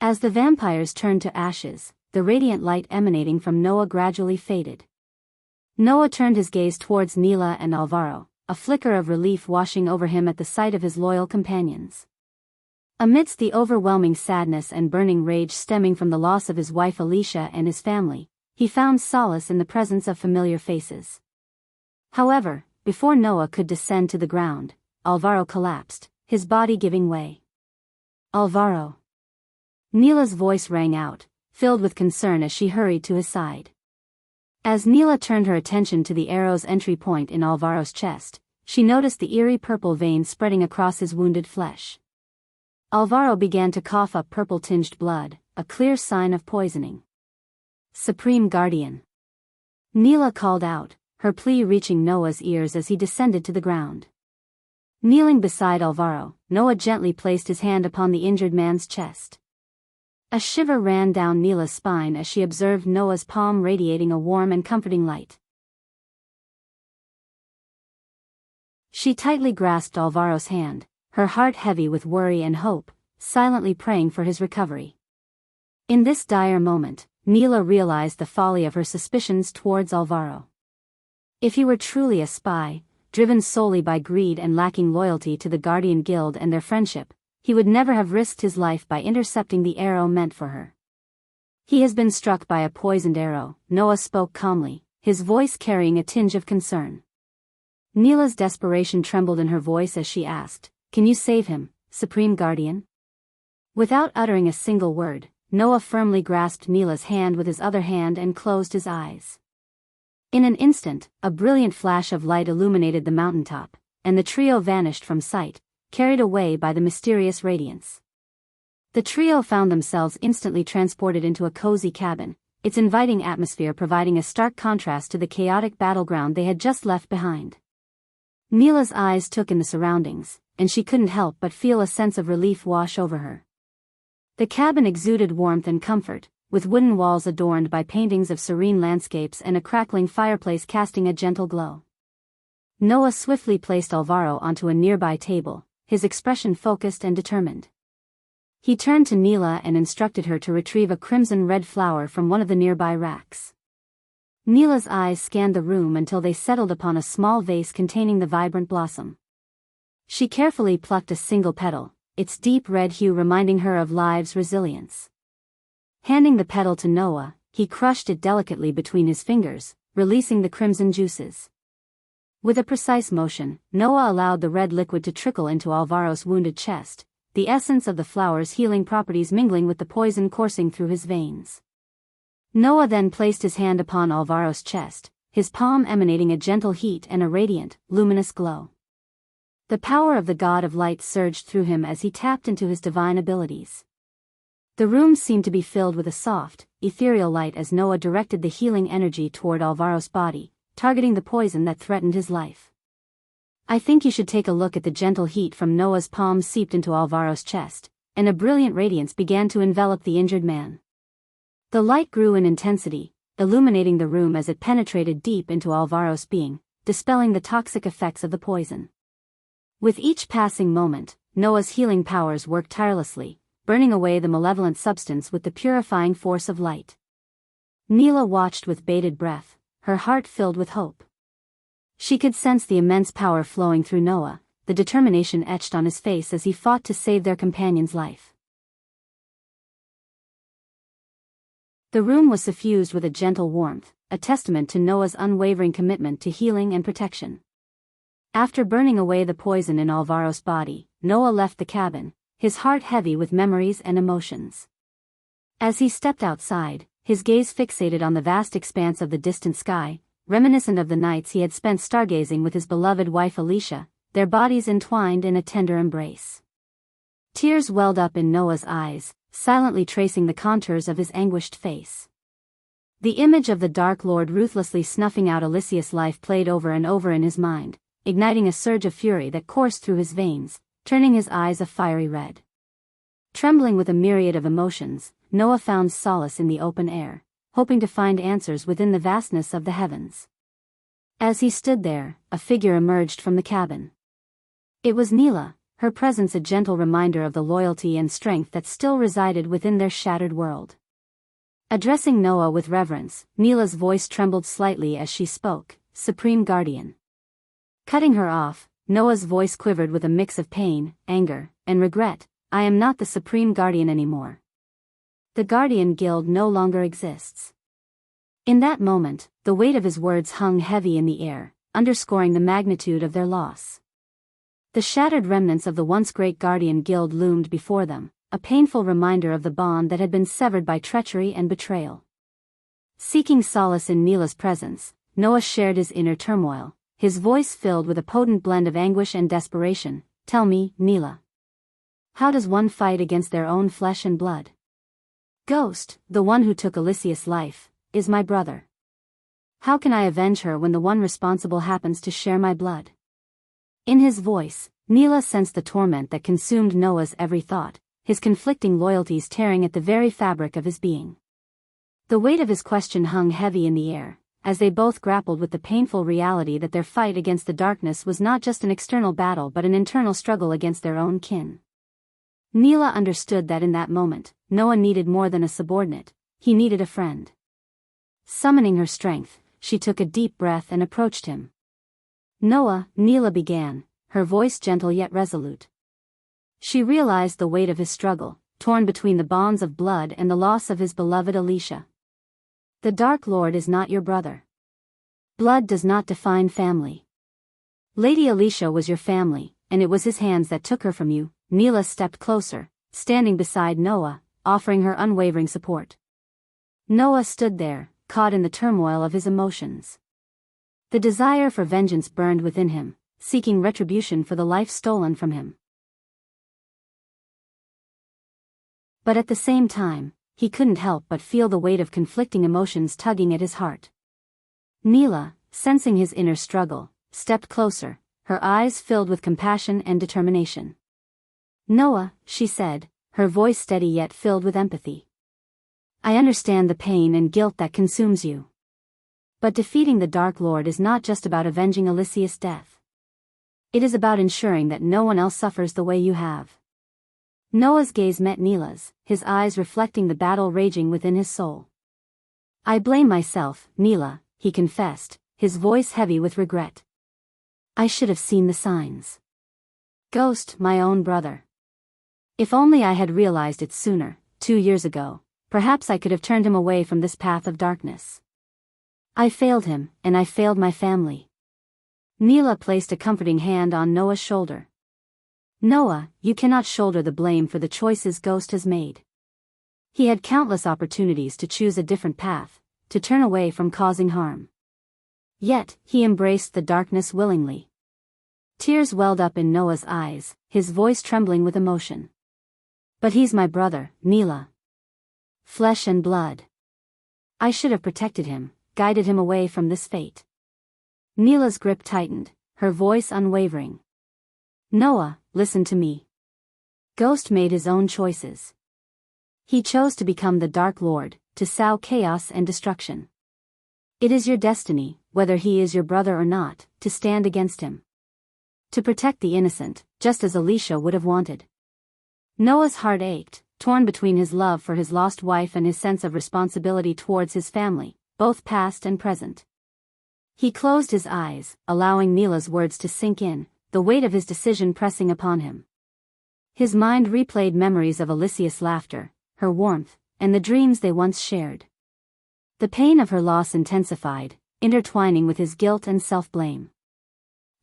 As the vampires turned to ashes, the radiant light emanating from Noah gradually faded. Noah turned his gaze towards Neela and Alvaro, a flicker of relief washing over him at the sight of his loyal companions. Amidst the overwhelming sadness and burning rage stemming from the loss of his wife Alicia and his family, he found solace in the presence of familiar faces. However, before Noah could descend to the ground, Alvaro collapsed, his body giving way. "Alvaro!" Neela's voice rang out, filled with concern as she hurried to his side. As Neela turned her attention to the arrow's entry point in Alvaro's chest, she noticed the eerie purple vein spreading across his wounded flesh. Alvaro began to cough up purple-tinged blood, a clear sign of poisoning. "Supreme Guardian!" Neela called out, her plea reaching Noah's ears as he descended to the ground. Kneeling beside Alvaro, Noah gently placed his hand upon the injured man's chest. A shiver ran down Neela's spine as she observed Noah's palm radiating a warm and comforting light. She tightly grasped Alvaro's hand, her heart heavy with worry and hope, silently praying for his recovery. In this dire moment, Neela realized the folly of her suspicions towards Alvaro. If he were truly a spy, driven solely by greed and lacking loyalty to the Guardian Guild and their friendship, he would never have risked his life by intercepting the arrow meant for her. "He has been struck by a poisoned arrow," Noah spoke calmly, his voice carrying a tinge of concern. Neela's desperation trembled in her voice as she asked, "Can you save him, Supreme Guardian?" Without uttering a single word, Noah firmly grasped Neela's hand with his other hand and closed his eyes. In an instant, a brilliant flash of light illuminated the mountaintop, and the trio vanished from sight, carried away by the mysterious radiance. The trio found themselves instantly transported into a cozy cabin, its inviting atmosphere providing a stark contrast to the chaotic battleground they had just left behind. Neela's eyes took in the surroundings, and she couldn't help but feel a sense of relief wash over her. The cabin exuded warmth and comfort, with wooden walls adorned by paintings of serene landscapes and a crackling fireplace casting a gentle glow. Noah swiftly placed Alvaro onto a nearby table, his expression focused and determined. He turned to Neela and instructed her to retrieve a crimson-red flower from one of the nearby racks. Neela's eyes scanned the room until they settled upon a small vase containing the vibrant blossom. She carefully plucked a single petal, its deep red hue reminding her of life's resilience. Handing the petal to Noah, he crushed it delicately between his fingers, releasing the crimson juices. With a precise motion, Noah allowed the red liquid to trickle into Alvaro's wounded chest, the essence of the flower's healing properties mingling with the poison coursing through his veins. Noah then placed his hand upon Alvaro's chest, his palm emanating a gentle heat and a radiant, luminous glow. The power of the God of Light surged through him as he tapped into his divine abilities. The room seemed to be filled with a soft, ethereal light as Noah directed the healing energy toward Alvaro's body, targeting the poison that threatened his life. "I think you should take a look at the gentle heat." From Noah's palm seeped into Alvaro's chest, and a brilliant radiance began to envelop the injured man. The light grew in intensity, illuminating the room as it penetrated deep into Alvaro's being, dispelling the toxic effects of the poison. With each passing moment, Noah's healing powers worked tirelessly, burning away the malevolent substance with the purifying force of light. Neela watched with bated breath, her heart filled with hope. She could sense the immense power flowing through Noah, the determination etched on his face as he fought to save their companion's life. The room was suffused with a gentle warmth, a testament to Noah's unwavering commitment to healing and protection. After burning away the poison in Alvaro's body, Noah left the cabin, his heart heavy with memories and emotions. As he stepped outside, his gaze fixated on the vast expanse of the distant sky, reminiscent of the nights he had spent stargazing with his beloved wife Alicia, their bodies entwined in a tender embrace. Tears welled up in Noah's eyes, silently tracing the contours of his anguished face. The image of the Dark Lord ruthlessly snuffing out Alicia's life played over and over in his mind, igniting a surge of fury that coursed through his veins, turning his eyes a fiery red. Trembling with a myriad of emotions, Noah found solace in the open air, hoping to find answers within the vastness of the heavens. As he stood there, a figure emerged from the cabin. It was Neela, her presence a gentle reminder of the loyalty and strength that still resided within their shattered world. Addressing Noah with reverence, Neela's voice trembled slightly as she spoke, "Supreme Guardian." Cutting her off, Noah's voice quivered with a mix of pain, anger, and regret. "I am not the Supreme Guardian anymore. The Guardian Guild no longer exists." In that moment, the weight of his words hung heavy in the air, underscoring the magnitude of their loss. The shattered remnants of the once great Guardian Guild loomed before them, a painful reminder of the bond that had been severed by treachery and betrayal. Seeking solace in Neela's presence, Noah shared his inner turmoil, his voice filled with a potent blend of anguish and desperation. "Tell me, Neela. How does one fight against their own flesh and blood? Ghost, the one who took Alicia's life, is my brother. How can I avenge her when the one responsible happens to share my blood?" In his voice, Neela sensed the torment that consumed Noah's every thought, his conflicting loyalties tearing at the very fabric of his being. The weight of his question hung heavy in the air, as they both grappled with the painful reality that their fight against the darkness was not just an external battle but an internal struggle against their own kin. Neela understood that in that moment, Noah needed more than a subordinate, he needed a friend. Summoning her strength, she took a deep breath and approached him. "Noah," Neela began, her voice gentle yet resolute. She realized the weight of his struggle, torn between the bonds of blood and the loss of his beloved Alicia. "The Dark Lord is not your brother. Blood does not define family. Lady Alicia was your family, and it was his hands that took her from you." Neela stepped closer, standing beside Noah, offering her unwavering support. Noah stood there, caught in the turmoil of his emotions. The desire for vengeance burned within him, seeking retribution for the life stolen from him. But at the same time, he couldn't help but feel the weight of conflicting emotions tugging at his heart. Neela, sensing his inner struggle, stepped closer, her eyes filled with compassion and determination. "Noah," she said, her voice steady yet filled with empathy. "I understand the pain and guilt that consumes you. But defeating the Dark Lord is not just about avenging Alicia's death. It is about ensuring that no one else suffers the way you have." Noah's gaze met Neela's, his eyes reflecting the battle raging within his soul. "I blame myself, Neela," he confessed, his voice heavy with regret. "I should have seen the signs. Ghost, my own brother. If only I had realized it sooner, 2 years ago, perhaps I could have turned him away from this path of darkness. I failed him, and I failed my family." Neela placed a comforting hand on Noah's shoulder. "Noah, you cannot shoulder the blame for the choices Ghost has made. He had countless opportunities to choose a different path, to turn away from causing harm. Yet, he embraced the darkness willingly." Tears welled up in Noah's eyes, his voice trembling with emotion. "But he's my brother, Neela. Flesh and blood. I should have protected him, guided him away from this fate." Neela's grip tightened, her voice unwavering. "Noah, listen to me. Ghost made his own choices. He chose to become the Dark Lord, to sow chaos and destruction. It is your destiny, whether he is your brother or not, to stand against him. To protect the innocent, just as Alicia would have wanted." Noah's heart ached, torn between his love for his lost wife and his sense of responsibility towards his family, both past and present. He closed his eyes, allowing Neela's words to sink in, the weight of his decision pressing upon him. His mind replayed memories of Alicia's laughter, her warmth, and the dreams they once shared. The pain of her loss intensified, intertwining with his guilt and self-blame.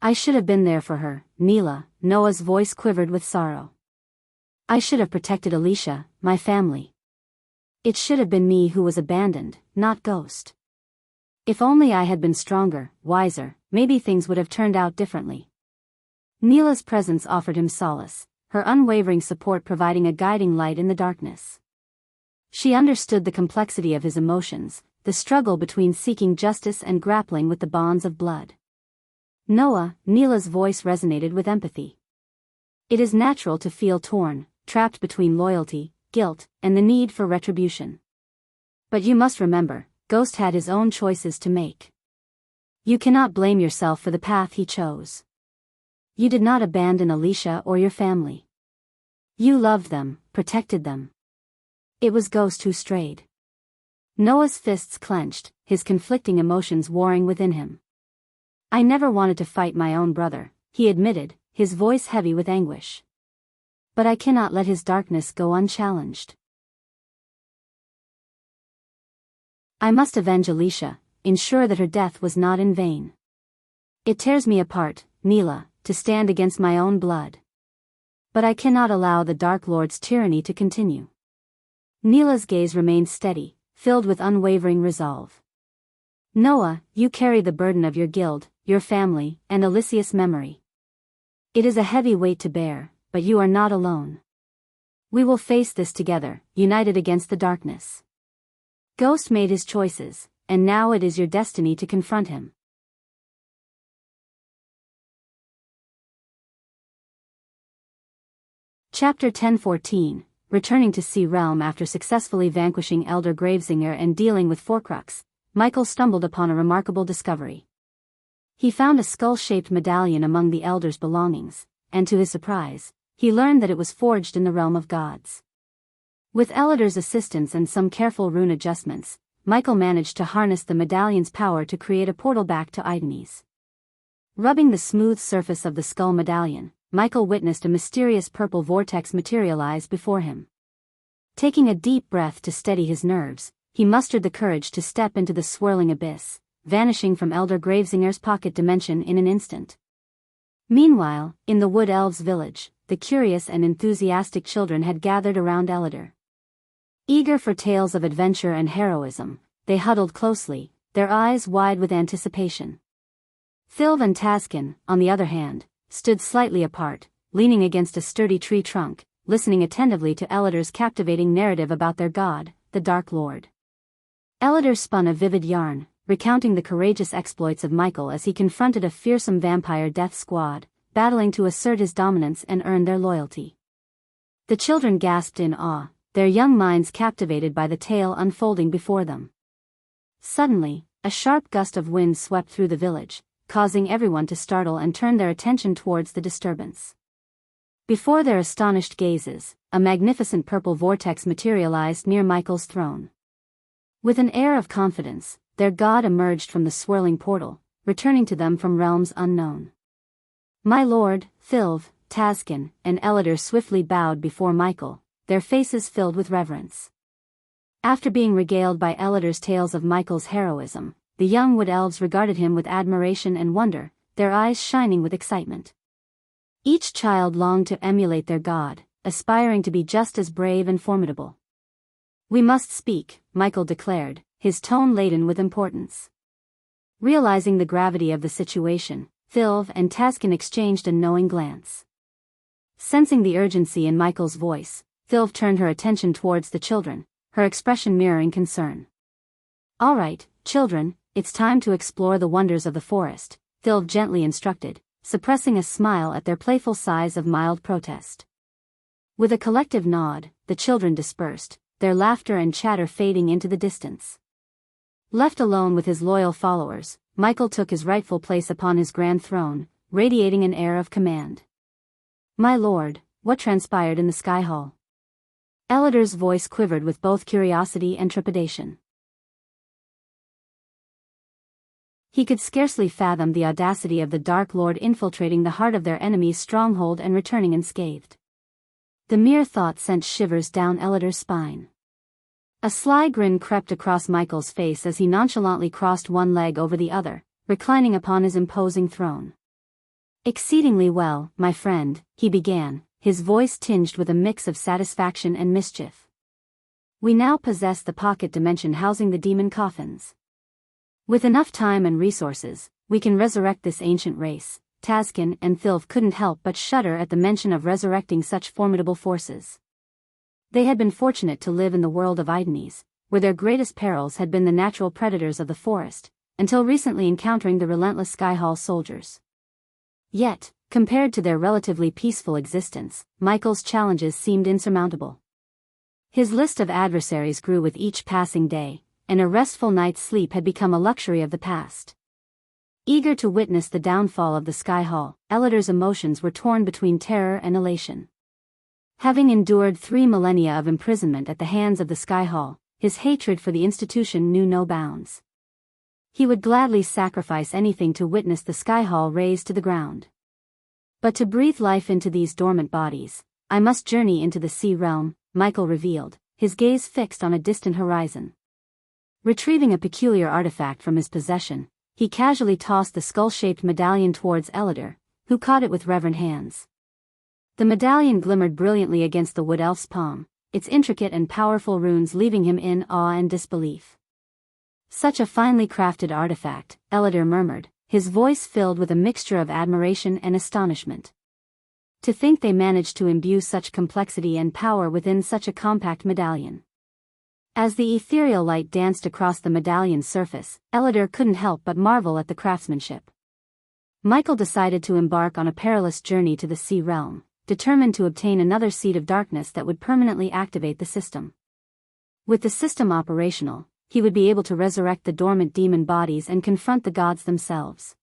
I should have been there for her, Neela, Noah's voice quivered with sorrow. I should have protected Alicia, my family. It should have been me who was abandoned, not Ghost. If only I had been stronger, wiser, maybe things would have turned out differently. Neela's presence offered him solace, her unwavering support providing a guiding light in the darkness. She understood the complexity of his emotions, the struggle between seeking justice and grappling with the bonds of blood. Noah, Neela's voice resonated with empathy. It is natural to feel torn, trapped between loyalty, guilt, and the need for retribution. But you must remember, Ghost had his own choices to make. You cannot blame yourself for the path he chose. You did not abandon Alicia or your family. You loved them, protected them. It was Ghost who strayed. Noah's fists clenched, his conflicting emotions warring within him. I never wanted to fight my own brother, he admitted, his voice heavy with anguish. But I cannot let his darkness go unchallenged. I must avenge Alicia, ensure that her death was not in vain. It tears me apart, Neela, to stand against my own blood. But I cannot allow the Dark Lord's tyranny to continue. Neela's gaze remained steady, filled with unwavering resolve. Noah, you carry the burden of your guild, your family, and Alicia's memory. It is a heavy weight to bear, but you are not alone. We will face this together, united against the darkness. Ghost made his choices, and now it is your destiny to confront him. Chapter 10:14, Returning to Sea Realm. After successfully vanquishing Elder Gravesinger and dealing with Forcrux, Michael stumbled upon a remarkable discovery. He found a skull-shaped medallion among the Elder's belongings, and to his surprise, he learned that it was forged in the realm of gods. With Elder's assistance and some careful rune adjustments, Michael managed to harness the medallion's power to create a portal back to Aidenes. Rubbing the smooth surface of the skull medallion, Michael witnessed a mysterious purple vortex materialize before him. Taking a deep breath to steady his nerves, he mustered the courage to step into the swirling abyss, vanishing from Elder Gravesinger's pocket dimension in an instant. Meanwhile, in the Wood Elves' village, the curious and enthusiastic children had gathered around Elder. Eager for tales of adventure and heroism, they huddled closely, their eyes wide with anticipation. Thilv and Taskin, on the other hand, stood slightly apart, leaning against a sturdy tree trunk, listening attentively to Elder's captivating narrative about their god, the Dark Lord. Elder spun a vivid yarn, recounting the courageous exploits of Michael as he confronted a fearsome vampire death squad, battling to assert his dominance and earn their loyalty. The children gasped in awe, their young minds captivated by the tale unfolding before them. Suddenly, a sharp gust of wind swept through the village, causing everyone to startle and turn their attention towards the disturbance. Before their astonished gazes, a magnificent purple vortex materialized near Michael's throne. With an air of confidence, their god emerged from the swirling portal, returning to them from realms unknown. My lord, Thilv, Taskin, and Elder swiftly bowed before Michael, their faces filled with reverence. After being regaled by Elder's tales of Michael's heroism, the young Wood Elves regarded him with admiration and wonder, their eyes shining with excitement. Each child longed to emulate their god, aspiring to be just as brave and formidable. We must speak, Michael declared, his tone laden with importance. Realizing the gravity of the situation, Thilv and Taskin exchanged a knowing glance. Sensing the urgency in Michael's voice, Thilv turned her attention towards the children, her expression mirroring concern. All right, children, it's time to explore the wonders of the forest, Thilv gently instructed, suppressing a smile at their playful sighs of mild protest. With a collective nod, the children dispersed, their laughter and chatter fading into the distance. Left alone with his loyal followers, Michael took his rightful place upon his grand throne, radiating an air of command. My lord, what transpired in the Sky Hall? Elder's voice quivered with both curiosity and trepidation. He could scarcely fathom the audacity of the Dark Lord infiltrating the heart of their enemy's stronghold and returning unscathed. The mere thought sent shivers down Ellider's spine. A sly grin crept across Michael's face as he nonchalantly crossed one leg over the other, reclining upon his imposing throne. "Exceedingly well, my friend," he began, his voice tinged with a mix of satisfaction and mischief. "We now possess the pocket dimension housing the demon coffins. With enough time and resources, we can resurrect this ancient race." Taskin and Thilv couldn't help but shudder at the mention of resurrecting such formidable forces. They had been fortunate to live in the world of Idnes, where their greatest perils had been the natural predators of the forest, until recently encountering the relentless Skyhall soldiers. Yet, compared to their relatively peaceful existence, Michael's challenges seemed insurmountable. His list of adversaries grew with each passing day, and a restful night's sleep had become a luxury of the past. Eager to witness the downfall of the Skyhall, Ellider's emotions were torn between terror and elation. Having endured 3 millennia of imprisonment at the hands of the Skyhall, his hatred for the institution knew no bounds. He would gladly sacrifice anything to witness the Skyhall razed to the ground. But to breathe life into these dormant bodies, I must journey into the sea realm, Michael revealed, his gaze fixed on a distant horizon. Retrieving a peculiar artifact from his possession, he casually tossed the skull-shaped medallion towards Ellider, who caught it with reverent hands. The medallion glimmered brilliantly against the wood elf's palm, its intricate and powerful runes leaving him in awe and disbelief. "Such a finely crafted artifact," Ellider murmured, his voice filled with a mixture of admiration and astonishment. To think they managed to imbue such complexity and power within such a compact medallion. As the ethereal light danced across the medallion's surface, Ellider couldn't help but marvel at the craftsmanship. Michael decided to embark on a perilous journey to the sea realm, determined to obtain another seed of darkness that would permanently activate the system. With the system operational, he would be able to resurrect the dormant demon bodies and confront the gods themselves.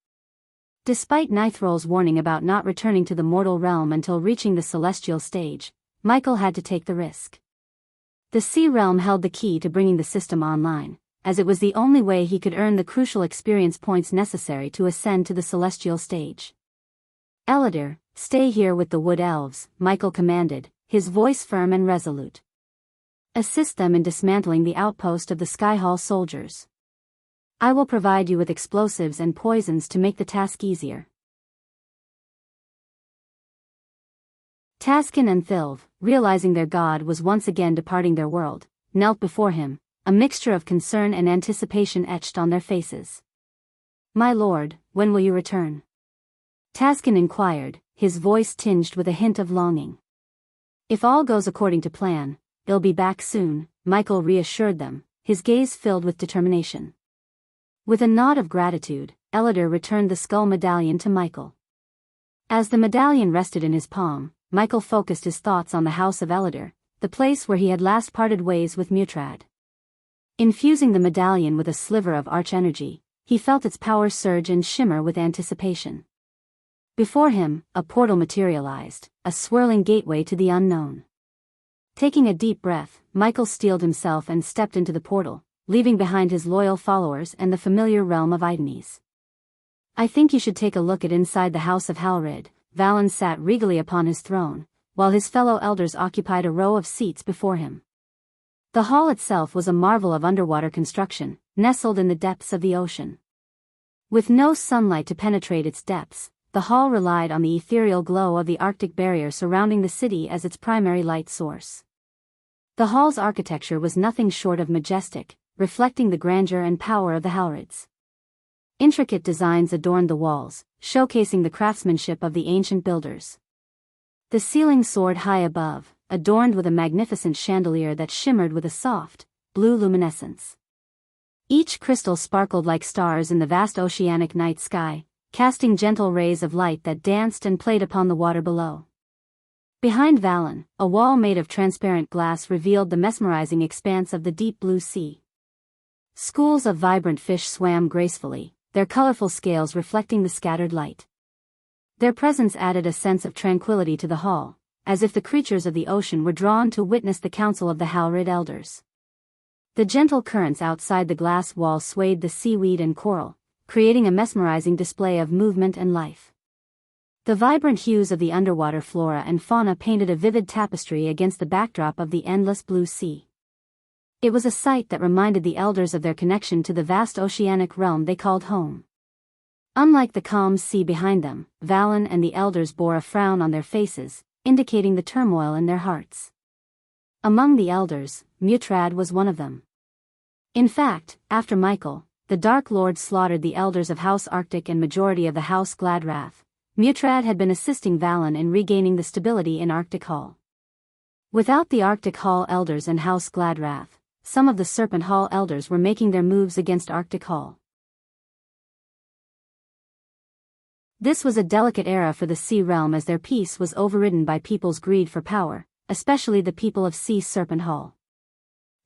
Despite Nithrol's warning about not returning to the mortal realm until reaching the celestial stage, Michael had to take the risk. The sea realm held the key to bringing the system online, as it was the only way he could earn the crucial experience points necessary to ascend to the celestial stage. "Ellider, stay here with the wood elves," Michael commanded, his voice firm and resolute. "Assist them in dismantling the outpost of the Skyhall soldiers. I will provide you with explosives and poisons to make the task easier." Taskin and Thilv, realizing their god was once again departing their world, knelt before him, a mixture of concern and anticipation etched on their faces. "My lord, when will you return?" Taskin inquired, his voice tinged with a hint of longing. "If all goes according to plan, they'll be back soon," Michael reassured them, his gaze filled with determination. With a nod of gratitude, Ellider returned the skull medallion to Michael. As the medallion rested in his palm, Michael focused his thoughts on the house of Ellider, the place where he had last parted ways with Mutrad. Infusing the medallion with a sliver of arch-energy, he felt its power surge and shimmer with anticipation. Before him, a portal materialized, a swirling gateway to the unknown. Taking a deep breath, Michael steeled himself and stepped into the portal, leaving behind his loyal followers and the familiar realm of Idnes. "I think you should take a look at inside the house of Halrid." Valen sat regally upon his throne, while his fellow elders occupied a row of seats before him. The hall itself was a marvel of underwater construction, nestled in the depths of the ocean. With no sunlight to penetrate its depths, the hall relied on the ethereal glow of the Arctic barrier surrounding the city as its primary light source. The hall's architecture was nothing short of majestic, reflecting the grandeur and power of the Halrids. Intricate designs adorned the walls, showcasing the craftsmanship of the ancient builders. The ceiling soared high above, adorned with a magnificent chandelier that shimmered with a soft, blue luminescence. Each crystal sparkled like stars in the vast oceanic night sky, casting gentle rays of light that danced and played upon the water below. Behind Valen, a wall made of transparent glass revealed the mesmerizing expanse of the deep blue sea. Schools of vibrant fish swam gracefully, their colorful scales reflecting the scattered light. Their presence added a sense of tranquility to the hall, as if the creatures of the ocean were drawn to witness the council of the Halrid elders. The gentle currents outside the glass wall swayed the seaweed and coral, creating a mesmerizing display of movement and life. The vibrant hues of the underwater flora and fauna painted a vivid tapestry against the backdrop of the endless blue sea. It was a sight that reminded the elders of their connection to the vast oceanic realm they called home. Unlike the calm sea behind them, Valen and the elders bore a frown on their faces, indicating the turmoil in their hearts. Among the elders, Mutrad was one of them. In fact, after Michael, the Dark Lord slaughtered the elders of House Arctic and majority of the House Gladrath, Mutrad had been assisting Valen in regaining the stability in Arctic Hall. Without the Arctic Hall elders and House Gladrath, some of the Serpent Hall elders were making their moves against Arctic Hall. This was a delicate era for the Sea Realm as their peace was overridden by people's greed for power, especially the people of Sea Serpent Hall.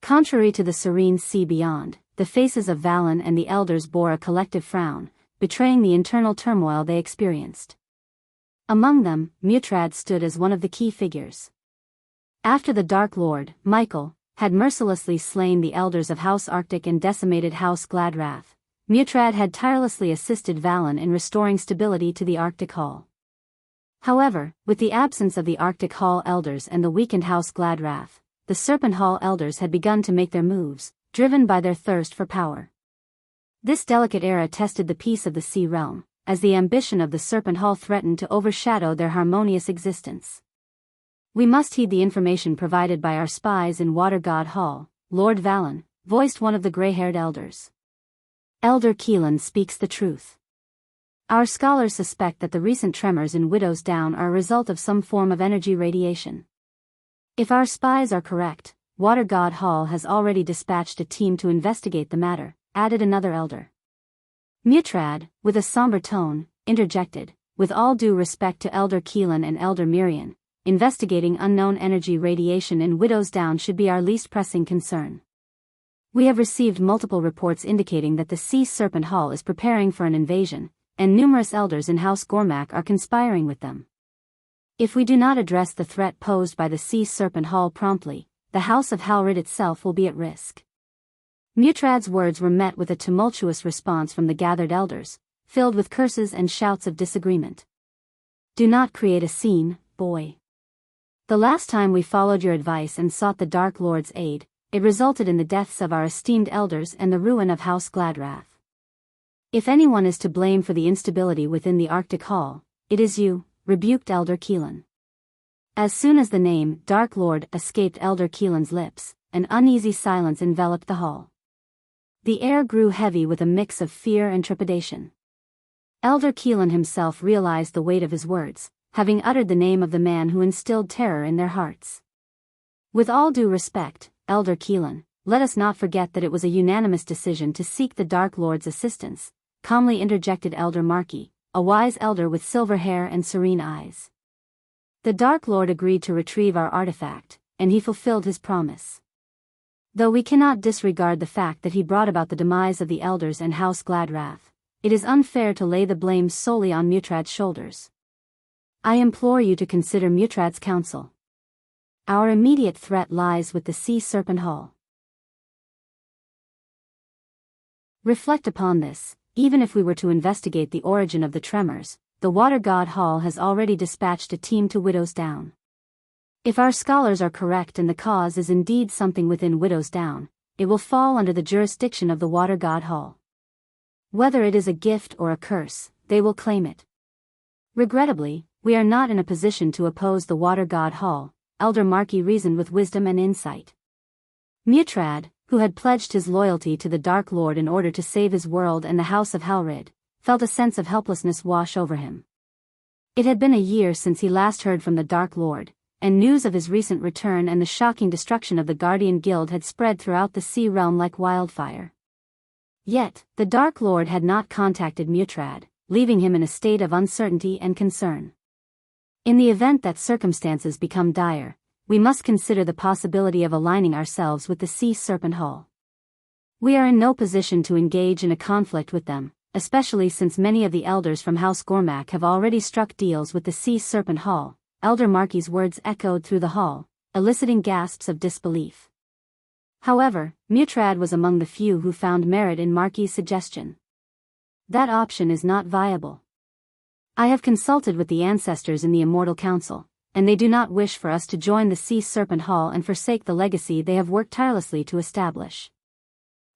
Contrary to the serene sea beyond, the faces of Valen and the elders bore a collective frown, betraying the internal turmoil they experienced. Among them, Mutrad stood as one of the key figures. After the Dark Lord, Michael, had mercilessly slain the elders of House Arctic and decimated House Gladrath, Mutrad had tirelessly assisted Valen in restoring stability to the Arctic Hall. However, with the absence of the Arctic Hall elders and the weakened House Gladrath, the Serpent Hall elders had begun to make their moves, driven by their thirst for power. This delicate era tested the peace of the Sea Realm, as the ambition of the Serpent Hall threatened to overshadow their harmonious existence. We must heed the information provided by our spies in Water God Hall. Lord Valen voiced one of the gray-haired elders. Elder Keelan speaks the truth. Our scholars suspect that the recent tremors in Widow's Down are a result of some form of energy radiation. If our spies are correct, Water God Hall has already dispatched a team to investigate the matter, added another elder. Mutrad, with a somber tone, interjected, with all due respect to Elder Keelan and Elder Mirian, investigating unknown energy radiation in Widow's Down should be our least pressing concern. We have received multiple reports indicating that the Sea Serpent Hall is preparing for an invasion, and numerous elders in House Gormak are conspiring with them. If we do not address the threat posed by the Sea Serpent Hall promptly, the House of Halrid itself will be at risk. Mutrad's words were met with a tumultuous response from the gathered elders, filled with curses and shouts of disagreement. Do not create a scene, boy. The last time we followed your advice and sought the Dark Lord's aid, it resulted in the deaths of our esteemed elders and the ruin of House Gladrath. If anyone is to blame for the instability within the Arctic Hall, it is you, rebuked Elder Keelan. As soon as the name Dark Lord escaped Elder Keelan's lips, an uneasy silence enveloped the hall. The air grew heavy with a mix of fear and trepidation. Elder Keelan himself realized the weight of his words, having uttered the name of the man who instilled terror in their hearts. With all due respect, Elder Keelan, let us not forget that it was a unanimous decision to seek the Dark Lord's assistance, calmly interjected Elder Markey, a wise elder with silver hair and serene eyes. The Dark Lord agreed to retrieve our artifact, and he fulfilled his promise. Though we cannot disregard the fact that he brought about the demise of the elders and House Gladrath, it is unfair to lay the blame solely on Mutrad's shoulders. I implore you to consider Mutrad's counsel. Our immediate threat lies with the Sea Serpent Hall. Reflect upon this. Even if we were to investigate the origin of the tremors, the Water God Hall has already dispatched a team to Widow's Down. If our scholars are correct and the cause is indeed something within Widow's Down, it will fall under the jurisdiction of the Water God Hall. Whether it is a gift or a curse, they will claim it. Regrettably, we are not in a position to oppose the Water God Hall, Elder Markey reasoned with wisdom and insight. Mutrad, who had pledged his loyalty to the Dark Lord in order to save his world and the House of Halrid, felt a sense of helplessness wash over him. It had been a year since he last heard from the Dark Lord, and news of his recent return and the shocking destruction of the Guardian Guild had spread throughout the Sea Realm like wildfire. Yet, the Dark Lord had not contacted Mutrad, leaving him in a state of uncertainty and concern. In the event that circumstances become dire, we must consider the possibility of aligning ourselves with the Sea Serpent Hall. We are in no position to engage in a conflict with them, especially since many of the elders from House Gormak have already struck deals with the Sea Serpent Hall. Elder Markey's words echoed through the hall, eliciting gasps of disbelief. However, Mutrad was among the few who found merit in Markey's suggestion. That option is not viable. I have consulted with the ancestors in the Immortal Council, and they do not wish for us to join the Sea Serpent Hall and forsake the legacy they have worked tirelessly to establish.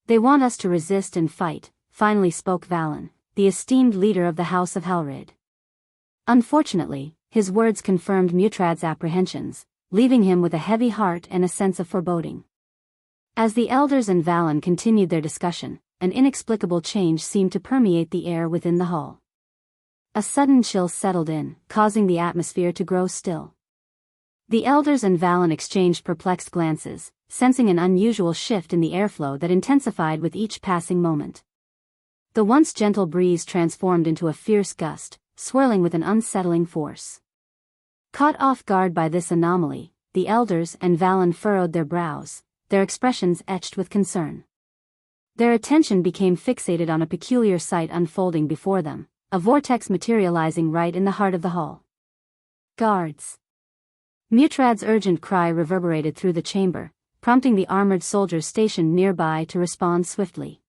They want us to resist and fight, finally spoke Valen, the esteemed leader of the House of Helrid. Unfortunately, his words confirmed Mutrad's apprehensions, leaving him with a heavy heart and a sense of foreboding. As the elders and Valen continued their discussion, an inexplicable change seemed to permeate the air within the hall. A sudden chill settled in, causing the atmosphere to grow still. The elders and Valen exchanged perplexed glances, sensing an unusual shift in the airflow that intensified with each passing moment. The once gentle breeze transformed into a fierce gust, swirling with an unsettling force. Caught off guard by this anomaly, the elders and Valen furrowed their brows, their expressions etched with concern. Their attention became fixated on a peculiar sight unfolding before them, a vortex materializing right in the heart of the hall. Guards! Mutrad's urgent cry reverberated through the chamber, prompting the armored soldiers stationed nearby to respond swiftly.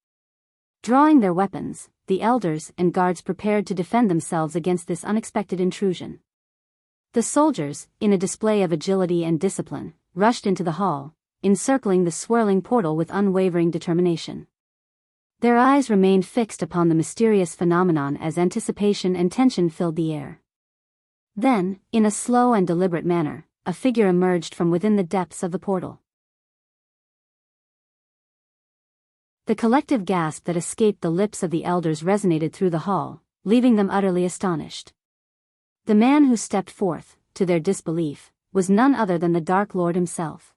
Drawing their weapons, the elders and guards prepared to defend themselves against this unexpected intrusion. The soldiers, in a display of agility and discipline, rushed into the hall, encircling the swirling portal with unwavering determination. Their eyes remained fixed upon the mysterious phenomenon as anticipation and tension filled the air. Then, in a slow and deliberate manner, a figure emerged from within the depths of the portal. The collective gasp that escaped the lips of the elders resonated through the hall, leaving them utterly astonished. The man who stepped forth, to their disbelief, was none other than the Dark Lord himself.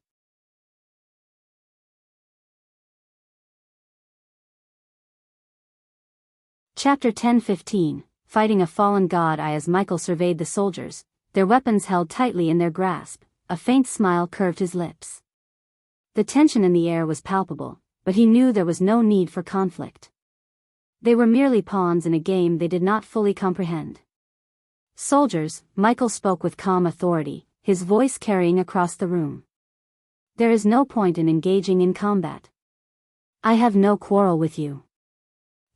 Chapter 10:15, Fighting a Fallen God. As Michael surveyed the soldiers, their weapons held tightly in their grasp, a faint smile curved his lips. The tension in the air was palpable, but he knew there was no need for conflict. They were merely pawns in a game they did not fully comprehend. Soldiers, Michael spoke with calm authority, his voice carrying across the room. There is no point in engaging in combat. I have no quarrel with you.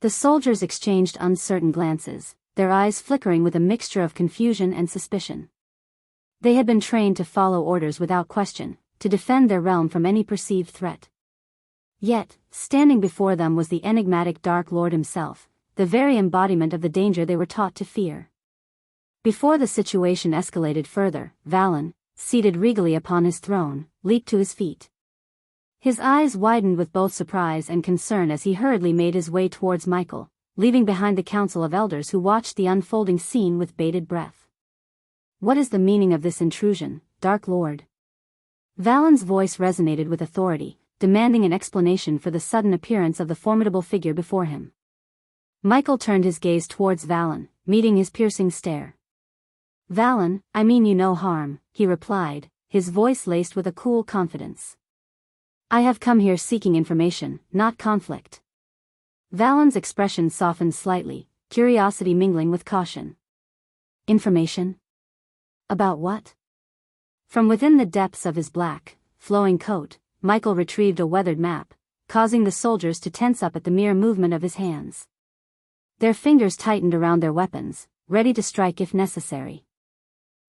The soldiers exchanged uncertain glances, their eyes flickering with a mixture of confusion and suspicion. They had been trained to follow orders without question, to defend their realm from any perceived threat. Yet, standing before them was the enigmatic Dark Lord himself, the very embodiment of the danger they were taught to fear. Before the situation escalated further, Valen, seated regally upon his throne, leaped to his feet. His eyes widened with both surprise and concern as he hurriedly made his way towards Michael, leaving behind the council of elders who watched the unfolding scene with bated breath. What is the meaning of this intrusion, Dark Lord? Valen's voice resonated with authority, demanding an explanation for the sudden appearance of the formidable figure before him. Michael turned his gaze towards Valen, meeting his piercing stare. Valen, I mean you no harm, he replied, his voice laced with a cool confidence. I have come here seeking information, not conflict. Valen's expression softened slightly, curiosity mingling with caution. Information? About what? From within the depths of his black, flowing coat, Michael retrieved a weathered map, causing the soldiers to tense up at the mere movement of his hands. Their fingers tightened around their weapons, ready to strike if necessary.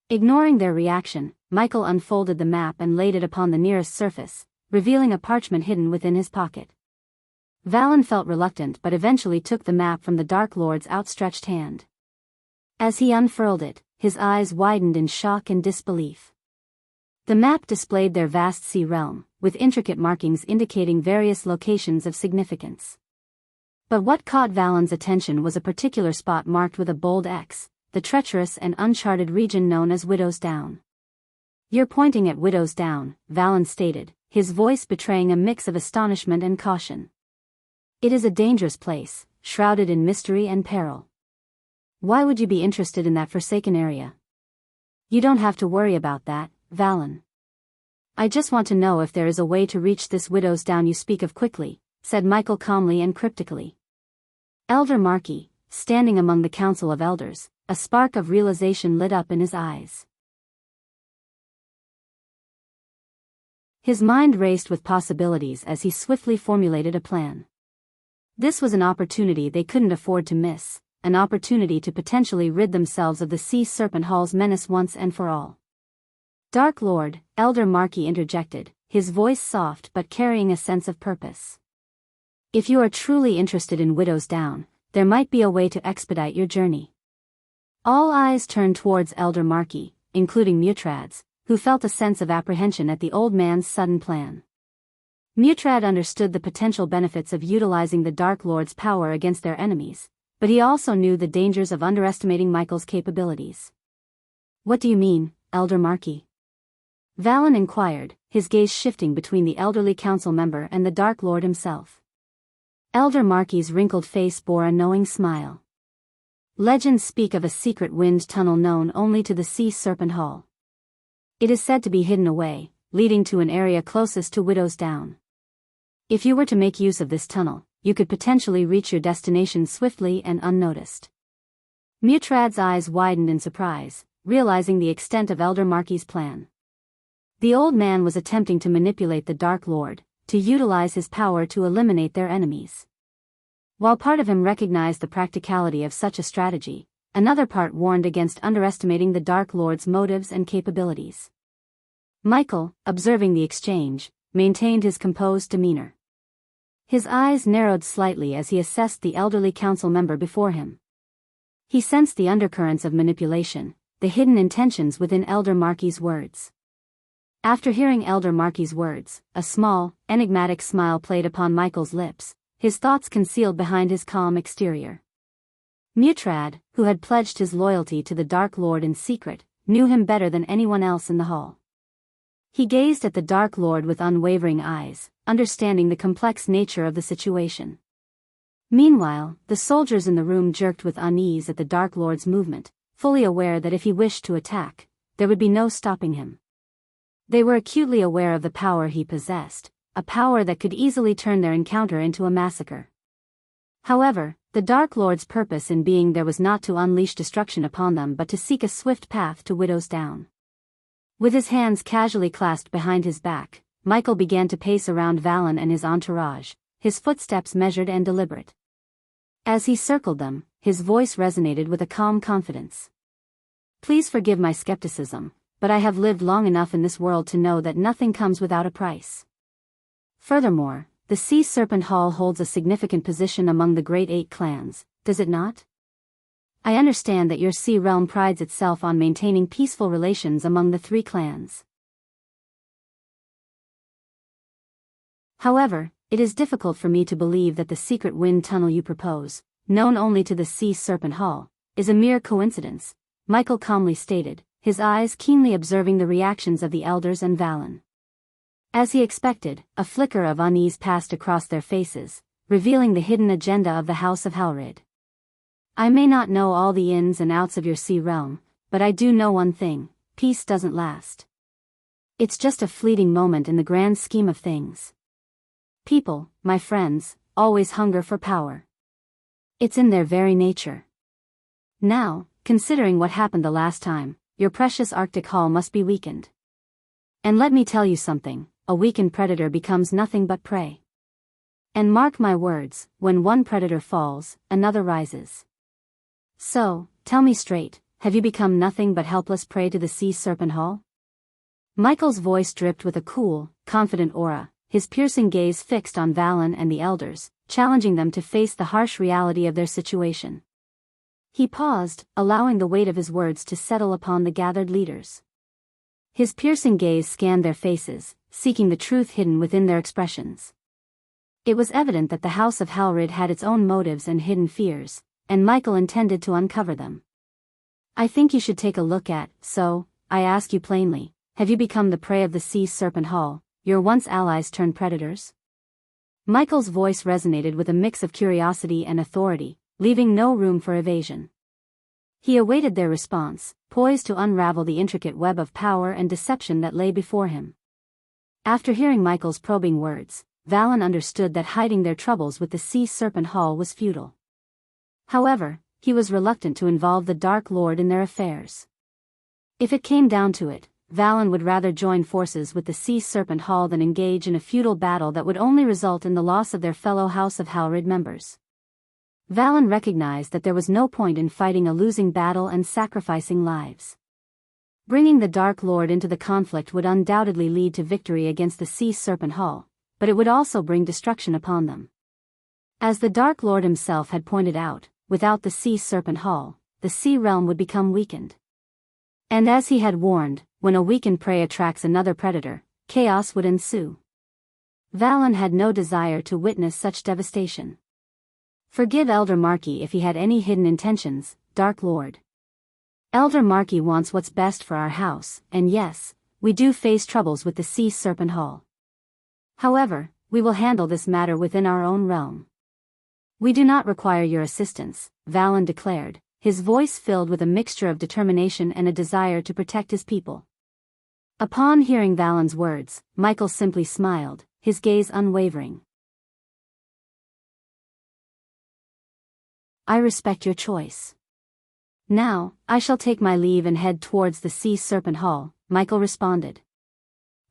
Ignoring their reaction, Michael unfolded the map and laid it upon the nearest surface, revealing a parchment hidden within his pocket. Valen felt reluctant but eventually took the map from the Dark Lord's outstretched hand. As he unfurled it, his eyes widened in shock and disbelief. The map displayed their vast sea realm, with intricate markings indicating various locations of significance. But what caught Valen's attention was a particular spot marked with a bold X, the treacherous and uncharted region known as Widow's Down. You're pointing at Widow's Down, Valen stated, his voice betraying a mix of astonishment and caution. It is a dangerous place, shrouded in mystery and peril. Why would you be interested in that forsaken area? You don't have to worry about that, Valen. I just want to know if there is a way to reach this Widow's Down you speak of quickly, said Michael calmly and cryptically. Elder Markey, standing among the council of elders, a spark of realization lit up in his eyes. His mind raced with possibilities as he swiftly formulated a plan. This was an opportunity they couldn't afford to miss, an opportunity to potentially rid themselves of the Sea Serpent Hall's menace once and for all. Dark Lord, Elder Markey interjected, his voice soft but carrying a sense of purpose. If you are truly interested in Widow's Down, there might be a way to expedite your journey. All eyes turned towards Elder Markey, including Mutrad's, who felt a sense of apprehension at the old man's sudden plan. Mutrad understood the potential benefits of utilizing the Dark Lord's power against their enemies, but he also knew the dangers of underestimating Michael's capabilities. What do you mean, Elder Markey? Valen inquired, his gaze shifting between the elderly council member and the Dark Lord himself. Elder Markey's wrinkled face bore a knowing smile. Legends speak of a secret wind tunnel known only to the Sea Serpent Hall. It is said to be hidden away, leading to an area closest to Widow's Down. If you were to make use of this tunnel, you could potentially reach your destination swiftly and unnoticed. Mutrad's eyes widened in surprise, realizing the extent of Elder Markey's plan. The old man was attempting to manipulate the Dark Lord, to utilize his power to eliminate their enemies. While part of him recognized the practicality of such a strategy, another part warned against underestimating the Dark Lord's motives and capabilities. Michael, observing the exchange, maintained his composed demeanor. His eyes narrowed slightly as he assessed the elderly council member before him. He sensed the undercurrents of manipulation, the hidden intentions within Elder Markey's words. After hearing Elder Markey's words, a small, enigmatic smile played upon Michael's lips, his thoughts concealed behind his calm exterior. Mutrad, who had pledged his loyalty to the Dark Lord in secret, knew him better than anyone else in the hall. He gazed at the Dark Lord with unwavering eyes, understanding the complex nature of the situation. Meanwhile, the soldiers in the room jerked with unease at the Dark Lord's movement, fully aware that if he wished to attack, there would be no stopping him. They were acutely aware of the power he possessed, a power that could easily turn their encounter into a massacre. However, the Dark Lord's purpose in being there was not to unleash destruction upon them but to seek a swift path to Widow's Down. With his hands casually clasped behind his back, Michael began to pace around Valen and his entourage, his footsteps measured and deliberate. As he circled them, his voice resonated with a calm confidence. Please forgive my skepticism, but I have lived long enough in this world to know that nothing comes without a price. Furthermore, the Sea Serpent Hall holds a significant position among the Great Eight clans, does it not? I understand that your Sea Realm prides itself on maintaining peaceful relations among the three clans. However, it is difficult for me to believe that the secret wind tunnel you propose, known only to the Sea Serpent Hall, is a mere coincidence, Michael calmly stated, his eyes keenly observing the reactions of the elders and Valen. As he expected, a flicker of unease passed across their faces, revealing the hidden agenda of the House of Halrid. I may not know all the ins and outs of your Sea Realm, but I do know one thing: peace doesn't last. It's just a fleeting moment in the grand scheme of things. People, my friends, always hunger for power. It's in their very nature. Now, considering what happened the last time, your precious Arctic Hall must be weakened. And let me tell you something, a weakened predator becomes nothing but prey. And mark my words, when one predator falls, another rises. So, tell me straight, have you become nothing but helpless prey to the Sea Serpent Hall? Michael's voice dripped with a cool, confident aura, his piercing gaze fixed on Valen and the elders, challenging them to face the harsh reality of their situation. He paused, allowing the weight of his words to settle upon the gathered leaders. His piercing gaze scanned their faces, seeking the truth hidden within their expressions. It was evident that the House of Halrid had its own motives and hidden fears, and Michael intended to uncover them. I think you should take a look at, so, I ask you plainly, have you become the prey of the Sea Serpent Hall, your once allies turned predators? Michael's voice resonated with a mix of curiosity and authority, leaving no room for evasion. He awaited their response, poised to unravel the intricate web of power and deception that lay before him. After hearing Michael's probing words, Valen understood that hiding their troubles with the Sea Serpent Hall was futile. However, he was reluctant to involve the Dark Lord in their affairs. If it came down to it, Valen would rather join forces with the Sea Serpent Hall than engage in a futile battle that would only result in the loss of their fellow House of Halrid members. Valen recognized that there was no point in fighting a losing battle and sacrificing lives. Bringing the Dark Lord into the conflict would undoubtedly lead to victory against the Sea Serpent Hall, but it would also bring destruction upon them. As the Dark Lord himself had pointed out, without the Sea Serpent Hall, the Sea Realm would become weakened. And as he had warned, when a weakened prey attracts another predator, chaos would ensue. Valen had no desire to witness such devastation. Forgive Elder Markey if he had any hidden intentions, Dark Lord. Elder Markey wants what's best for our house, and yes, we do face troubles with the Sea Serpent Hall. However, we will handle this matter within our own realm. We do not require your assistance, Valen declared, his voice filled with a mixture of determination and a desire to protect his people. Upon hearing Valen's words, Michael simply smiled, his gaze unwavering. I respect your choice. Now, I shall take my leave and head towards the Sea Serpent Hall, Michael responded.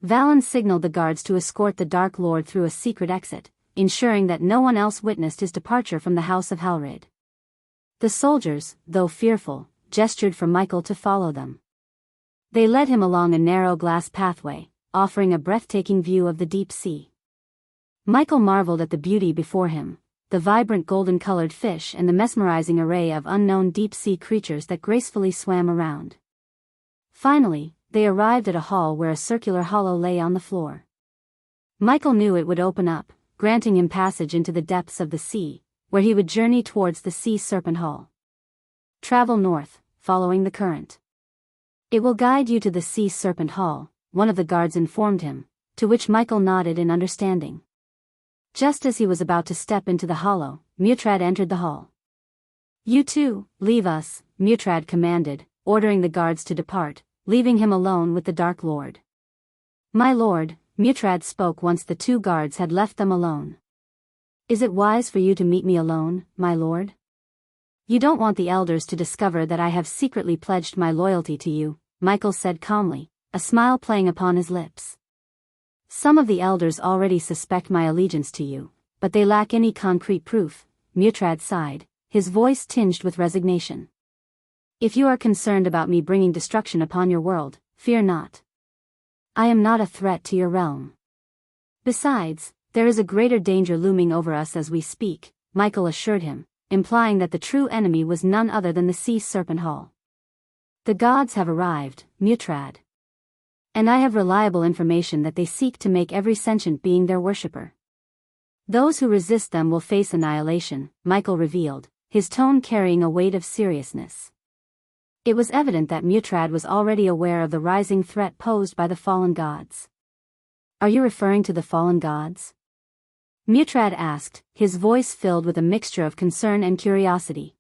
Valen signaled the guards to escort the Dark Lord through a secret exit, ensuring that no one else witnessed his departure from the House of Halrid. The soldiers, though fearful, gestured for Michael to follow them. They led him along a narrow glass pathway, offering a breathtaking view of the deep sea. Michael marveled at the beauty before him, the vibrant golden-colored fish and the mesmerizing array of unknown deep-sea creatures that gracefully swam around. Finally, they arrived at a hall where a circular hollow lay on the floor. Michael knew it would open up, granting him passage into the depths of the sea, where he would journey towards the Sea Serpent Hall. Travel north, following the current. It will guide you to the Sea Serpent Hall, one of the guards informed him, to which Michael nodded in understanding. Just as he was about to step into the hollow, Mutrad entered the hall. You too, leave us, Mutrad commanded, ordering the guards to depart, leaving him alone with the Dark Lord. My lord, Mutrad spoke once the two guards had left them alone. Is it wise for you to meet me alone, my lord? You don't want the elders to discover that I have secretly pledged my loyalty to you, Michael said calmly, a smile playing upon his lips. Some of the elders already suspect my allegiance to you, but they lack any concrete proof, Mutrad sighed, his voice tinged with resignation. If you are concerned about me bringing destruction upon your world, fear not. I am not a threat to your realm. Besides, there is a greater danger looming over us as we speak, Michael assured him, implying that the true enemy was none other than the Sea Serpent Hall. The gods have arrived, Mutrad. And I have reliable information that they seek to make every sentient being their worshipper. Those who resist them will face annihilation, Michael revealed, his tone carrying a weight of seriousness. It was evident that Mutrad was already aware of the rising threat posed by the fallen gods. Are you referring to the fallen gods? Mutrad asked, his voice filled with a mixture of concern and curiosity.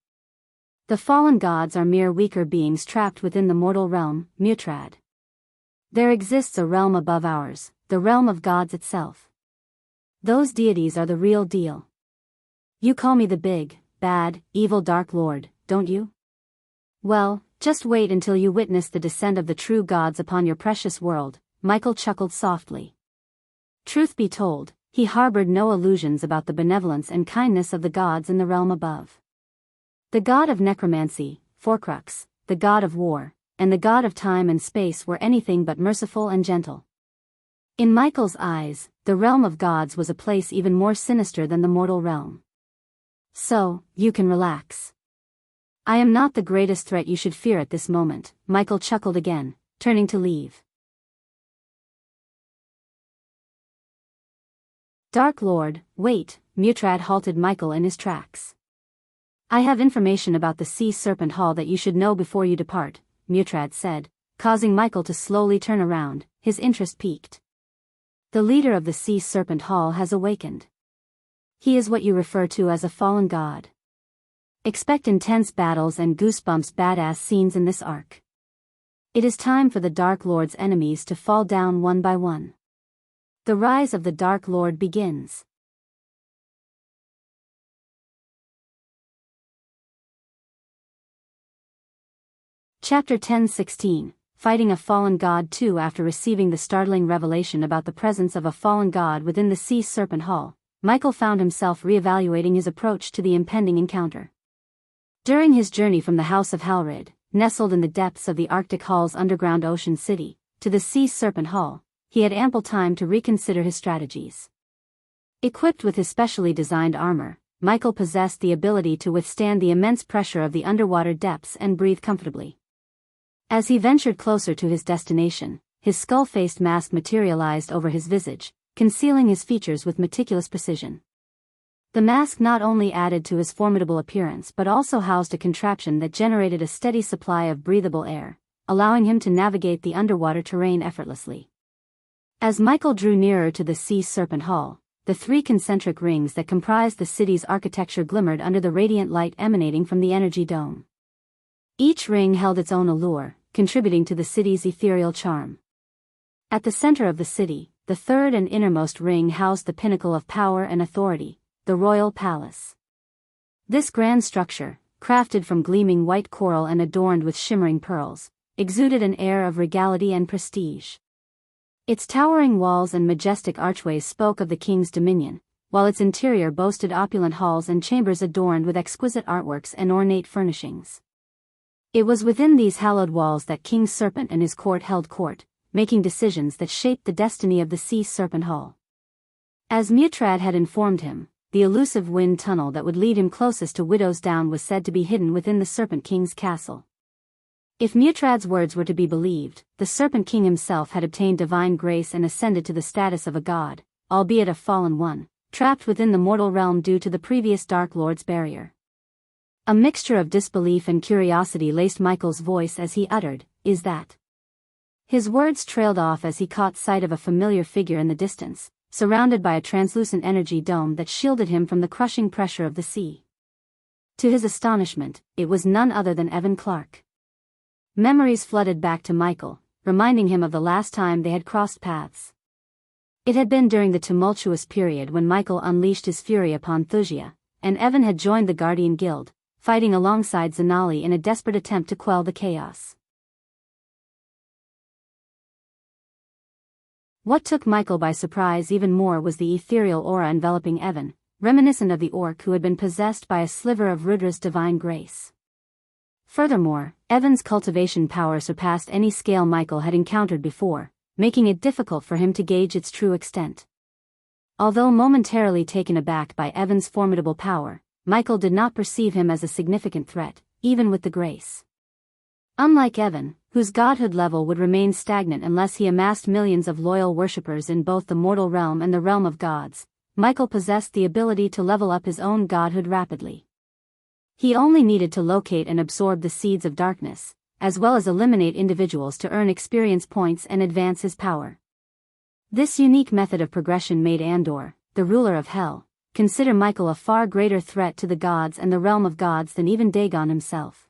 The fallen gods are mere weaker beings trapped within the mortal realm, Mutrad. There exists a realm above ours, the realm of gods itself. Those deities are the real deal. You call me the big, bad, evil Dark Lord, don't you? Well, just wait until you witness the descent of the true gods upon your precious world, Michael chuckled softly. Truth be told, he harbored no illusions about the benevolence and kindness of the gods in the realm above. The god of necromancy, Forcrux, the god of war, and the god of time and space were anything but merciful and gentle. In Michael's eyes, the realm of gods was a place even more sinister than the mortal realm. So, you can relax. I am not the greatest threat you should fear at this moment, Michael chuckled again, turning to leave. Dark Lord, wait, Mutrad halted Michael in his tracks. I have information about the Sea Serpent Hall that you should know before you depart, Mutrad said, causing Michael to slowly turn around, his interest piqued. The leader of the Sea Serpent Hall has awakened. He is what you refer to as a fallen god. Expect intense battles and goosebumps badass scenes in this arc. It is time for the Dark Lord's enemies to fall down one by one. The rise of the Dark Lord begins. Chapter 10:16, fighting a fallen god too. After receiving the startling revelation about the presence of a fallen god within the sea serpent hall, Michael found himself reevaluating his approach to the impending encounter. During his journey from the House of Halrid, nestled in the depths of the Arctic Hall's underground ocean city, to the Sea Serpent Hall, he had ample time to reconsider his strategies. Equipped with his specially designed armor, Michael possessed the ability to withstand the immense pressure of the underwater depths and breathe comfortably. As he ventured closer to his destination, his skull-faced mask materialized over his visage, concealing his features with meticulous precision. The mask not only added to his formidable appearance but also housed a contraption that generated a steady supply of breathable air, allowing him to navigate the underwater terrain effortlessly. As Michael drew nearer to the Sea Serpent Hall, the three concentric rings that comprised the city's architecture glimmered under the radiant light emanating from the energy dome. Each ring held its own allure, contributing to the city's ethereal charm. At the center of the city, the third and innermost ring housed the pinnacle of power and authority, the Royal Palace. This grand structure, crafted from gleaming white coral and adorned with shimmering pearls, exuded an air of regality and prestige. Its towering walls and majestic archways spoke of the king's dominion, while its interior boasted opulent halls and chambers adorned with exquisite artworks and ornate furnishings. It was within these hallowed walls that King Serpent and his court held court, making decisions that shaped the destiny of the Sea Serpent Hall. As Mutrad had informed him, the elusive wind tunnel that would lead him closest to Widow's Down was said to be hidden within the Serpent King's castle. If Mutrad's words were to be believed, the Serpent King himself had obtained divine grace and ascended to the status of a god, albeit a fallen one, trapped within the mortal realm due to the previous Dark Lord's barrier. A mixture of disbelief and curiosity laced Michael's voice as he uttered, "Is that?" His words trailed off as he caught sight of a familiar figure in the distance, surrounded by a translucent energy dome that shielded him from the crushing pressure of the sea. To his astonishment, it was none other than Evan Clark. Memories flooded back to Michael, reminding him of the last time they had crossed paths. It had been during the tumultuous period when Michael unleashed his fury upon Thusia, and Evan had joined the Guardian Guild, fighting alongside Zanali in a desperate attempt to quell the chaos. What took Michael by surprise even more was the ethereal aura enveloping Evan, reminiscent of the orc who had been possessed by a sliver of Rudra's divine grace. Furthermore, Evan's cultivation power surpassed any scale Michael had encountered before, making it difficult for him to gauge its true extent. Although momentarily taken aback by Evan's formidable power, Michael did not perceive him as a significant threat, even with the grace. Unlike Evan, whose godhood level would remain stagnant unless he amassed millions of loyal worshippers in both the mortal realm and the realm of gods, Michael possessed the ability to level up his own godhood rapidly. He only needed to locate and absorb the seeds of darkness, as well as eliminate individuals to earn experience points and advance his power. This unique method of progression made Andor, the ruler of Hell, consider Michael a far greater threat to the gods and the realm of gods than even Dagon himself.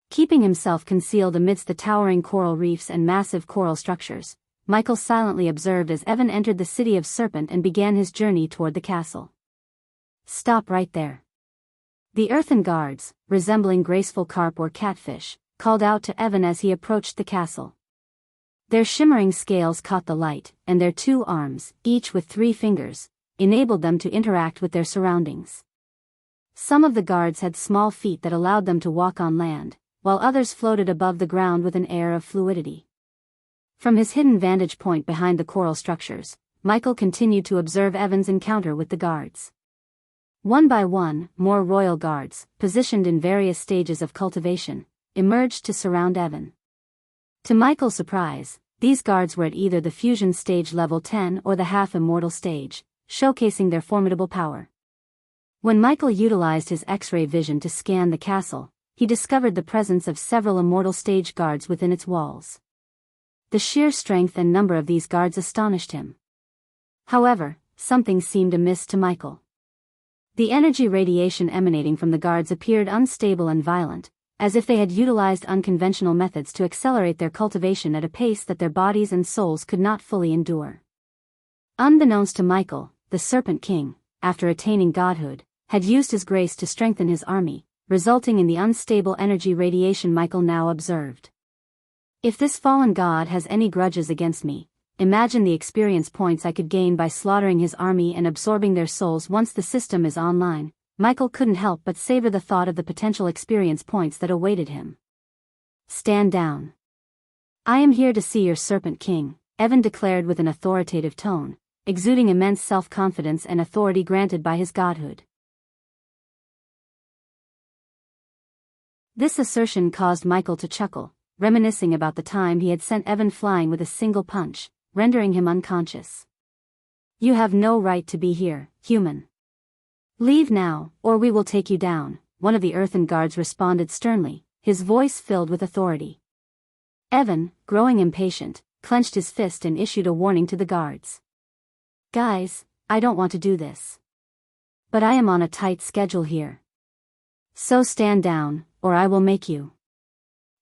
Keeping himself concealed amidst the towering coral reefs and massive coral structures, Michael silently observed as Evan entered the city of Serpent and began his journey toward the castle. "Stop right there." The earthen guards, resembling graceful carp or catfish, called out to Evan as he approached the castle. Their shimmering scales caught the light, and their two arms, each with 3 fingers, enabled them to interact with their surroundings. Some of the guards had small feet that allowed them to walk on land, while others floated above the ground with an air of fluidity. From his hidden vantage point behind the coral structures, Michael continued to observe Evan's encounter with the guards. One by one, more royal guards, positioned in various stages of cultivation, emerged to surround Evan. To Michael's surprise, these guards were at either the fusion stage level 10 or the half-immortal stage, showcasing their formidable power. When Michael utilized his X-ray vision to scan the castle, he discovered the presence of several immortal stage guards within its walls. The sheer strength and number of these guards astonished him. However, something seemed amiss to Michael. The energy radiation emanating from the guards appeared unstable and violent, as if they had utilized unconventional methods to accelerate their cultivation at a pace that their bodies and souls could not fully endure. Unbeknownst to Michael, the Serpent King, after attaining godhood, had used his grace to strengthen his army, resulting in the unstable energy radiation Michael now observed. If this fallen god has any grudges against me, imagine the experience points I could gain by slaughtering his army and absorbing their souls once the system is online. Michael couldn't help but savor the thought of the potential experience points that awaited him. Stand down. I am here to see your Serpent King, Evan declared with an authoritative tone, exuding immense self-confidence and authority granted by his godhood. This assertion caused Michael to chuckle, reminiscing about the time he had sent Evan flying with a single punch, rendering him unconscious. You have no right to be here, human. Leave now, or we will take you down, one of the earthen guards responded sternly, his voice filled with authority. Evan, growing impatient, clenched his fist and issued a warning to the guards. Guys, I don't want to do this. But I am on a tight schedule here. So stand down, or I will make you.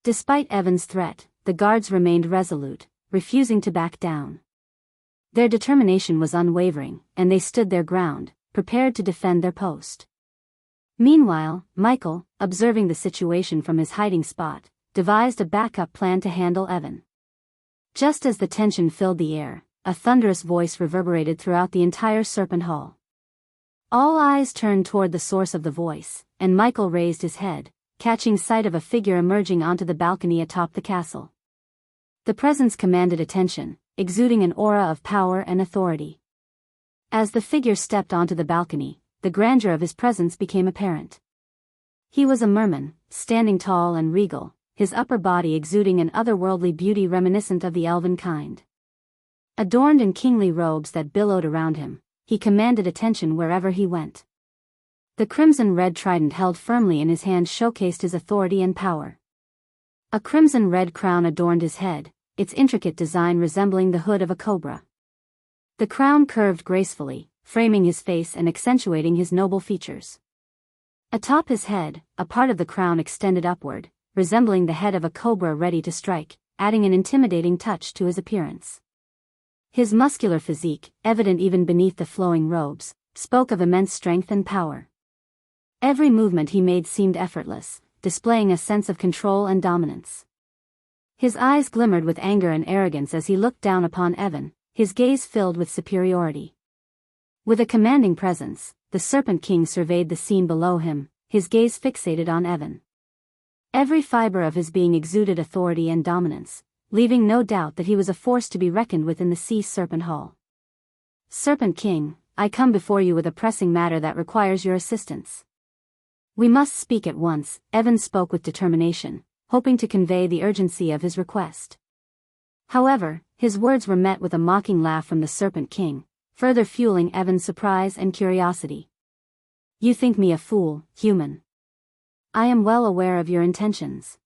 Despite Evan's threat, the guards remained resolute, refusing to back down. Their determination was unwavering, and they stood their ground, prepared to defend their post. Meanwhile, Michael, observing the situation from his hiding spot, devised a backup plan to handle Evan. Just as the tension filled the air, a thunderous voice reverberated throughout the entire Serpent Hall. All eyes turned toward the source of the voice, and Michael raised his head, catching sight of a figure emerging onto the balcony atop the castle. The presence commanded attention, exuding an aura of power and authority. As the figure stepped onto the balcony, the grandeur of his presence became apparent. He was a merman, standing tall and regal, his upper body exuding an otherworldly beauty reminiscent of the elven kind. Adorned in kingly robes that billowed around him, he commanded attention wherever he went. The crimson-red trident held firmly in his hand showcased his authority and power. A crimson-red crown adorned his head, its intricate design resembling the hood of a cobra. The crown curved gracefully, framing his face and accentuating his noble features. Atop his head, a part of the crown extended upward, resembling the head of a cobra ready to strike, adding an intimidating touch to his appearance. His muscular physique, evident even beneath the flowing robes, spoke of immense strength and power. Every movement he made seemed effortless, displaying a sense of control and dominance. His eyes glimmered with anger and arrogance as he looked down upon Evan, his gaze filled with superiority. With a commanding presence, the Serpent King surveyed the scene below him, his gaze fixated on Evan. Every fiber of his being exuded authority and dominance, leaving no doubt that he was a force to be reckoned with in the Sea Serpent Hall. Serpent King, I come before you with a pressing matter that requires your assistance. We must speak at once, Evan spoke with determination, hoping to convey the urgency of his request. However, his words were met with a mocking laugh from the Serpent King, further fueling Evan's surprise and curiosity. You think me a fool, human. I am well aware of your intentions.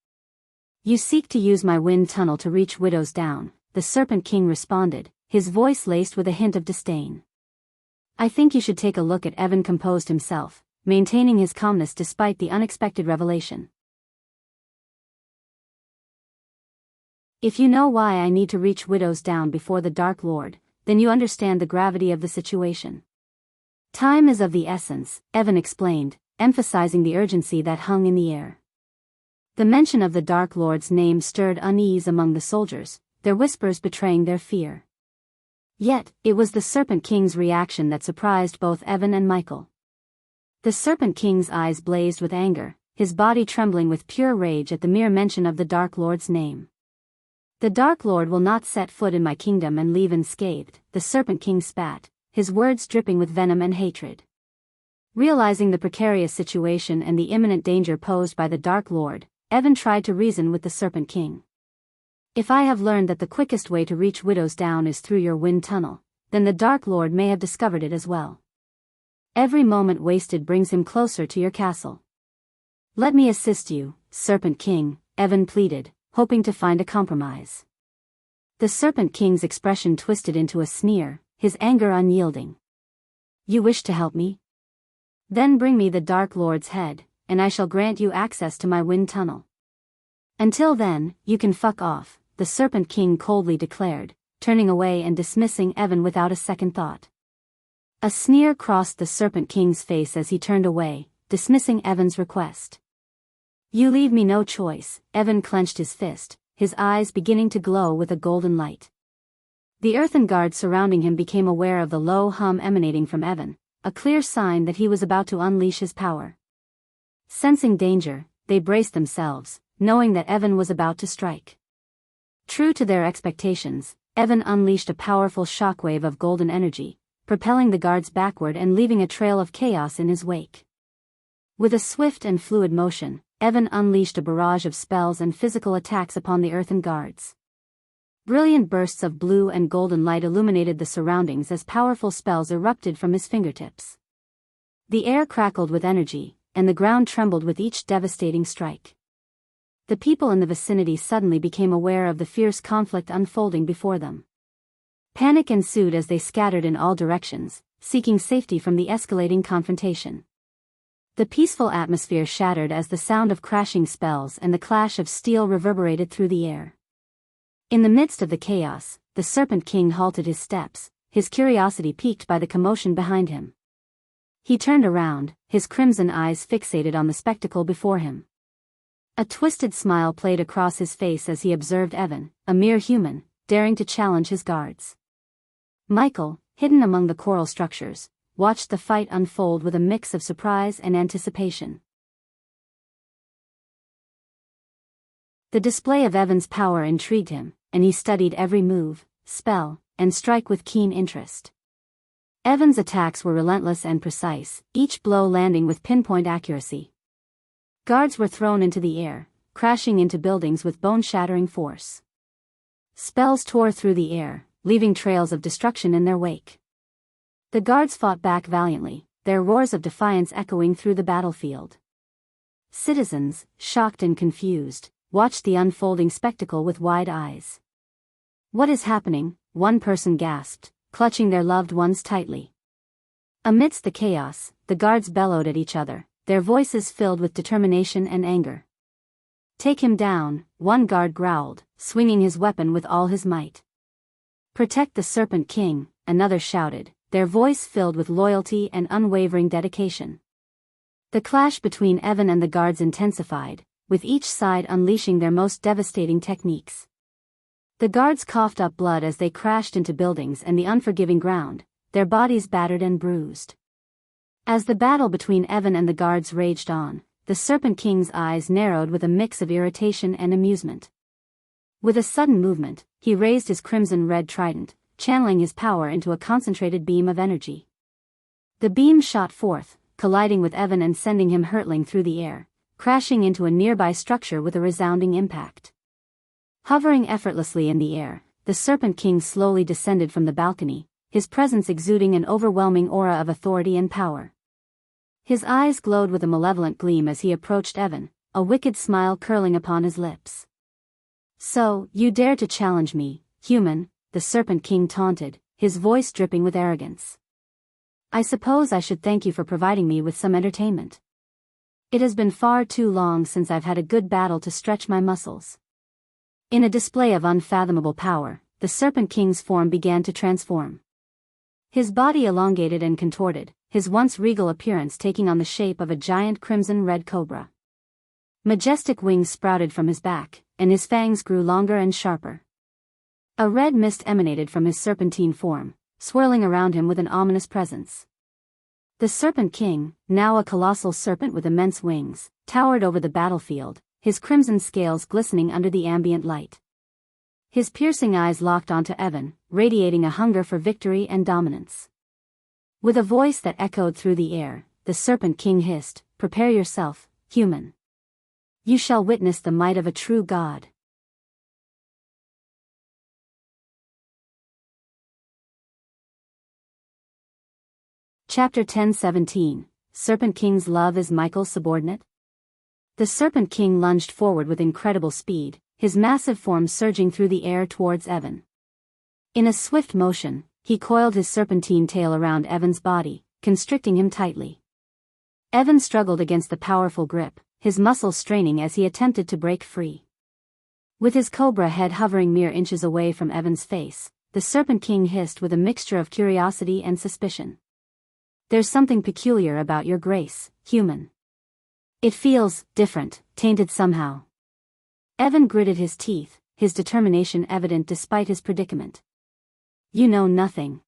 You seek to use my wind tunnel to reach Widow's Down, the Serpent King responded, his voice laced with a hint of disdain. I think you should take a look at Evan composed himself, maintaining his calmness despite the unexpected revelation. If you know why I need to reach Widow's Down before the Dark Lord, then you understand the gravity of the situation. Time is of the essence, Evan explained, emphasizing the urgency that hung in the air. The mention of the Dark Lord's name stirred unease among the soldiers, their whispers betraying their fear. Yet, it was the Serpent King's reaction that surprised both Evan and Michael. The Serpent King's eyes blazed with anger, his body trembling with pure rage at the mere mention of the Dark Lord's name. The Dark Lord will not set foot in my kingdom and leave unscathed, the Serpent King spat, his words dripping with venom and hatred. Realizing the precarious situation and the imminent danger posed by the Dark Lord, Evan tried to reason with the Serpent King. If I have learned that the quickest way to reach Widow's Down is through your wind tunnel, then the Dark Lord may have discovered it as well. Every moment wasted brings him closer to your castle. Let me assist you, Serpent King, Evan pleaded, hoping to find a compromise. The Serpent King's expression twisted into a sneer, his anger unyielding. You wish to help me? Then bring me the Dark Lord's head, and I shall grant you access to my wind tunnel. Until then, you can fuck off, the Serpent King coldly declared, turning away and dismissing Evan without a second thought. A sneer crossed the Serpent King's face as he turned away, dismissing Evan's request. You leave me no choice, Evan clenched his fist, his eyes beginning to glow with a golden light. The earthen guards surrounding him became aware of the low hum emanating from Evan, a clear sign that he was about to unleash his power. Sensing danger, they braced themselves, knowing that Evan was about to strike. True to their expectations, Evan unleashed a powerful shockwave of golden energy, propelling the guards backward and leaving a trail of chaos in his wake. With a swift and fluid motion, Evan unleashed a barrage of spells and physical attacks upon the earthen guards. Brilliant bursts of blue and golden light illuminated the surroundings as powerful spells erupted from his fingertips. The air crackled with energy, and the ground trembled with each devastating strike. The people in the vicinity suddenly became aware of the fierce conflict unfolding before them. Panic ensued as they scattered in all directions, seeking safety from the escalating confrontation. The peaceful atmosphere shattered as the sound of crashing spells and the clash of steel reverberated through the air. In the midst of the chaos, the Serpent King halted his steps, his curiosity piqued by the commotion behind him. He turned around, his crimson eyes fixated on the spectacle before him. A twisted smile played across his face as he observed Evan, a mere human, daring to challenge his guards. Michael, hidden among the coral structures, watched the fight unfold with a mix of surprise and anticipation. The display of Evan's power intrigued him, and he studied every move, spell, and strike with keen interest. Evan's attacks were relentless and precise, each blow landing with pinpoint accuracy. Guards were thrown into the air, crashing into buildings with bone-shattering force. Spells tore through the air, leaving trails of destruction in their wake. The guards fought back valiantly, their roars of defiance echoing through the battlefield. Citizens, shocked and confused, watched the unfolding spectacle with wide eyes. "What is happening?" one person gasped, clutching their loved ones tightly. Amidst the chaos, the guards bellowed at each other, their voices filled with determination and anger. "Take him down," one guard growled, swinging his weapon with all his might. "Protect the Serpent King," another shouted, their voice filled with loyalty and unwavering dedication. The clash between Evan and the guards intensified, with each side unleashing their most devastating techniques. The guards coughed up blood as they crashed into buildings and the unforgiving ground, their bodies battered and bruised. As the battle between Evan and the guards raged on, the Serpent King's eyes narrowed with a mix of irritation and amusement. With a sudden movement, he raised his crimson-red trident, channeling his power into a concentrated beam of energy. The beam shot forth, colliding with Evan and sending him hurtling through the air, crashing into a nearby structure with a resounding impact. Hovering effortlessly in the air, the Serpent King slowly descended from the balcony, his presence exuding an overwhelming aura of authority and power. His eyes glowed with a malevolent gleam as he approached Evan, a wicked smile curling upon his lips. "So, you dare to challenge me, human?" the Serpent King taunted, his voice dripping with arrogance. "I suppose I should thank you for providing me with some entertainment. It has been far too long since I've had a good battle to stretch my muscles." In a display of unfathomable power, the Serpent King's form began to transform. His body elongated and contorted, his once regal appearance taking on the shape of a giant crimson-red cobra. Majestic wings sprouted from his back, and his fangs grew longer and sharper. A red mist emanated from his serpentine form, swirling around him with an ominous presence. The Serpent King, now a colossal serpent with immense wings, towered over the battlefield, his crimson scales glistening under the ambient light. His piercing eyes locked onto Evan, radiating a hunger for victory and dominance. With a voice that echoed through the air, the Serpent King hissed, "Prepare yourself, human. You shall witness the might of a true god." Chapter 10:17, Serpent King's love is Michael's subordinate? The Serpent King lunged forward with incredible speed, his massive form surging through the air towards Evan. In a swift motion, he coiled his serpentine tail around Evan's body, constricting him tightly. Evan struggled against the powerful grip, his muscles straining as he attempted to break free. With his cobra head hovering mere inches away from Evan's face, the Serpent King hissed with a mixture of curiosity and suspicion. "There's something peculiar about your grace, human. It feels different, tainted somehow." Evan gritted his teeth, his determination evident despite his predicament. "You know nothing.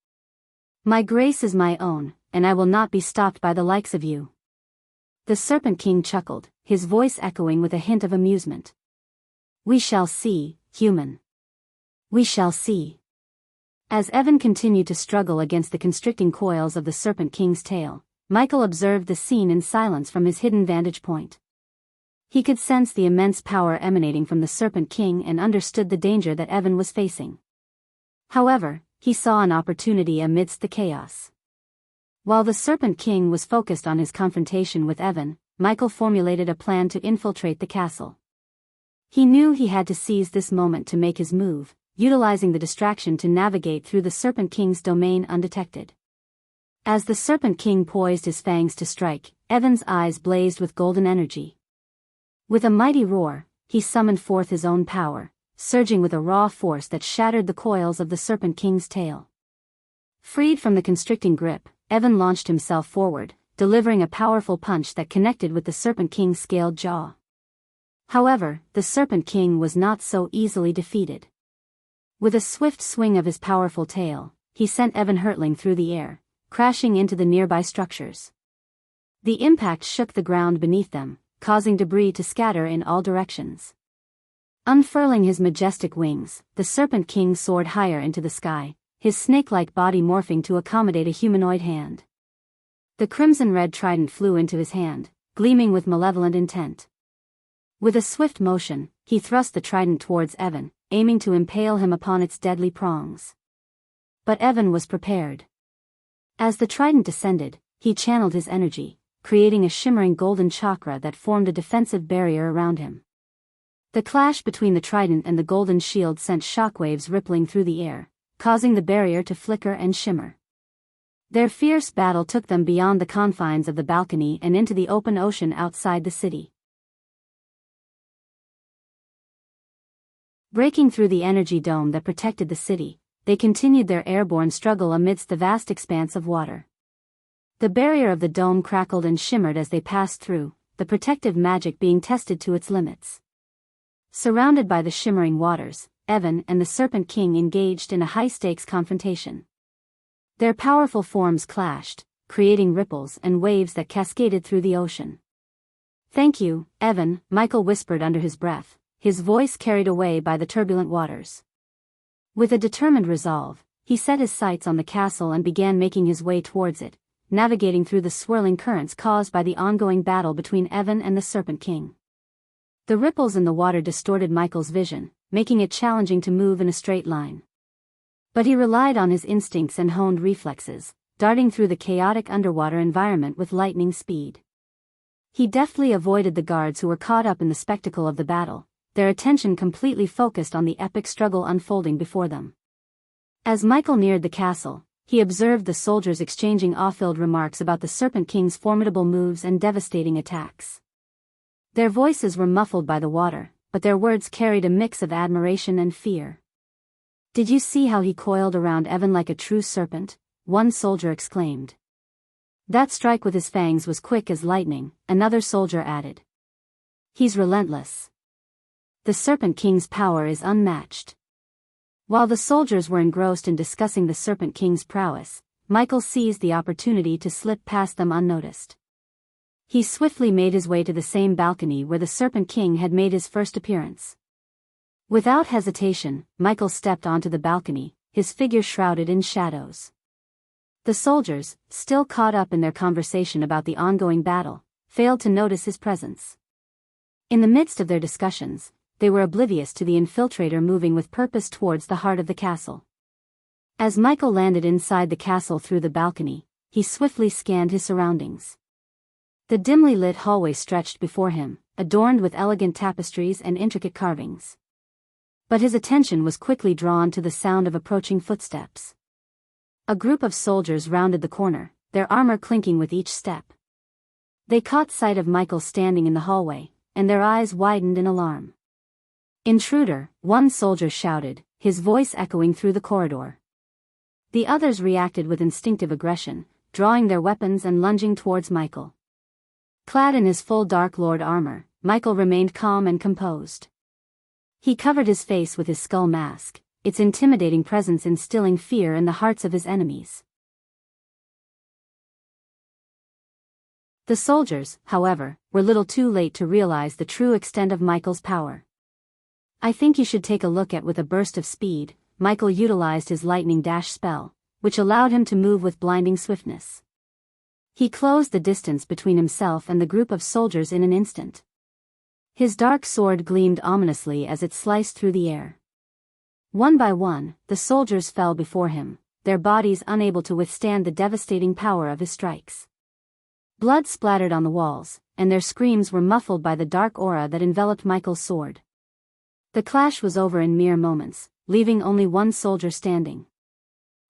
My grace is my own, and I will not be stopped by the likes of you." The Serpent King chuckled, his voice echoing with a hint of amusement. "We shall see, human. We shall see." As Evan continued to struggle against the constricting coils of the Serpent King's tail, Michael observed the scene in silence from his hidden vantage point. He could sense the immense power emanating from the Serpent King and understood the danger that Evan was facing. However, he saw an opportunity amidst the chaos. While the Serpent King was focused on his confrontation with Evan, Michael formulated a plan to infiltrate the castle. He knew he had to seize this moment to make his move, utilizing the distraction to navigate through the Serpent King's domain undetected. As the Serpent King poised his fangs to strike, Evan's eyes blazed with golden energy. With a mighty roar, he summoned forth his own power, surging with a raw force that shattered the coils of the Serpent King's tail. Freed from the constricting grip, Evan launched himself forward, delivering a powerful punch that connected with the Serpent King's scaled jaw. However, the Serpent King was not so easily defeated. With a swift swing of his powerful tail, he sent Evan hurtling through the air, crashing into the nearby structures. The impact shook the ground beneath them, causing debris to scatter in all directions. Unfurling his majestic wings, the Serpent King soared higher into the sky, his snake-like body morphing to accommodate a humanoid hand. The crimson-red trident flew into his hand, gleaming with malevolent intent. With a swift motion, he thrust the trident towards Evan, aiming to impale him upon its deadly prongs. But Evan was prepared. As the trident descended, he channeled his energy, creating a shimmering golden chakra that formed a defensive barrier around him. The clash between the trident and the golden shield sent shockwaves rippling through the air, causing the barrier to flicker and shimmer. Their fierce battle took them beyond the confines of the balcony and into the open ocean outside the city. Breaking through the energy dome that protected the city, they continued their airborne struggle amidst the vast expanse of water. The barrier of the dome crackled and shimmered as they passed through, the protective magic being tested to its limits. Surrounded by the shimmering waters, Evan and the Serpent King engaged in a high-stakes confrontation. Their powerful forms clashed, creating ripples and waves that cascaded through the ocean. "Thank you, Evan," Michael whispered under his breath, his voice carried away by the turbulent waters. With a determined resolve, he set his sights on the castle and began making his way towards it, navigating through the swirling currents caused by the ongoing battle between Evan and the Serpent King. The ripples in the water distorted Michael's vision, making it challenging to move in a straight line. But he relied on his instincts and honed reflexes, darting through the chaotic underwater environment with lightning speed. He deftly avoided the guards who were caught up in the spectacle of the battle, their attention completely focused on the epic struggle unfolding before them. As Michael neared the castle, he observed the soldiers exchanging awe-filled remarks about the Serpent King's formidable moves and devastating attacks. Their voices were muffled by the water, but their words carried a mix of admiration and fear. "Did you see how he coiled around Evan like a true serpent?" one soldier exclaimed. "That strike with his fangs was quick as lightning," another soldier added. "He's relentless. The Serpent King's power is unmatched." While the soldiers were engrossed in discussing the Serpent King's prowess, Michael seized the opportunity to slip past them unnoticed. He swiftly made his way to the same balcony where the Serpent King had made his first appearance. Without hesitation, Michael stepped onto the balcony, his figure shrouded in shadows. The soldiers, still caught up in their conversation about the ongoing battle, failed to notice his presence. In the midst of their discussions, they were oblivious to the infiltrator moving with purpose towards the heart of the castle. As Michael landed inside the castle through the balcony, he swiftly scanned his surroundings. The dimly lit hallway stretched before him, adorned with elegant tapestries and intricate carvings. But his attention was quickly drawn to the sound of approaching footsteps. A group of soldiers rounded the corner, their armor clinking with each step. They caught sight of Michael standing in the hallway, and their eyes widened in alarm. "Intruder," one soldier shouted, his voice echoing through the corridor. The others reacted with instinctive aggression, drawing their weapons and lunging towards Michael. Clad in his full Dark Lord armor, Michael remained calm and composed. He covered his face with his skull mask, its intimidating presence instilling fear in the hearts of his enemies. The soldiers, however, were little too late to realize the true extent of Michael's power. "I think you should take a look at." With a burst of speed, Michael utilized his lightning dash spell, which allowed him to move with blinding swiftness. He closed the distance between himself and the group of soldiers in an instant. His dark sword gleamed ominously as it sliced through the air. One by one, the soldiers fell before him, their bodies unable to withstand the devastating power of his strikes. Blood splattered on the walls, and their screams were muffled by the dark aura that enveloped Michael's sword. The clash was over in mere moments, leaving only one soldier standing.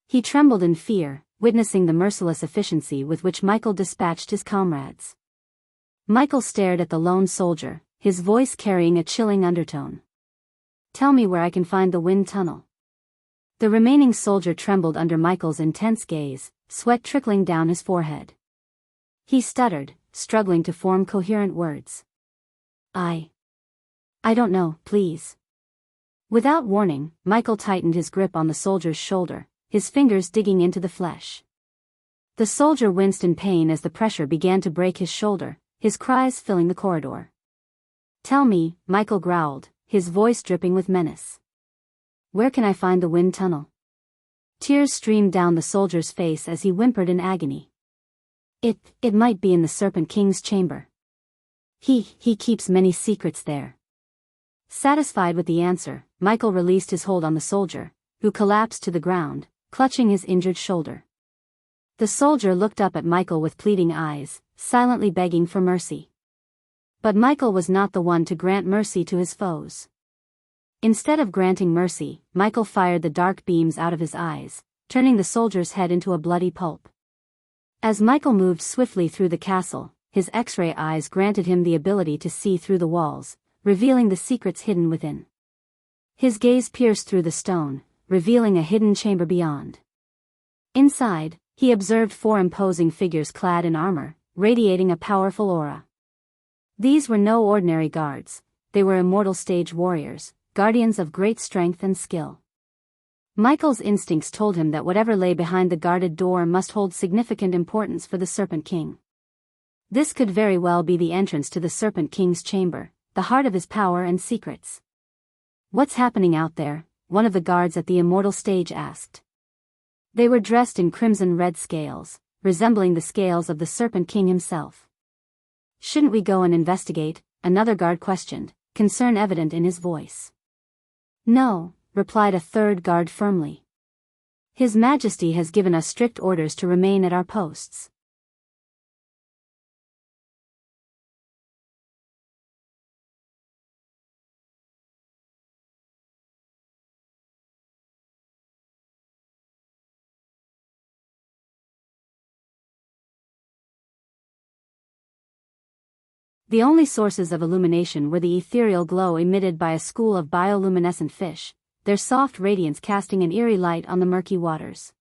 He trembled in fear, witnessing the merciless efficiency with which Michael dispatched his comrades. Michael stared at the lone soldier, his voice carrying a chilling undertone. "Tell me where I can find the wind tunnel." The remaining soldier trembled under Michael's intense gaze, sweat trickling down his forehead. He stuttered, struggling to form coherent words. I don't know, please." Without warning, Michael tightened his grip on the soldier's shoulder, his fingers digging into the flesh. The soldier winced in pain as the pressure began to break his shoulder, his cries filling the corridor. "Tell me," Michael growled, his voice dripping with menace. "Where can I find the wind tunnel?" Tears streamed down the soldier's face as he whimpered in agony. It might be in the Serpent King's chamber. He keeps many secrets there." Satisfied with the answer, Michael released his hold on the soldier, who collapsed to the ground, clutching his injured shoulder. The soldier looked up at Michael with pleading eyes, silently begging for mercy. But Michael was not the one to grant mercy to his foes. Instead of granting mercy, Michael fired the dark beams out of his eyes, turning the soldier's head into a bloody pulp. As Michael moved swiftly through the castle, his X-ray eyes granted him the ability to see through the walls, revealing the secrets hidden within. His gaze pierced through the stone, revealing a hidden chamber beyond. Inside, he observed 4 imposing figures clad in armor, radiating a powerful aura. These were no ordinary guards, they were immortal stage warriors, guardians of great strength and skill. Michael's instincts told him that whatever lay behind the guarded door must hold significant importance for the Serpent King. This could very well be the entrance to the Serpent King's chamber, the heart of his power and secrets. "What's happening out there?" one of the guards at the immortal stage asked. They were dressed in crimson-red scales, resembling the scales of the Serpent King himself. "Shouldn't we go and investigate?" another guard questioned, concern evident in his voice. "No," replied a third guard firmly. "His Majesty has given us strict orders to remain at our posts." The only sources of illumination were the ethereal glow emitted by a school of bioluminescent fish, their soft radiance casting an eerie light on the murky waters.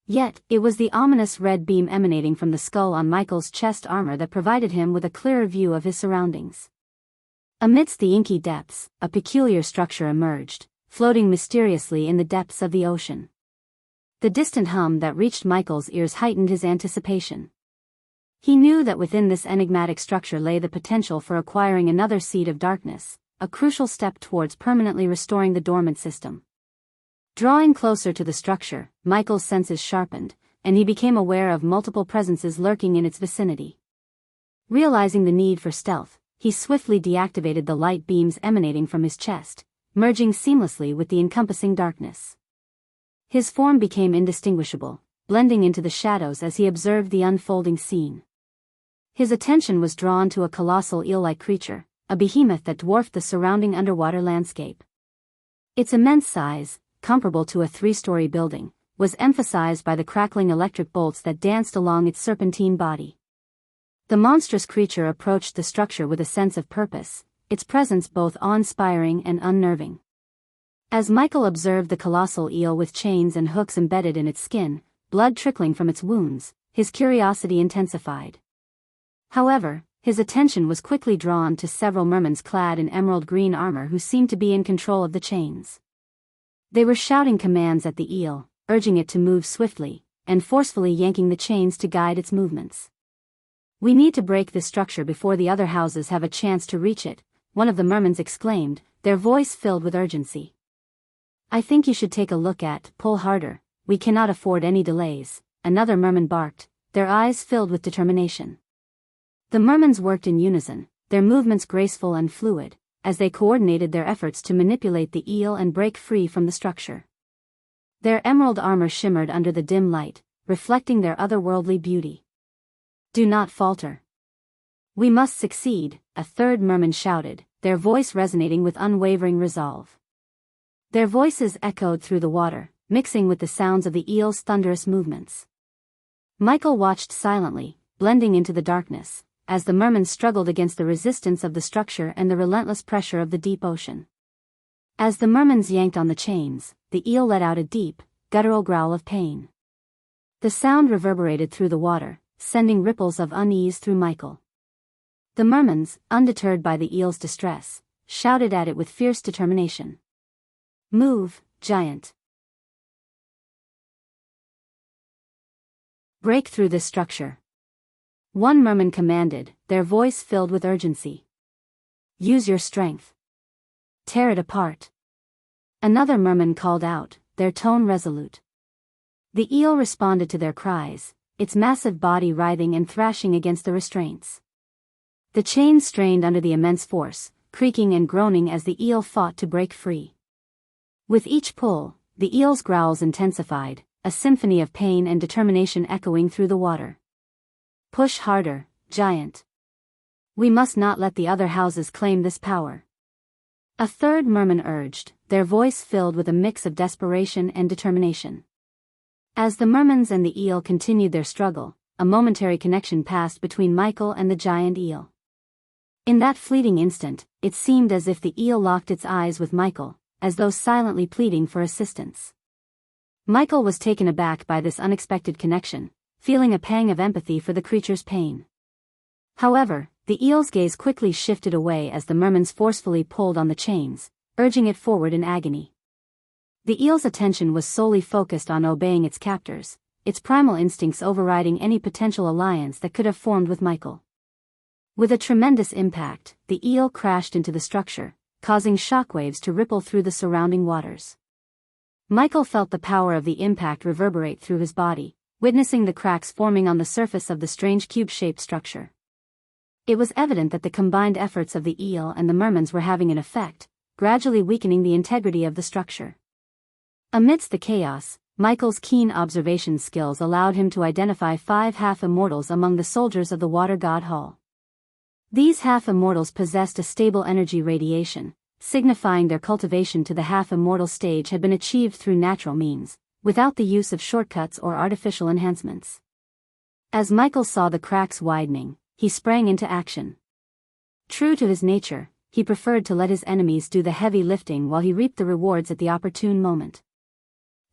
Yet, it was the ominous red beam emanating from the skull on Michael's chest armor that provided him with a clearer view of his surroundings. Amidst the inky depths, a peculiar structure emerged, floating mysteriously in the depths of the ocean. The distant hum that reached Michael's ears heightened his anticipation. He knew that within this enigmatic structure lay the potential for acquiring another seed of darkness, a crucial step towards permanently restoring the dormant system. Drawing closer to the structure, Michael's senses sharpened, and he became aware of multiple presences lurking in its vicinity. Realizing the need for stealth, he swiftly deactivated the light beams emanating from his chest, merging seamlessly with the encompassing darkness. His form became indistinguishable, blending into the shadows as he observed the unfolding scene. His attention was drawn to a colossal eel-like creature, a behemoth that dwarfed the surrounding underwater landscape. Its immense size, comparable to a 3-story building, was emphasized by the crackling electric bolts that danced along its serpentine body. The monstrous creature approached the structure with a sense of purpose, its presence both awe-inspiring and unnerving. As Michael observed the colossal eel with chains and hooks embedded in its skin, blood trickling from its wounds, his curiosity intensified. However, His attention was quickly drawn to several mermen clad in emerald green armor who seemed to be in control of the chains. They were shouting commands at the eel, urging it to move swiftly, and forcefully yanking the chains to guide its movements. "We need to break this structure before the other houses have a chance to reach it," one of the mermen exclaimed, their voice filled with urgency. "I think you should take a look at, pull harder, we cannot afford any delays," another merman barked, their eyes filled with determination. The mermen worked in unison, their movements graceful and fluid, as they coordinated their efforts to manipulate the eel and break free from the structure. Their emerald armor shimmered under the dim light, reflecting their otherworldly beauty. "Do not falter. We must succeed," a third merman shouted, their voice resonating with unwavering resolve. Their voices echoed through the water, mixing with the sounds of the eel's thunderous movements. Michael watched silently, blending into the darkness, as the mermen struggled against the resistance of the structure and the relentless pressure of the deep ocean. As the mermen yanked on the chains, the eel let out a deep, guttural growl of pain. The sound reverberated through the water, sending ripples of unease through Michael. The mermen, undeterred by the eel's distress, shouted at it with fierce determination. "Move, giant. Break through this structure." One merman commanded, their voice filled with urgency. "Use your strength. Tear it apart." Another merman called out, their tone resolute. The eel responded to their cries, its massive body writhing and thrashing against the restraints. The chains strained under the immense force, creaking and groaning as the eel fought to break free. With each pull, the eel's growls intensified, a symphony of pain and determination echoing through the water. "Push harder, giant. We must not let the other houses claim this power," a third merman urged, their voice filled with a mix of desperation and determination. As the mermen and the eel continued their struggle, a momentary connection passed between Michael and the giant eel. In that fleeting instant, it seemed as if the eel locked its eyes with Michael, as though silently pleading for assistance. Michael was taken aback by this unexpected connection, feeling a pang of empathy for the creature's pain. However, the eel's gaze quickly shifted away as the mermen forcefully pulled on the chains, urging it forward in agony. The eel's attention was solely focused on obeying its captors, its primal instincts overriding any potential alliance that could have formed with Michael. With a tremendous impact, the eel crashed into the structure, causing shockwaves to ripple through the surrounding waters. Michael felt the power of the impact reverberate through his body, witnessing the cracks forming on the surface of the strange cube-shaped structure. It was evident that the combined efforts of the eel and the mermen were having an effect, gradually weakening the integrity of the structure. Amidst the chaos, Michael's keen observation skills allowed him to identify 5 half-immortals among the soldiers of the water god Hull. These half-immortals possessed a stable energy radiation, signifying their cultivation to the half-immortal stage had been achieved through natural means, without the use of shortcuts or artificial enhancements. As Michael saw the cracks widening, he sprang into action. True to his nature, he preferred to let his enemies do the heavy lifting while he reaped the rewards at the opportune moment.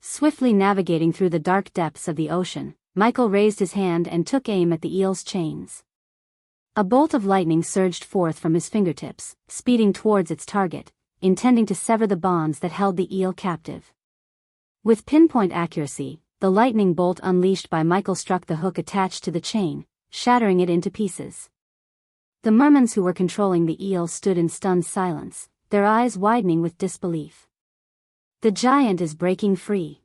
Swiftly navigating through the dark depths of the ocean, Michael raised his hand and took aim at the eel's chains. A bolt of lightning surged forth from his fingertips, speeding towards its target, intending to sever the bonds that held the eel captive. With pinpoint accuracy, the lightning bolt unleashed by Michael struck the hook attached to the chain, shattering it into pieces. The mermen who were controlling the eel stood in stunned silence, their eyes widening with disbelief. "The giant is breaking free,"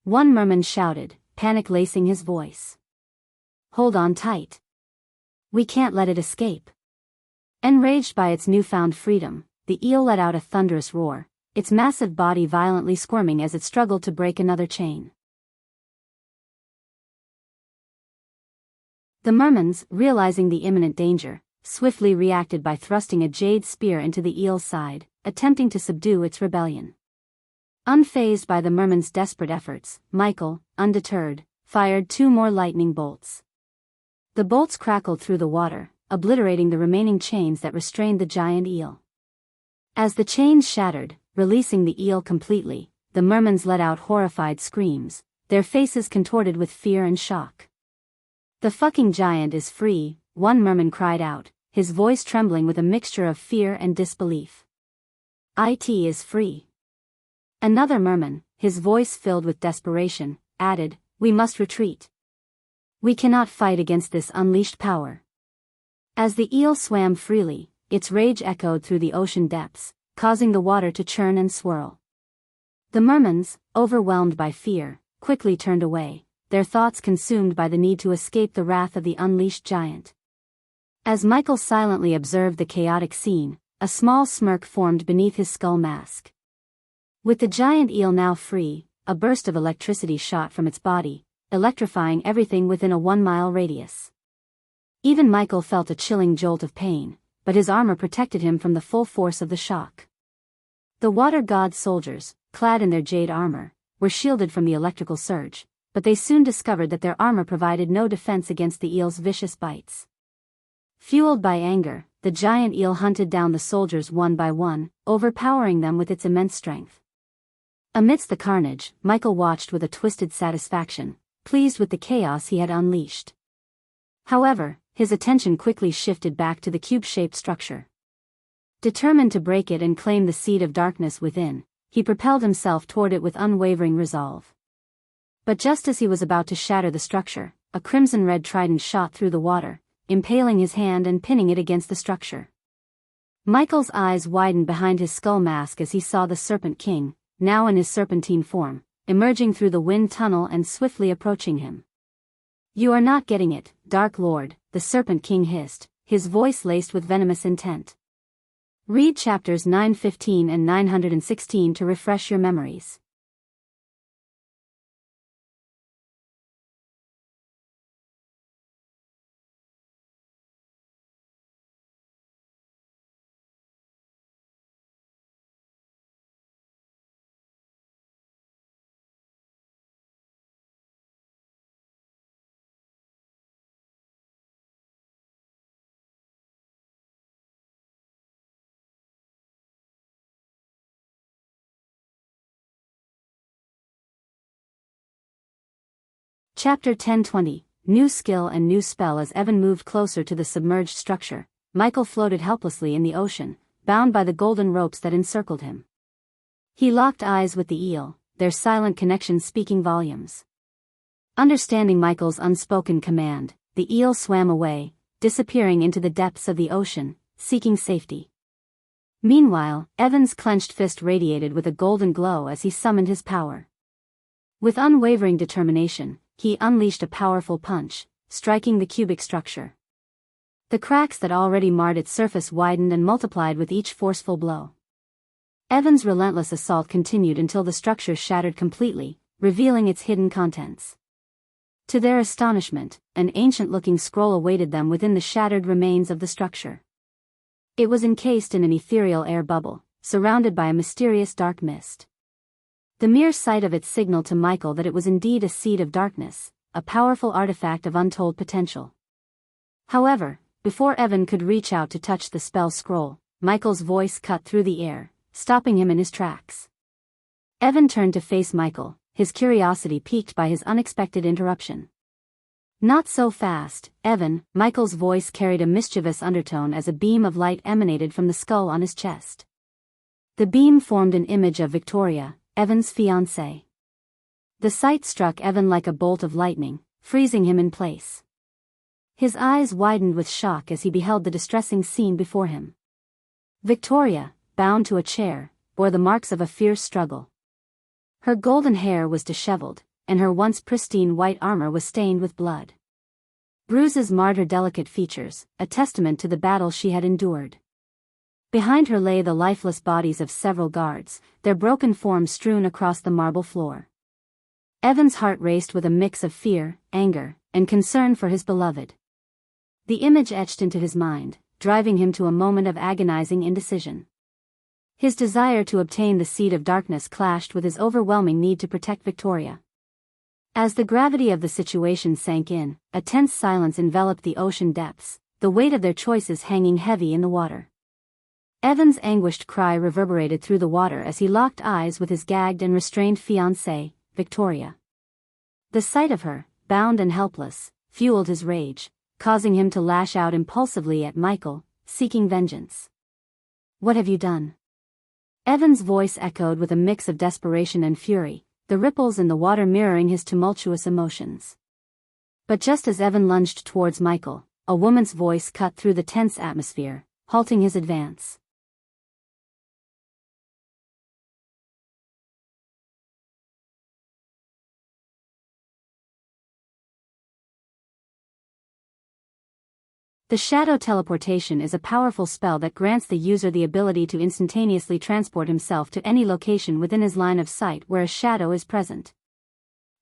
one merman shouted, panic lacing his voice. "Hold on tight. We can't let it escape." Enraged by its newfound freedom, the eel let out a thunderous roar, its massive body violently squirming as it struggled to break another chain. The mermen, realizing the imminent danger, swiftly reacted by thrusting a jade spear into the eel's side, attempting to subdue its rebellion. Unfazed by the mermen's desperate efforts, Michael, undeterred, fired 2 more lightning bolts. The bolts crackled through the water, obliterating the remaining chains that restrained the giant eel. As the chains shattered, releasing the eel completely, the mermen let out horrified screams, their faces contorted with fear and shock. "The fucking giant is free," one merman cried out, his voice trembling with a mixture of fear and disbelief. "It is free." Another merman, his voice filled with desperation, added, "We must retreat. We cannot fight against this unleashed power." As the eel swam freely, its rage echoed through the ocean depths, causing the water to churn and swirl. The mermans, overwhelmed by fear, quickly turned away, their thoughts consumed by the need to escape the wrath of the unleashed giant. As Michael silently observed the chaotic scene, a small smirk formed beneath his skull mask. With the giant eel now free, a burst of electricity shot from its body, electrifying everything within a 1-mile radius. Even Michael felt a chilling jolt of pain, but his armor protected him from the full force of the shock. The water god soldiers, clad in their jade armor, were shielded from the electrical surge, but they soon discovered that their armor provided no defense against the eel's vicious bites. Fueled by anger, the giant eel hunted down the soldiers one by one, overpowering them with its immense strength. Amidst the carnage, Michael watched with a twisted satisfaction, pleased with the chaos he had unleashed. However, his attention quickly shifted back to the cube-shaped structure. Determined to break it and claim the seed of darkness within, he propelled himself toward it with unwavering resolve. But just as he was about to shatter the structure, a crimson-red trident shot through the water, impaling his hand and pinning it against the structure. Michael's eyes widened behind his skull mask as he saw the Serpent King, now in his serpentine form, emerging through the wind tunnel and swiftly approaching him. "You are not getting it, Dark Lord," the Serpent King hissed, his voice laced with venomous intent. Read chapters 915 and 916 to refresh your memories. Chapter 1020, New Skill and New Spell. As Evan moved closer to the submerged structure, Michael floated helplessly in the ocean, bound by the golden ropes that encircled him. He locked eyes with the eel, their silent connection speaking volumes. Understanding Michael's unspoken command, the eel swam away, disappearing into the depths of the ocean, seeking safety. Meanwhile, Evan's clenched fist radiated with a golden glow as he summoned his power. With unwavering determination, he unleashed a powerful punch, striking the cubic structure. The cracks that already marred its surface widened and multiplied with each forceful blow. Evan's relentless assault continued until the structure shattered completely, revealing its hidden contents. To their astonishment, an ancient-looking scroll awaited them within the shattered remains of the structure. It was encased in an ethereal air bubble, surrounded by a mysterious dark mist. The mere sight of it signaled to Michael that it was indeed a seed of darkness, a powerful artifact of untold potential. However, before Evan could reach out to touch the spell scroll, Michael's voice cut through the air, stopping him in his tracks. Evan turned to face Michael, his curiosity piqued by his unexpected interruption. "Not so fast, Evan," Michael's voice carried a mischievous undertone as a beam of light emanated from the skull on his chest. The beam formed an image of Victoria, Evan's fiancée. The sight struck Evan like a bolt of lightning, freezing him in place. His eyes widened with shock as he beheld the distressing scene before him. Victoria, bound to a chair, bore the marks of a fierce struggle. Her golden hair was disheveled, and her once pristine white armor was stained with blood. Bruises marred her delicate features, a testament to the battle she had endured. Behind her lay the lifeless bodies of several guards, their broken forms strewn across the marble floor. Evan's heart raced with a mix of fear, anger, and concern for his beloved. The image etched into his mind, driving him to a moment of agonizing indecision. His desire to obtain the seed of darkness clashed with his overwhelming need to protect Victoria. As the gravity of the situation sank in, a tense silence enveloped the ocean depths, the weight of their choices hanging heavy in the water. Evan's anguished cry reverberated through the water as he locked eyes with his gagged and restrained fiancée, Victoria. The sight of her, bound and helpless, fueled his rage, causing him to lash out impulsively at Michael, seeking vengeance. "What have you done?" Evan's voice echoed with a mix of desperation and fury, the ripples in the water mirroring his tumultuous emotions. But just as Evan lunged towards Michael, a woman's voice cut through the tense atmosphere, halting his advance. The shadow teleportation is a powerful spell that grants the user the ability to instantaneously transport himself to any location within his line of sight where a shadow is present.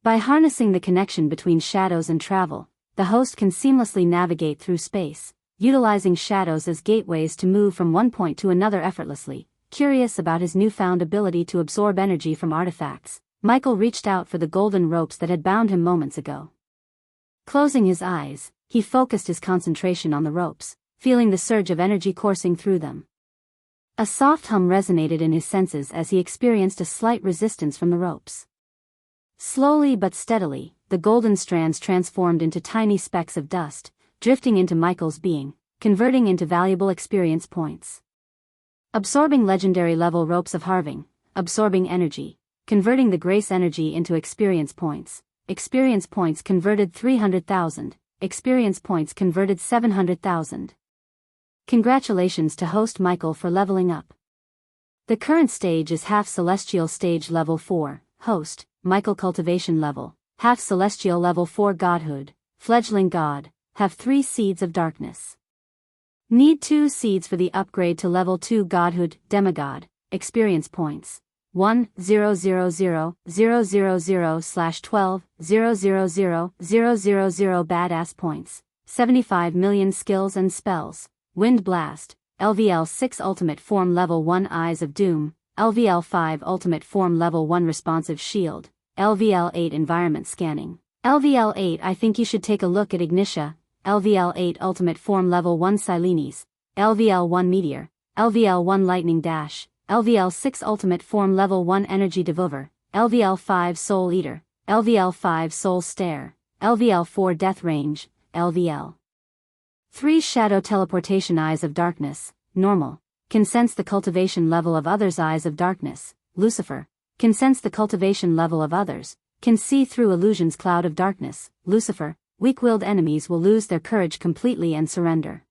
By harnessing the connection between shadows and travel, the host can seamlessly navigate through space, utilizing shadows as gateways to move from one point to another effortlessly. Curious about his newfound ability to absorb energy from artifacts, Michael reached out for the golden ropes that had bound him moments ago. Closing his eyes, he focused his concentration on the ropes, feeling the surge of energy coursing through them. A soft hum resonated in his senses as he experienced a slight resistance from the ropes. Slowly but steadily, the golden strands transformed into tiny specks of dust, drifting into Michael's being, converting into valuable experience points. Absorbing legendary level ropes of halving, absorbing energy, converting the grace energy into experience points. Experience points converted 300,000. Experience points converted 700,000. Congratulations to host Michael for leveling up. The current stage is half celestial stage level 4, host, Michael cultivation level, half celestial level 4 godhood, fledgling god, have 3 seeds of darkness. Need 2 seeds for the upgrade to level 2 godhood, demigod, experience points. 1,000/12,000,000 badass points, 75 million skills and spells, Wind Blast, LVL 6 Ultimate Form Level 1 Eyes of Doom, LVL 5 Ultimate Form Level 1 Responsive Shield, LVL 8 Environment Scanning, LVL 8 I think you should take a look at Ignitia, LVL 8 Ultimate Form Level 1 Silenes, LVL 1 Meteor, LVL 1 Lightning Dash, LVL 6 Ultimate Form Level 1 Energy Devover, LVL 5 Soul Eater, LVL 5 Soul Stare, LVL 4 Death Range, LVL 3 Shadow Teleportation Eyes of Darkness, Normal, can sense the cultivation level of others' Eyes of Darkness, Lucifer, can sense the cultivation level of others, can see through illusions Cloud of Darkness, Lucifer, weak-willed enemies will lose their courage completely and surrender.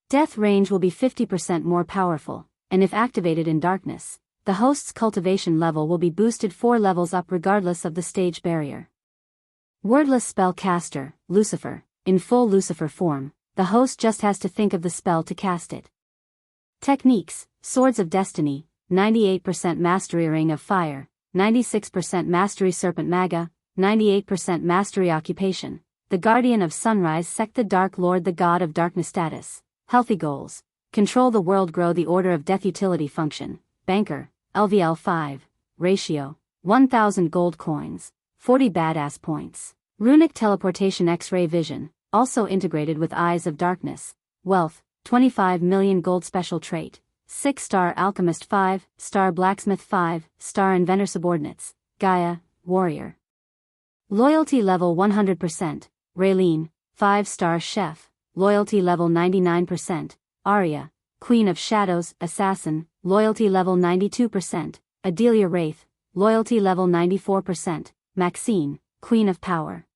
Death Range will be 50% more powerful, and if activated in darkness, the host's cultivation level will be boosted 4 levels up regardless of the stage barrier. Wordless Spell Caster, Lucifer, in full Lucifer form, the host just has to think of the spell to cast it. Techniques, Swords of Destiny, 98% Mastery Ring of Fire, 96% Mastery Serpent Maga, 98% Mastery Occupation, the Guardian of Sunrise Sect the Dark Lord the God of Darkness Status, Healthy Goals, Control the World Grow the Order of Death Utility Function, Banker, LVL 5, Ratio, 1000 Gold Coins, 40 Badass Points, Runic Teleportation X-Ray Vision, also integrated with Eyes of Darkness, Wealth, 25 million Gold Special Trait, 6-star Alchemist 5-star Blacksmith 5-star Inventor Subordinates, Gaia, Warrior. Loyalty Level 100%, Raylene, 5-star Chef, Loyalty Level 99%, Arya, Queen of Shadows, Assassin, Loyalty Level 92%, Adelia Wraith, Loyalty Level 94%, Maxine, Queen of Power.